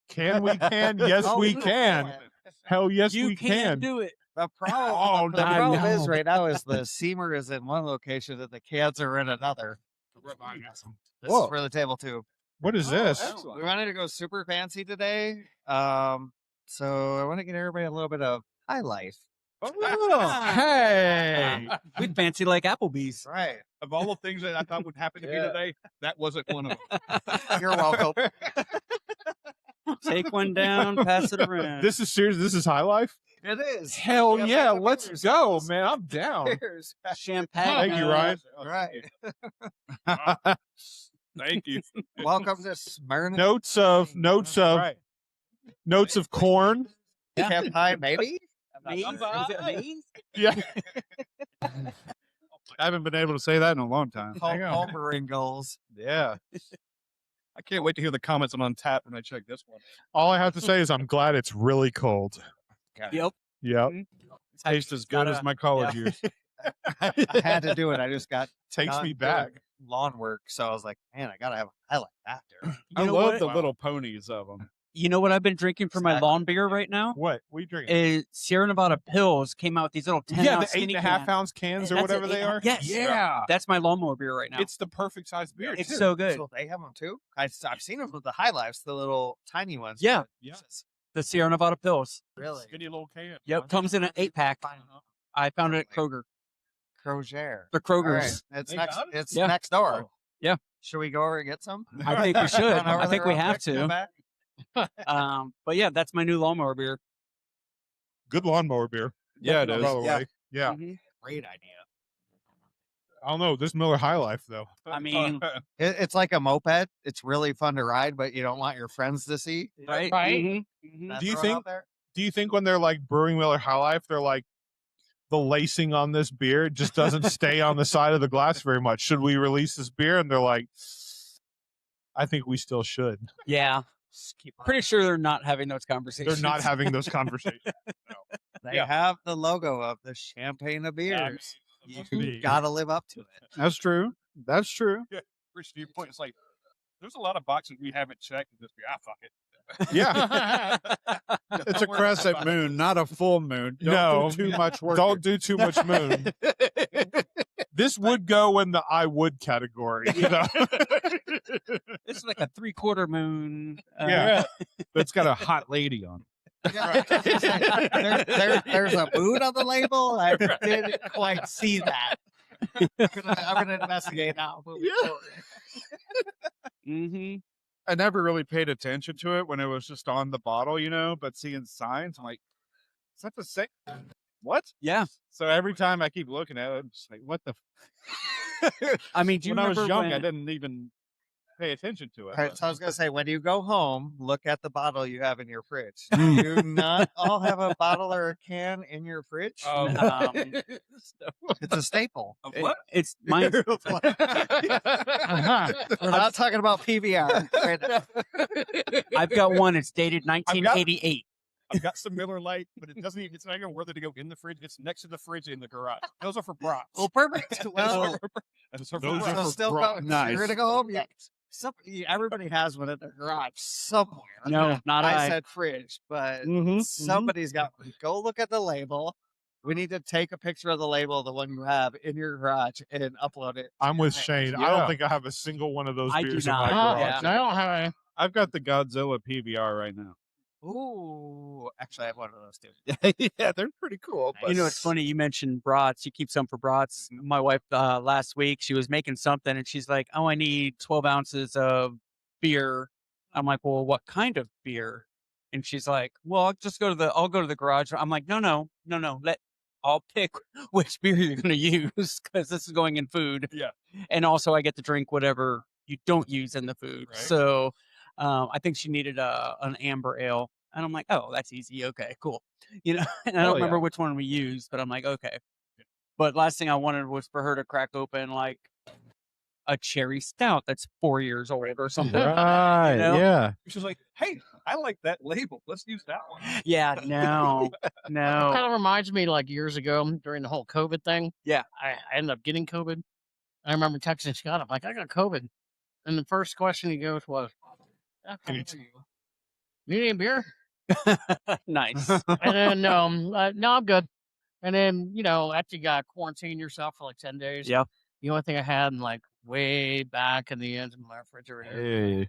Can we can? Yes, Oh, we we can. can. Hell yes, You we can't can. do it. The Oh, problem, the I problem know. is right now is the seamer is in one location and the cans are in another. This Whoa. is for the table too. What is this? We wanted to go super fancy today. So I want to get everybody a little bit of high life. Oh, hey. We'd fancy like Applebee's. Right. Of all the things that I thought would happen to me today, that wasn't one of them. You're welcome. Take one down, pass it around. This is serious. This is high life. It is. Hell We have yeah, backup let's beers. go, man. I'm down. Cheers. Champagne. Thank you, Ryan. All right. Thank you. Welcome to Smyrna. Notes of Right. notes of corn. Cap pie, maybe. Maze? Is it Maze? Yeah. I haven't been able to say that in a long time. Homering goals. Yeah. I can't wait to hear the comments on Untapped when I check this one. All I have to say is I'm glad it's really cold. Yep. Yep. Tastes as good as my college years. I had to do it. I just got Takes done me doing back. lawn work, so I was like, man, I gotta have a highlight after. I know love what? the little ponies of them. You know what I've been drinking for my Exactly. lawn beer right now? What? We drinking? Is Sierra Nevada Pills came out with these little 10 Yeah, ounce the 8.5 cans. ounce cans or That's whatever it, they are. Yes. Yeah. That's my lawnmower beer right now. It's the perfect size beer. It's too. so good. So they have them too. I've seen them with the High Lifes, the little tiny ones. Yeah. Yeah. The Sierra Nevada Pills. Really? Skinny little can. Yep. Comes in an 8-pack. I found it at Kroger. Crozier. The All right. Kroger's. It's They next. got it? It's Yeah. next door. Yeah. Should we go over and get some? I think we should. Run over I think there we real have quick, come to. back? But yeah, that's my new lawnmower beer. Good lawnmower beer. Yeah, it By is. the Yeah. way. Yeah. Mhm. Great idea. I don't know. This Miller High Life though. I mean, It's like a moped. It's really fun to ride, but you don't want your friends to see. right? Right. Mhm. Mhm. That Do you thrown think- out there? Do you think when they're like brewing Miller High Life, they're like the lacing on this beer just doesn't stay on the side of the glass very much? Should we release this beer? And they're like, I think we still should. Yeah. Pretty sure they're not having those conversations. They're not having those conversations. They Yeah. have the logo of the champagne of beers. You be. gotta live up to it. That's true. That's true. Rich, to your point, it's like there's a lot of boxes we haven't checked in this beer. Fuck it. Yeah. It's a crescent moon, not a full moon. Don't do too much work. Don't do too much moon. This would go in the I would category. You know? It's like a 3/4 moon. Yeah. But it's got a hot lady on it. There's a mood on the label. I didn't quite see that. I'm gonna investigate now. Yeah. Mm-hmm. I never really paid attention to it when it was just on the bottle, but seeing signs, I'm like, is that the same? What? Yeah. So every time I keep looking at it, I'm just like, what the? I mean, do you When I was remember young, when- I didn't even pay attention to it. All right, so I was gonna say, when you go home, look at the bottle you have in your fridge. Do you not all have a bottle or a can in your fridge? Um, It's a staple. It's mine. We're not talking about PBR. I've got one. It's dated 1988. I've got some Miller Lite, but it doesn't even, it's not even worth it to go in the fridge. It's next to the fridge in the garage. Those are for brats. Well, perfect. Well, Those are for those are brats. so still bro- nice. You're gonna go home. Yeah. Everybody has one in their garage somewhere. No, not I I. said fridge, but Mhm, somebody's got. Go look at the label. We need to take a picture of the label, the one you have in your garage, and upload it. I'm with Shane. I Yeah. don't think I have a single one of those I do beers in my not. garage. Yeah. I don't have any. I've got the Godzilla PBR right now. Ooh, actually, I have one of those too. Yeah, they're pretty cool. You know, it's funny. You mentioned brats. You keep some for brats. My wife last week, she was making something, and she's like, "Oh, I need 12 ounces of beer." I'm like, "Well, what kind of beer?" And she's like, "Well, I'll go to the garage." I'm like, "No. I'll pick which beer you're going to use because this is going in food. Yeah. And also, I get to drink whatever you don't use in the food. Right. So, I think she needed an amber ale, and I'm like, "Oh, that's easy. Okay, cool." And I don't remember which one we used, but I'm like, "Okay." But last thing I wanted was for her to crack open like a cherry stout that's 4 years old or something. Right. You know? Yeah. She's like, hey, I like that label. Let's use that one. Yeah, no. Kind of reminds me like years ago during the whole COVID thing. Yeah. I ended up getting COVID. I remember texting Scott. I'm like, I got COVID. And the first question he goes was, "Need any beer?" Nice. And then, no, I'm good. And then, after you got quarantine yourself for like 10 days, Yeah. the only thing I had like way back in the end of my refrigerator,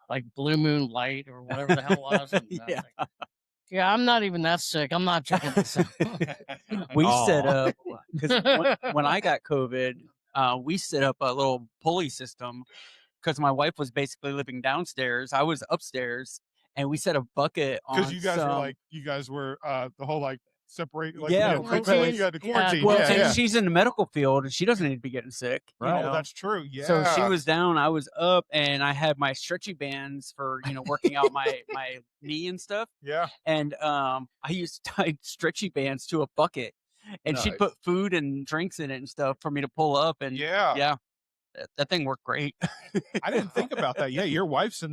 like Blue Moon Light or whatever the hell it was. And I was Yeah. like, yeah, I'm not even that sick. I'm not drinking this. We set up, because when I got COVID, we set up a little pulley system because my wife was basically living downstairs. I was upstairs, and we set a bucket on Because you guys were the whole like separate. Like, Yeah, quickly, you had to quarantine. Well, yeah, and yeah. she's in the medical field, and she doesn't need to be getting sick. you Right. know? Oh, that's true. Yeah. So she was down, I was up, and I had my stretchy bands for working out my knee and stuff. Yeah. And I used to tie stretchy bands to a bucket, and she'd put food and drinks in it and stuff for me to pull up. And yeah, that thing worked great. I didn't think about that. Yeah, your wife's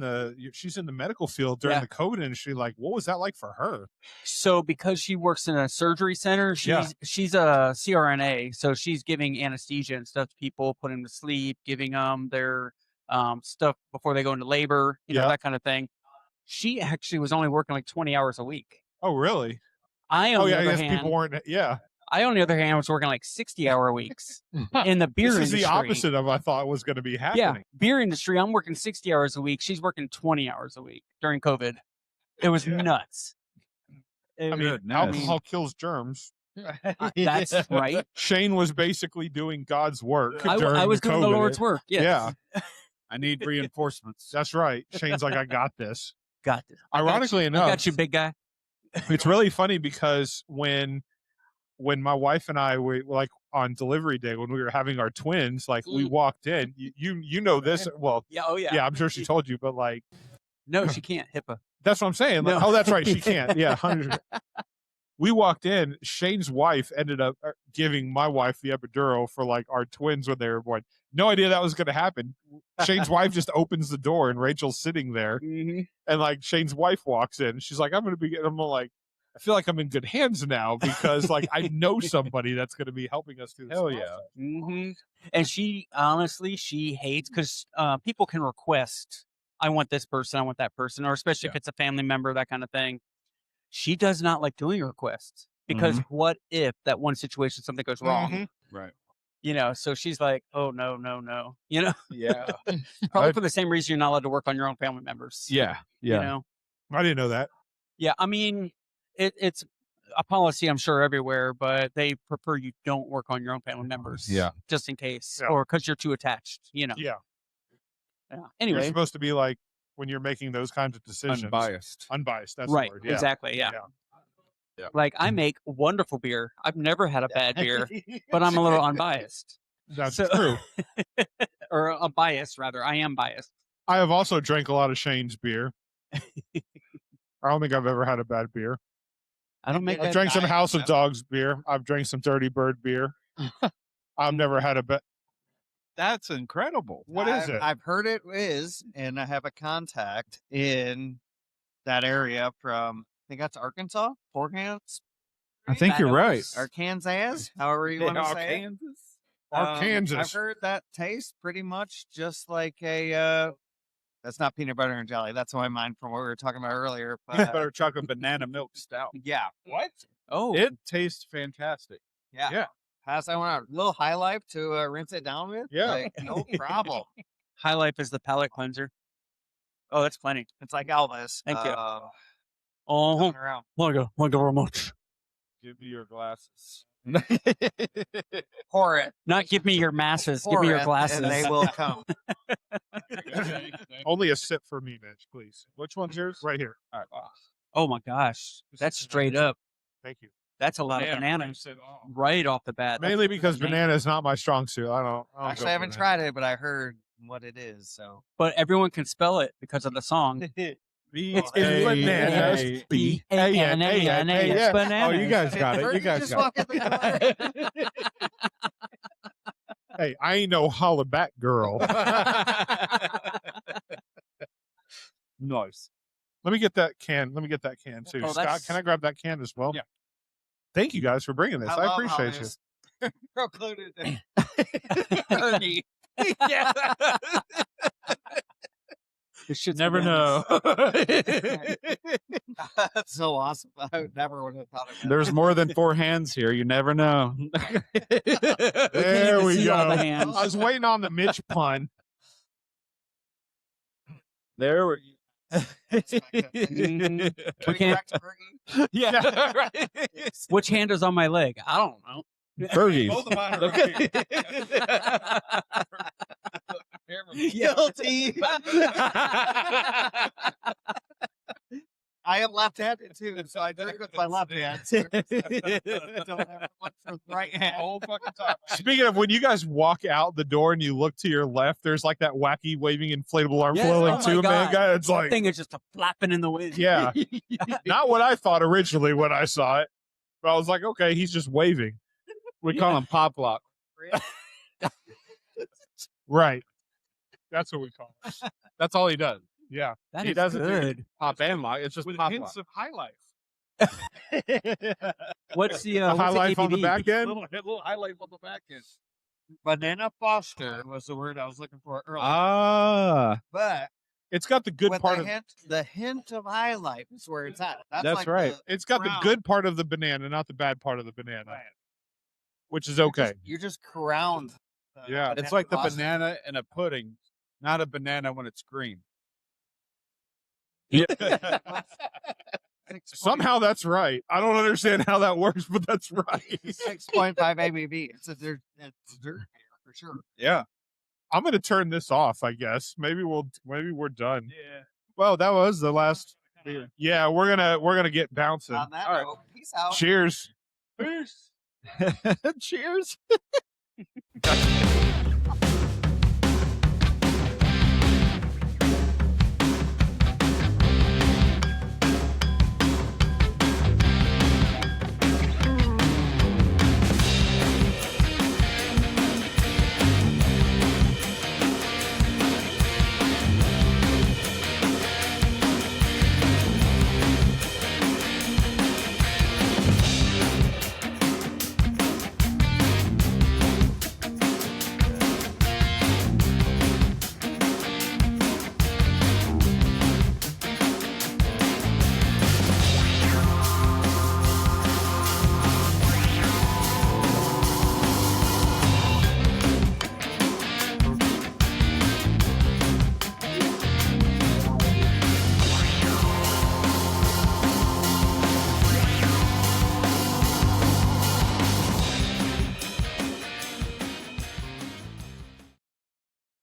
she's in the medical field during the COVID industry. Like, what was that like for her? So because she works in a surgery center, she's a CRNA, so she's giving anesthesia and stuff to people, putting them to sleep, giving them their stuff before they go into labor, that kind of thing. She actually was only working like 20 hours a week. Oh, really? I on the other hand, people weren't. Yeah. I, on the other hand, was working like 60-hour weeks in the beer industry. This is the opposite of I thought was going to be happening. Yeah, beer industry, I'm working 60 hours a week. She's working 20 hours a week during COVID. It was nuts. I mean, alcohol kills germs. That's right. Shane was basically doing God's work. I was doing the Lord's work. Yes. Yeah. I need reinforcements. That's right. Shane's like, I got this. Got this. Ironically enough, I got you, big guy. It's really funny because when my wife and I were like on delivery day, when we were having our twins, like we walked in, you know this. Well, yeah, I'm sure she told you, but like, no, she can't. HIPAA. That's what I'm saying. Like, oh, that's right. She can't. Yeah. 100%. We walked in, Shane's wife ended up giving my wife the epidural for like our twins when they were born. No idea that was going to happen. Shane's wife just opens the door and Rachel's sitting there. Mm-hmm. And like Shane's wife walks in. She's like, I'm going to be, and I'm like, I feel like I'm in good hands now because like I know somebody that's going to be helping us through this. Hell yeah. Mm-hmm. And she hates because people can request, I want this person, I want that person, or especially if it's a family member, that kind of thing. She does not like doing requests because what if that one situation, something goes wrong? Right. So she's like, oh, no. Yeah. Probably for the same reason you're not allowed to work on your own family members. Yeah. Yeah. I didn't know that. Yeah. I mean, it's a policy, I'm sure, everywhere, but they prefer you don't work on your own family members. Yeah. Just in case. Or because you're too attached, Yeah. Anyway. You're supposed to be like, when you're making those kinds of decisions. Unbiased. That's right. The word. Yeah. Exactly. Yeah. Like I make wonderful beer. I've never had a bad beer, but I'm a little unbiased. That's true. Or a bias, rather. I am biased. I have also drank a lot of Shane's beer. I don't think I've ever had a bad beer. I don't make. I've drank some House of Dogs beer. I've drank some Dirty Bird beer. I've never had a bad. That's incredible. What is it? I've heard it is, and I have a contact in that area from, I think that's Arkansas, Forkhans. I think you're right. Arkansas, however you want to say it. Arkansas. I've heard that tastes pretty much just like a, that's not peanut butter and jelly. That's my mind from what we were talking about earlier. But, Peanut butter chocolate banana milk stout. Yeah. What? Oh. It tastes fantastic. Yeah. Pass that one out. A little High Life to rinse it down with. Yeah. Like, no problem. High Life is the palate cleanser. Oh, that's plenty. It's like Elvis. Thank you. Going around. Thank you very much. Give me your glasses. Pour it. Not give me your masses. Pour Give me your it, glasses. and they will come. Only a sip for me, Mitch, please. Which one's yours? Right here. All right. Oh my gosh. That's straight up. Thank you. That's a lot of bananas right off the bat. Mainly because banana is not my strong suit. I don't Actually, I haven't tried it, but I heard what it is. So, but everyone can spell it because of the song. It's bananas. B-A-N-A-N-A-S. Bananas. Oh, you guys got it. You guys got it. Hey, I ain't no holla back girl. Nice. Let me get that can. Too. Oh, Scott, can I grab that can as well? Yeah. Thank you guys for bringing this. I appreciate you. Procluded. Yeah. You should Never know. That's so awesome. I never would have thought of that. There's more than 4 hands here. You never know. There we see go. all the hands. I was waiting on the Mitch pun. There we Mhm. We Bring can't. back to Fergie. Yeah. Right. Which hand is on my leg? I don't know. Fergie. Both of mine are Guilty. I I am left-handed too, so I drink with my left hand. Don't have one from the right hand. Whole fucking time. Speaking of, when you guys walk out the door and you look to your left, there's like that wacky waving inflatable arm Yes, flailing oh my too, man. God. Guy, it's That like, thing is just a flapping in the wind. yeah, not what I thought originally when I saw it. But I was like, okay, he's just waving. We call him Pop Lock. Right. That's what we call it. That's all he does. Yeah. That He is doesn't do good. Pop and Lock. It's just With Pop hints Lock. of high life. What's the The high life on the ABV? back end. Little highlight on the back end. Banana Foster was the word I was looking for earlier. Ah, But It's got the good with part the of hint of high life is where it's at. That's like right. it's got the crown. good part of the banana, not the bad part of the banana. Which is okay. You're just crowned. Yeah. it's like the Foster. banana in a pudding, not a banana when it's green. Somehow that's right. I don't understand how that works, but that's right. 6.5 ABV. It's dirt beer for sure. Yeah. I'm gonna turn this off, I guess. Maybe we're done. Yeah. Well, that was the last beer. Yeah, we're gonna get bouncing. On that All right. note, peace out. Cheers. Cheers. Cheers.